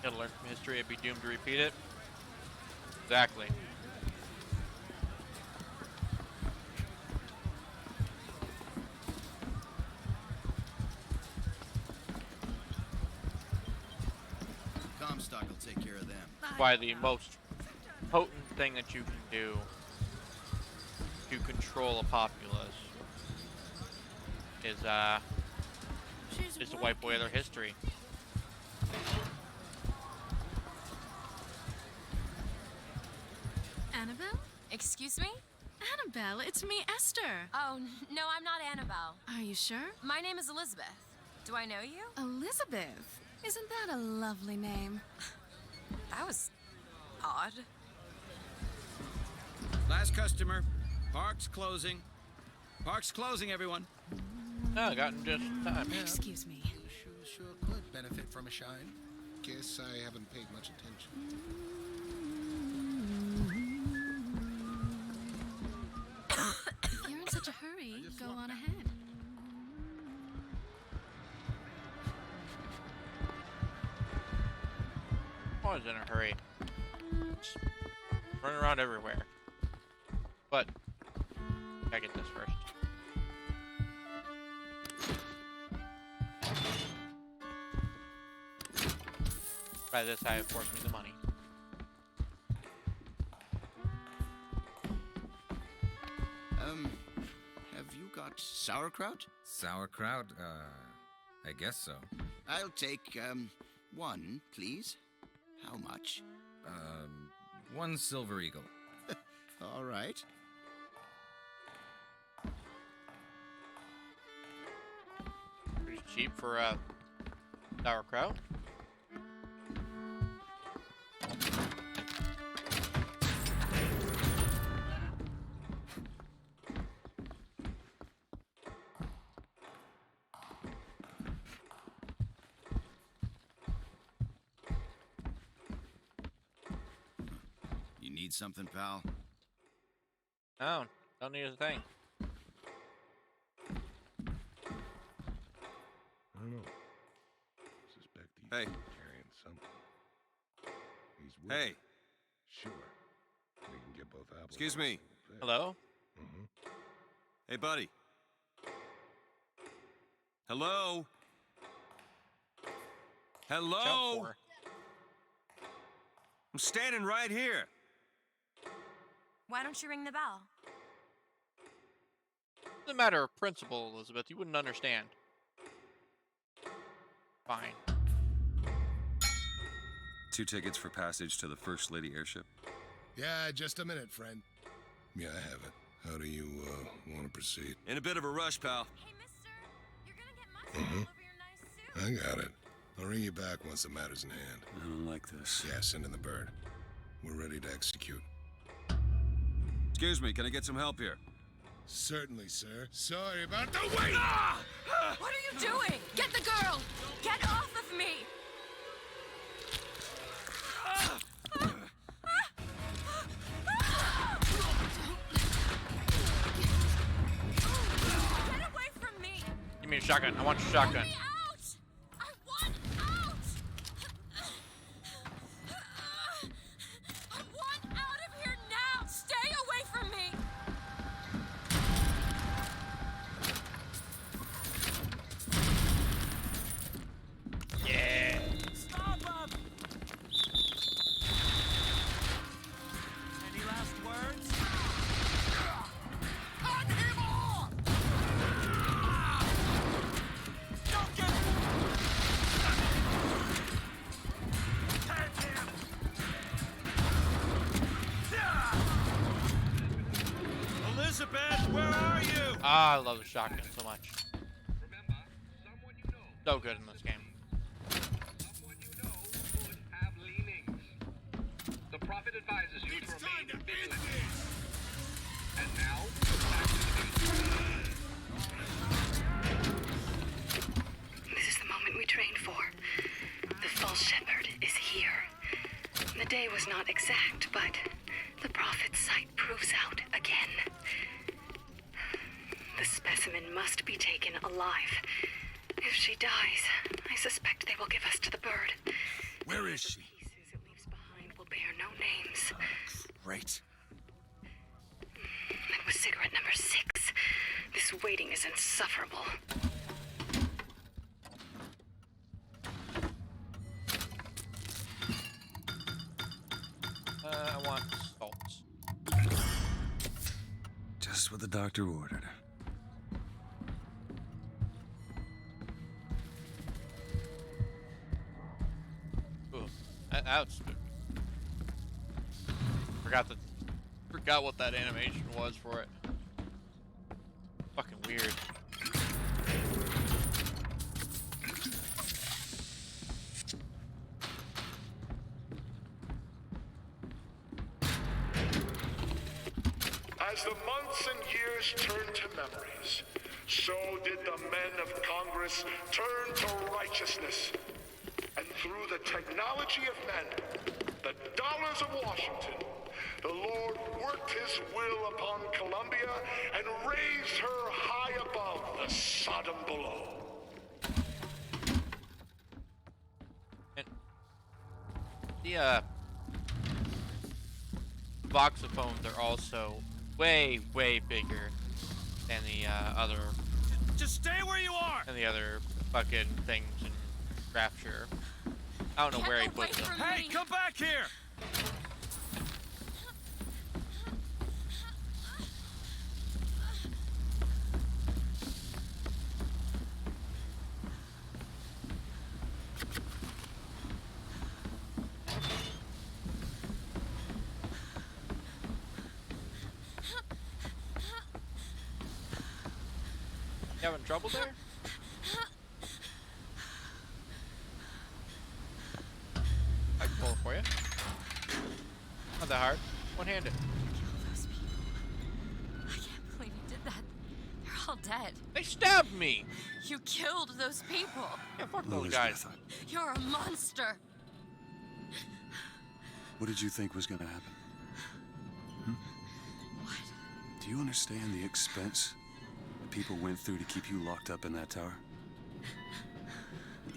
Gotta learn from history and be doomed to repeat it. Exactly. Comstock will take care of them. Why the most potent thing that you can do to control a populace is to wipe away their history. Annabelle? Excuse me? Annabelle, it's me, Esther. Oh, no, I'm not Annabelle. Are you sure? My name is Elizabeth. Do I know you? Elizabeth? Isn't that a lovely name? That was odd. Last customer. Park's closing. Park's closing, everyone. No, I got in just in time. Excuse me. Sure could benefit from a shine. Guess I haven't paid much attention. If you're in such a hurry, go on ahead. I was in a hurry. Just run around everywhere. But I get this first. By this, I forced me the money. Have you got sauerkraut? Sauerkraut? I guess so. I'll take, one, please. How much? One silver eagle. All right. Pretty cheap for sauerkraut. You need something, pal? No, don't need a thing. I don't know. Suspect he's carrying something. He's with Hey. it. Sure. We can get both apples. Excuse me. Hello? Mm-hmm. Hey, buddy. Hello? Hello? I'm standing right here. Why don't you ring the bell? It's a matter of principle, Elizabeth. You wouldn't understand. Fine. 2 tickets for passage to the First Lady airship. Yeah, just a minute, friend. Yeah, I have it. How do you, want to proceed? In a bit of a rush, pal. I got it. I'll ring you back once the matter's in hand. I don't like this. Yeah, send in the bird. We're ready to execute. Excuse me, can I get some help here? Certainly, sir. Sorry about the wait! What are you doing? Get the girl! Get off of me! shotgun. I want your shotgun. I want out! I want out of here now! Stay away from me! Yeah. Stop him! Any last words? Cut him off! Don't get... Elizabeth, where are you? Ah, I love the shotgun so much. So good in this game. The Prophet advises you to remain vigilant. And now, back to the This is the moment we trained for. The false shepherd is here. The day was not exact, but the prophet's sight proves out again. The specimen must be taken alive. If she dies, I suspect they will give us to the bird. Where is she? Pieces it leaves behind will bear no names. Great. That was cigarette number 6. This waiting is insufferable. I want salt. Just what the doctor ordered. Ooh, that was spooky. Forgot what that animation was for it. Fucking weird. As the months and years turned to memories, so did the men of Congress turn to righteousness. And through the technology of men, the dollars of Washington, the Lord worked his will upon Columbia and raised her high above the Sodom below. And the voxophones are also way bigger than the other. Just stay where you are! And the other fucking things in Rapture. I don't know where he put them. Hey, come back here! You having trouble there? I can pull it for you. Not that hard. One-handed. Kill those people. I can't believe you did that. They're all dead. They stabbed me! You killed those people. Yeah, fuck those guys. You're a monster. What did you think was gonna happen? What? Do you understand the expense that people went through to keep you locked up in that tower?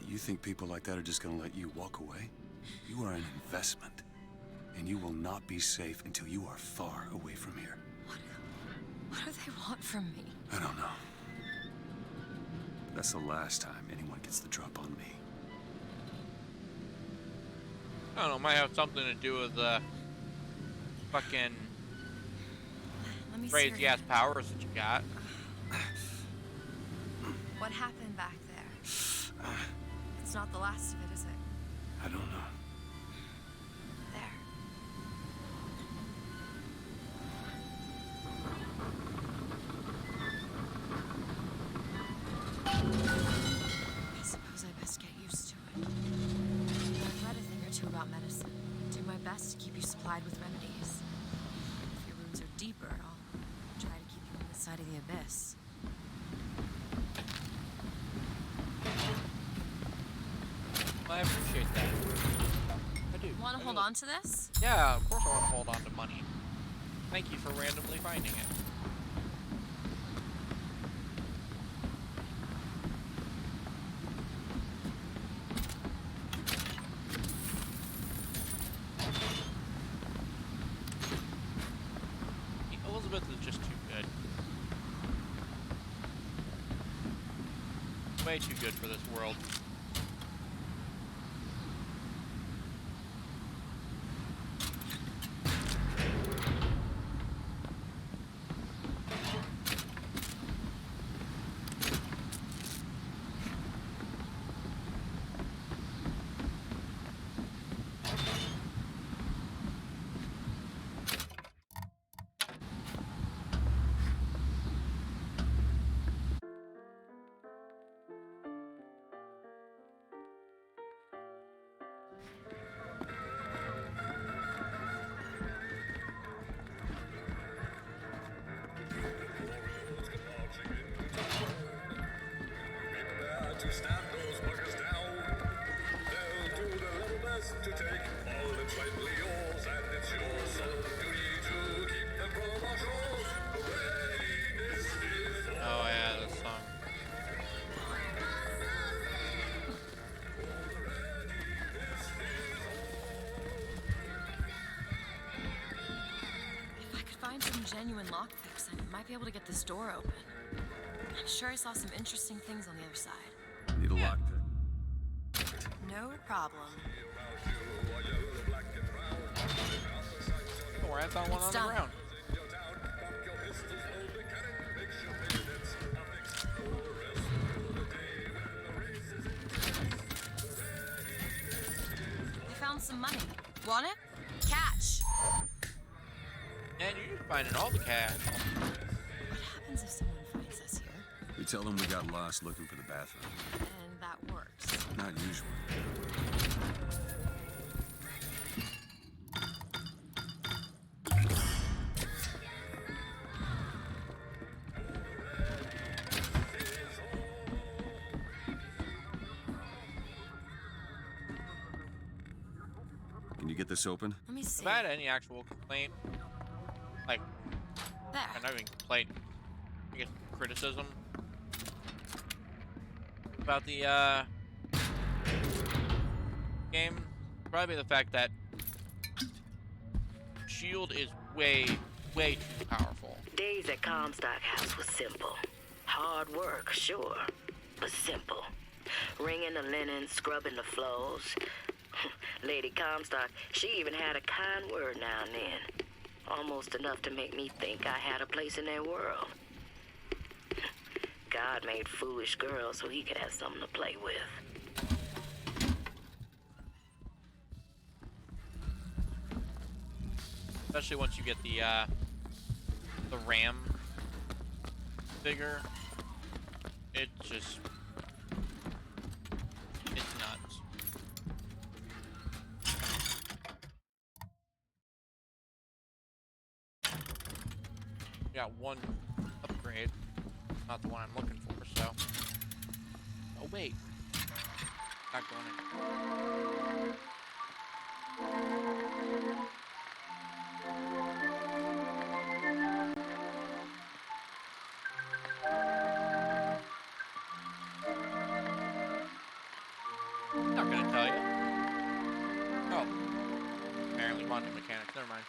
You think people like that are just gonna let you walk away? You are an investment, and you will not be safe until you are far away from here. What do they want from me? I don't know. That's the last time anyone gets the drop on me. I don't know, might have something to do with the fucking crazy ass powers that you got. What happened back there? It's not the last of it, is it? I don't know. There. I suppose I best get used to it. I've read a thing or two about medicine. Do my best to keep you supplied with remedies. If your wounds are deeper, I'll try to keep you on this side of the abyss. I appreciate that. I do. Want to hold on to this? Yeah, of course I want to hold on to money. Thank you for randomly finding it. Elizabeth is just too good. Way too good for this world. To stand those buggers down. They'll do their level best to take all that's rightly yours, and it's your solemn duty to keep them from our shores. Readiness is all. Oh yeah, that song. If I could find some genuine lockpicks, I might be able to get this door open. I'm sure I saw some interesting things on the other side. Need a lockpick. No problem. Don't worry, I found one It's on done. the ground. I found some money. Want it? Catch! And you're just finding all the cash. What happens if someone finds us here? We tell them we got lost looking for the bathroom. And that works. Not usually. Can you get this open? Let me see. Have I had any actual complaint? Like, There. not even complaint. I guess criticism about the game. Probably the fact that Shield is way too powerful. Days at Comstock House was simple. Hard work, sure, but simple. Wringing the linen, scrubbing the floors. Lady Comstock, she even had a kind word now and then. Almost enough to make me think I had a place in their world. God made foolish girls so he could have something to play with. Especially once you get the RAM figure. It's just... it's nuts. Got one upgrade. Not the one I'm looking for, so... oh, wait. Not going in. Not gonna tell you. Oh. Apparently quantum mechanics. Never mind.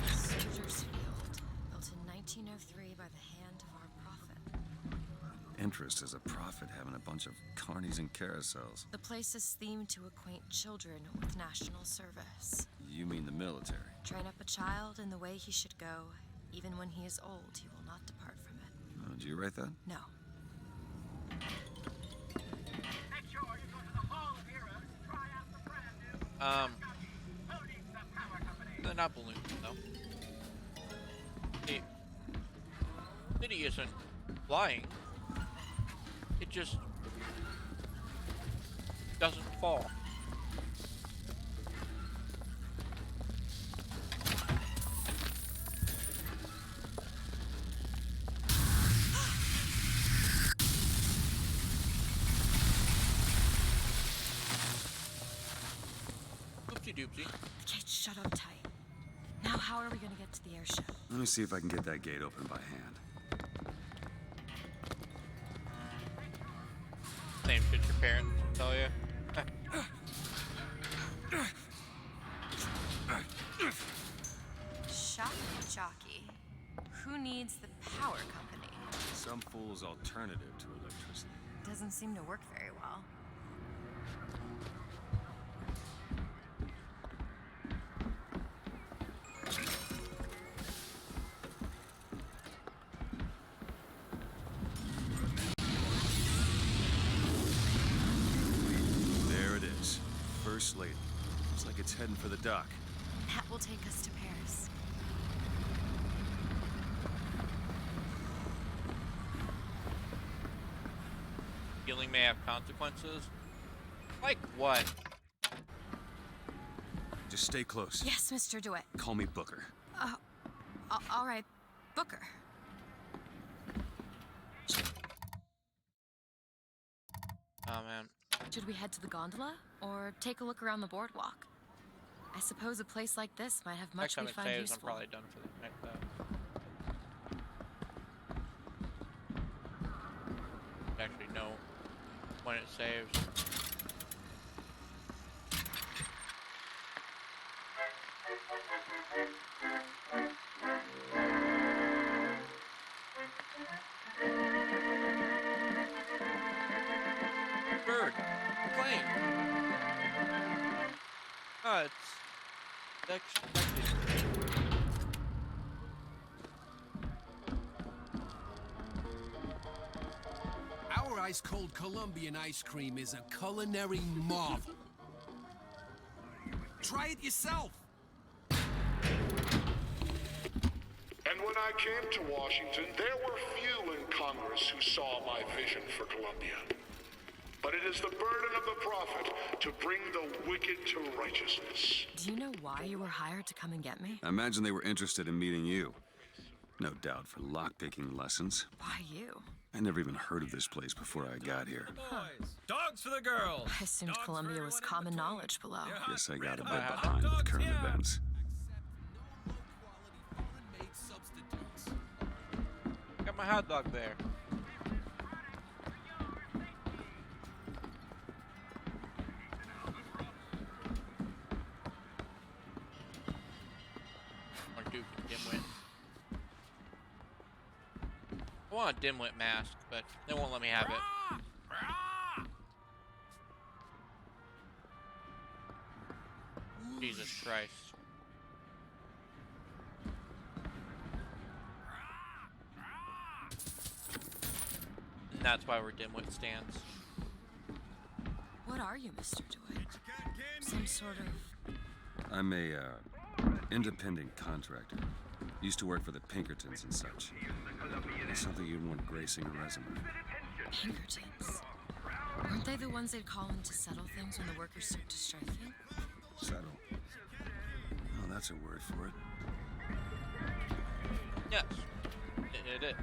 Soldiers Field, built in 1903 by the hand of our prophet. Interest as a prophet having a bunch of carnies and carousels. The place is themed to acquaint children with national service. You mean the military? Train up a child in the way he should go. Even when he is old, he will not depart from it. Oh, did you write that? No. They're not balloons, though. The city isn't flying. It just doesn't fall. Oopsie doopsie. The gate's shut up tight. Now how are we gonna get to the airship? Let me see if I can get that gate open by hand. Same shit your parents tell you. Jockey. Who needs the power company? Some fool's alternative to electricity. Doesn't seem to work very well. There it is. First Lady. Looks like it's heading for the dock. That will take us to Paris. Healing may have consequences. Like what? Just stay close. Yes, Mr. DeWitt. Call me Booker. All right, Booker. Oh, man. Should we head to the gondola or take a look around the boardwalk? I suppose a place like this might have much we Next time find it saves, I'm useful. probably done for the next actually know when it saves. Bird, plane. Oh, it's expected. Our ice-cold Colombian ice cream is a culinary marvel. Try it yourself. And when I came to Washington, there were few in Congress who saw my vision for Columbia. But it is the burden of the prophet to bring the wicked to righteousness. Do you know why you were hired to come and get me? I imagine they were interested in meeting you. No doubt for lockpicking lessons. Why you? I never even heard of this place before I got here. Dogs for the girls! I assumed Columbia was common knowledge below. Guess I got a bit behind with current events. Got my hot dog there. Or Duke Dimwit. I want a Dimwit mask, but they won't let me have it. Jesus Christ. And that's why we're Dimwit stands. What are you, Mr. DeWitt? Some sort of... I'm a, independent contractor. Used to work for the Pinkertons and such. It's something you'd want gracing a resume. Pinkertons? Weren't they the ones they'd call in to settle things when the workers took to striking? Settle. Oh, that's a word for it. Yes, it is.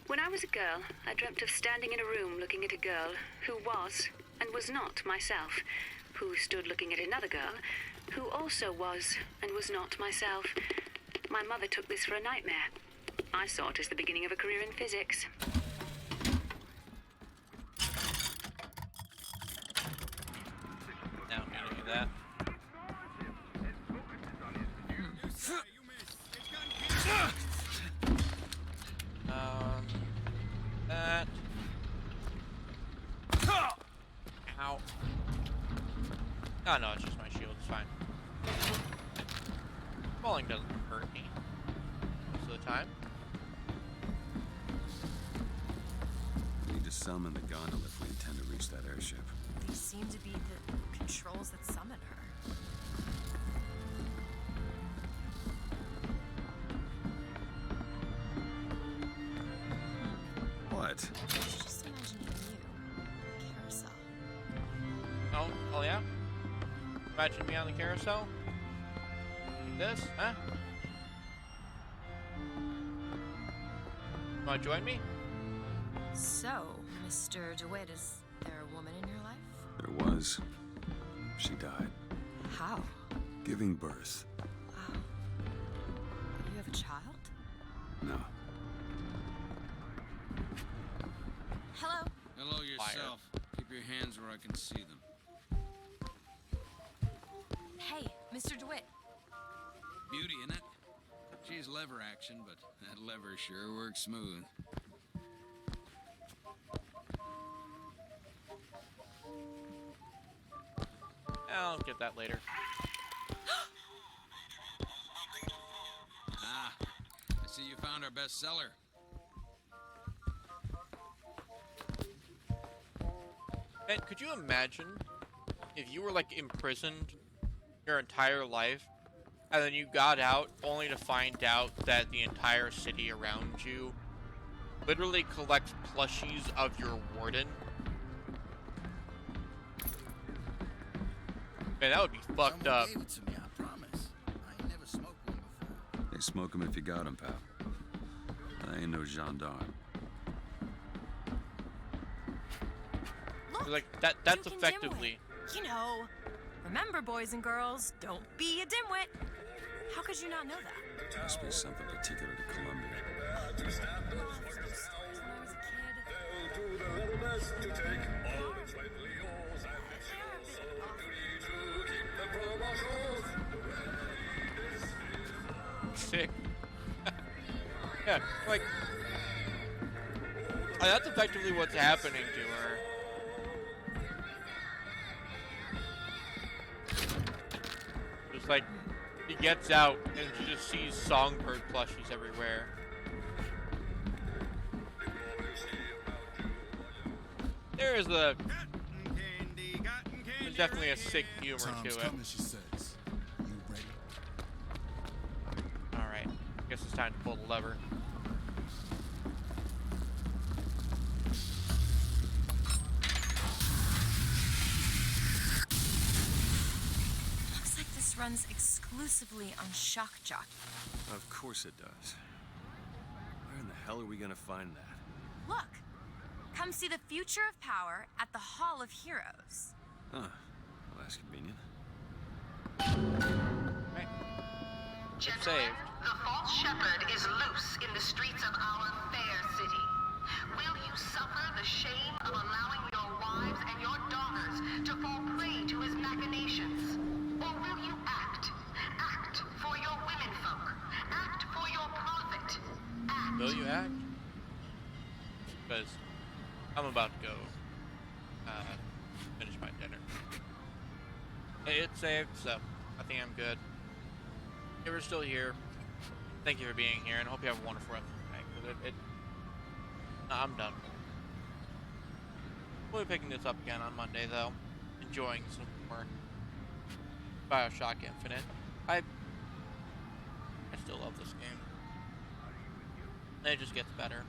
When I was a girl, I dreamt of standing in a room looking at a girl who was and was not myself, who stood looking at another girl who also was and was not myself. My mother took this for a nightmare. I saw it as the beginning of a career in physics. Now, any of that. That. Ow. Oh no, it's just my shield, it's fine. Falling doesn't hurt me most of the time. Need to summon the gondola if we intend to reach that airship. These seem to be the controls that summon her. What? Just imagining you. Carousel. Oh yeah? Imagine me on the carousel? Like this, huh? Wanna join me? So, Mr. DeWitt, is there a woman in your life? There was. She died. How? Giving birth. Wow. You have a child? No. Hello? Hello, you're fire. yourself. Keep your hands where I can see them. Hey, Mr. DeWitt. Beauty, innit? She's lever action, but that lever sure works smooth. I'll get that later. Ah, I see you found our bestseller. And could you imagine if you were like imprisoned your entire life and then you got out only to find out that the entire city around you literally collects plushies of your warden? Man, that would be fucked up. Gave it to me, I promise. I ain't never smoked one before. They smoke 'em if you got 'em, pal. I ain't no gendarme. Look, Like that's Duke and effectively Dimwit. You know, remember, boys and girls, don't be a dimwit. How could you not know that? Must be something particular to Columbia. To stop those fuckers now. They'll do their level best to take all that's rightfully yours, and it's your solemn duty to keep the promotions. sick. Yeah, like that's effectively what's happening to her. Just like she gets out and she just sees songbird plushies everywhere. There's definitely a sick humor Time's to it. coming, she says. You ready? Alright, guess it's time to pull the lever. Looks like this runs exclusively on shock jockey. Of course it does. Where in the hell are we gonna find that? Look, come see the future of power at the Hall of Heroes. Huh. Well, that's convenient. Right. Gentlemen, Saved. the false shepherd is loose in the streets of our fair city. Will you suffer the shame of allowing your wives and your daughters to fall prey to his machinations? Or will you act? Act for your womenfolk. Act for your profit. Act. Will you act? Because I'm about to go finish my dinner. It's saved, so I think I'm good. If you're still here, thank you for being here, and I hope you have a wonderful rest of the day. I'm done. We'll be picking this up again on Monday, though. Enjoying some more Bioshock Infinite. I still love this game. And it just gets better.